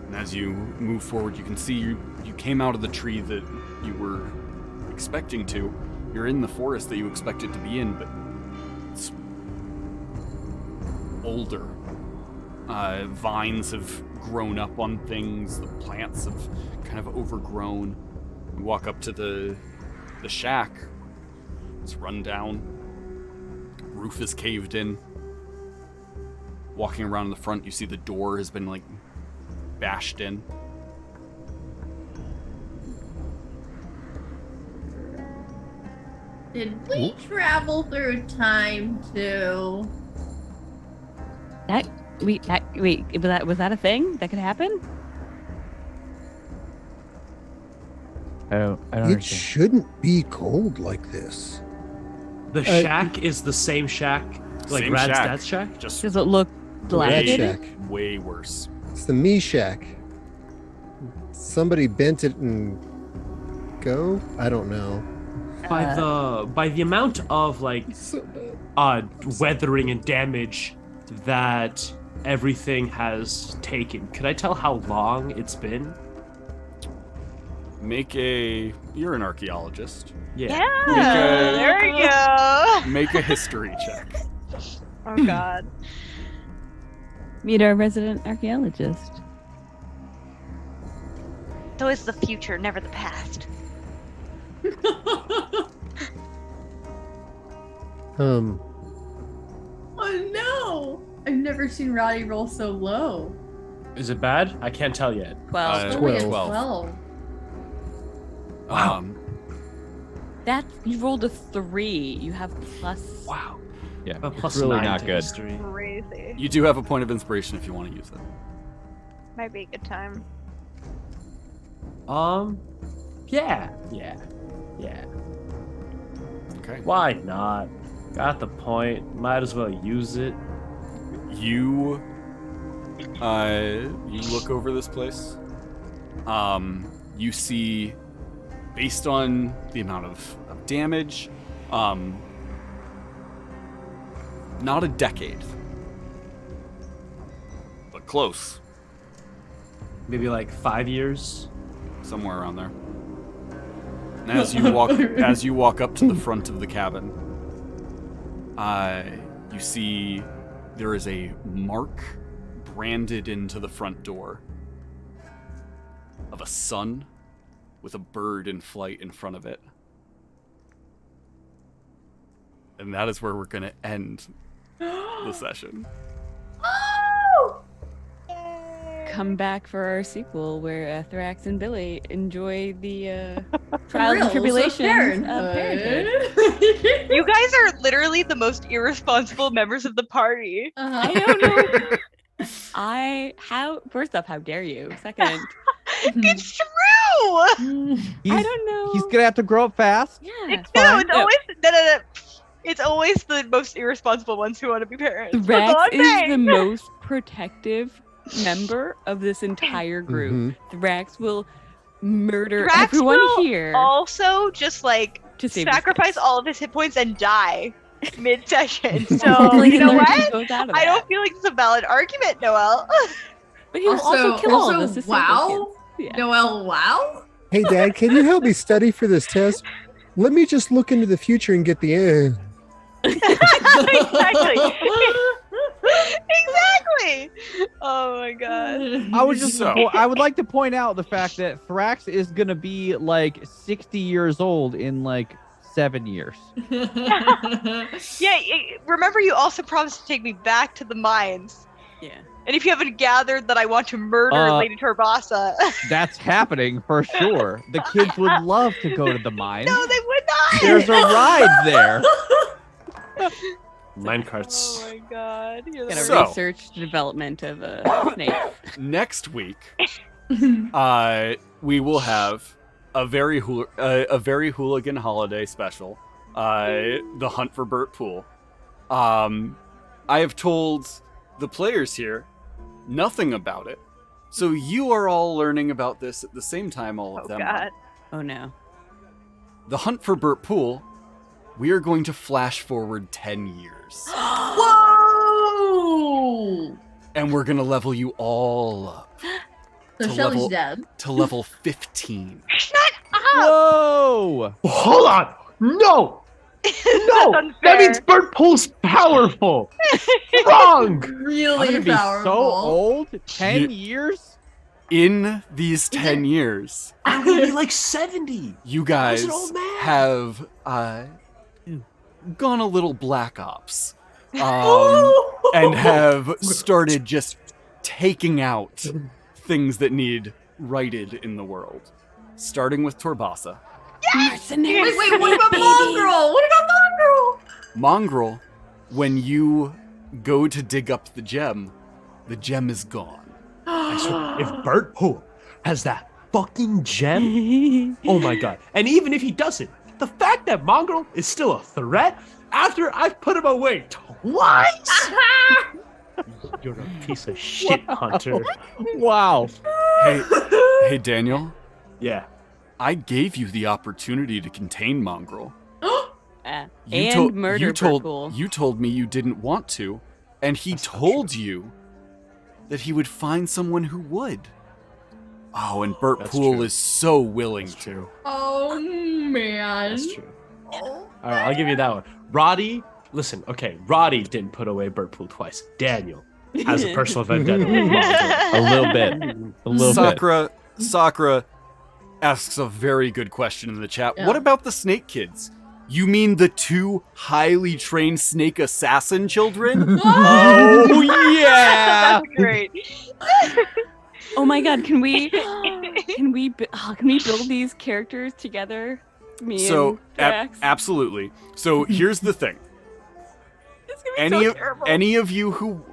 and as you move forward, you can see you came out of the tree that you were expecting to. You're in the forest that you expected to be in, but it's older. Vines have grown up on things. The plants have kind of overgrown. You walk up to the shack. It's run down. Roof is caved in. Walking around in the front, you see the door has been like bashed in. Did we travel through time too? Was that a thing that could happen? I don't It understand. shouldn't be cold like this. The shack is the same shack, like Same Rad's shack. dad's shack. Just Does it look Rat dilapidated? shack. way worse. It's the me shack. Somebody bent it and go? I don't know. By the amount of like So bad. weathering and damage that everything has taken, could I tell how long it's been? You're an archaeologist. Yeah. Yeah, there we go. Make a history check. Oh God. Meet our resident archaeologist. It's always the future, never the past. Oh no! I've never seen Roddy roll so low. Is it bad? I can't tell yet. 12. Only a 12. 12. Wow. You rolled a 3. You have plus. Wow. Yeah, A it's plus really 9 not to good. history. Crazy. You do have a point of inspiration if you want to use it. Might be a good time. Yeah. Okay. Why not? Got the point. Might as well use it. You look over this place. You see, based on the amount of damage. Not a decade, but close. Maybe like 5 years. Somewhere around there. And as you walk up to the front of the cabin, you see there is a mark branded into the front door of a sun with a bird in flight in front of it. And that is where we're going to end the session. Come back for our sequel where Thrax and Billy enjoy the trials and tribulations of parenthood. You guys are literally the most irresponsible members of the party. I don't know. First off, how dare you? Second, It's true. I don't know. He's gonna have to grow up fast. Yeah. It's always no. It's always the most irresponsible ones who want to be parents. Thrax is the most protective member of this entire group. Thrax will murder everyone here. Also, just like to sacrifice all of his hit points and die mid-session. So you know what? I don't feel like it's a valid argument, Noel. But he'll also kill all of us. Wow. Yeah. Noel, wow. Hey, Dad, can you help me study for this test? Let me just look into the future and get the end. Exactly. Exactly. Oh my god. I would like to point out the fact that Thrax is gonna be like 60 years old in like 7 years. Yeah. Remember, you also promised to take me back to the mines. Yeah. And if you haven't gathered that I want to murder Lady Torbasa. That's happening for sure. The kids would love to go to the mines. No, they would not. There's a ride there. Minecarts. Oh my god. Gotta research the development of snakes. Next week, we will have a very hooligan holiday special. The Hunt for Burt Pool. I have told the players here nothing about it, so you are all learning about this at the same time. All of them. God. Oh no. The Hunt for Burt Pool. We are going to flash forward 10 years. Whoa! And we're going to level you all up. So Shelly's dead. To level 15. Shut up! Whoa! Hold on! No! No! That means Burt Pool's powerful! Wrong! Really I'm gonna be powerful. so old? 10 years? In these 10 years, I'm gonna be like 70! you guys an old man. have gone a little Black Ops. And have started just taking out things that need righted in the world. Starting with Torbasa. Wait, what about Mongrel? What about Mongrel? Mongrel, when you go to dig up the gem is gone. I swear, if Burt Pool has that fucking gem, oh my god. And even if he doesn't, the fact that Mongrel is still a threat after I've put him away twice? You're a piece of shit, Hunter. Wow. Hey, Daniel. Yeah. I gave you the opportunity to contain Mongrel. Murder Burt Pool. You told me you didn't want to, and he told you that he would find someone who would. Oh, and Burt Pool is so willing to. Oh, man. That's true. All right, I'll give you that one. Roddy, listen, okay, Roddy didn't put away Burt Pool twice. Daniel has a personal vendetta with Mongrel. A little bit. A little bit. Sakura asks a very good question in the chat. Yeah. What about the snake kids? You mean the 2 highly trained snake assassin children? Oh, yeah! That's great. Oh my god, can we build these characters together? And absolutely. So here's the thing. Any of you who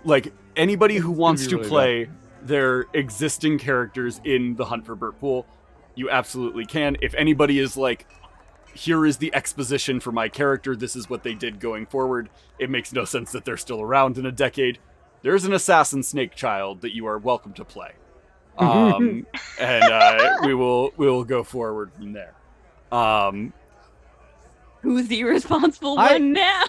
anybody who wants to play their existing characters in the Hunt for Burt Pool, you absolutely can. If anybody is like, here is the exposition for my character, this is what they did going forward, it makes no sense that they're still around in a decade. There's an assassin snake child that you are welcome to play. And we will go forward from there. Who's the irresponsible I- one now?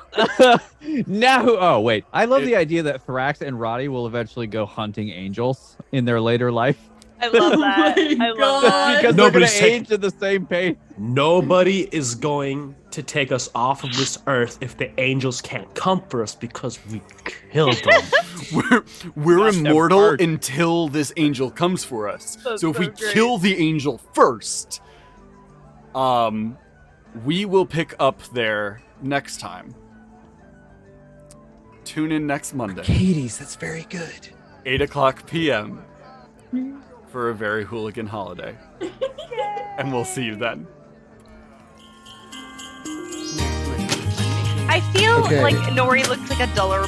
Now, oh wait, I love It- the idea that Thrax and Roddy will eventually go hunting angels in their later life. I love Oh that. my I love God. that. Because they're gonna Nobody's taking- age at the same pace. Nobody is going to take us off of this earth if the angels can't come for us because we killed them. We're That's the immortal part. until this angel comes for us. That's So if we so great. kill the angel first, we will pick up there next time. Tune in next Monday, Katie's, that's very good. 8:00 p.m. for a very hooligan holiday. And we'll see you then. I feel Okay. like Nori looks like a duller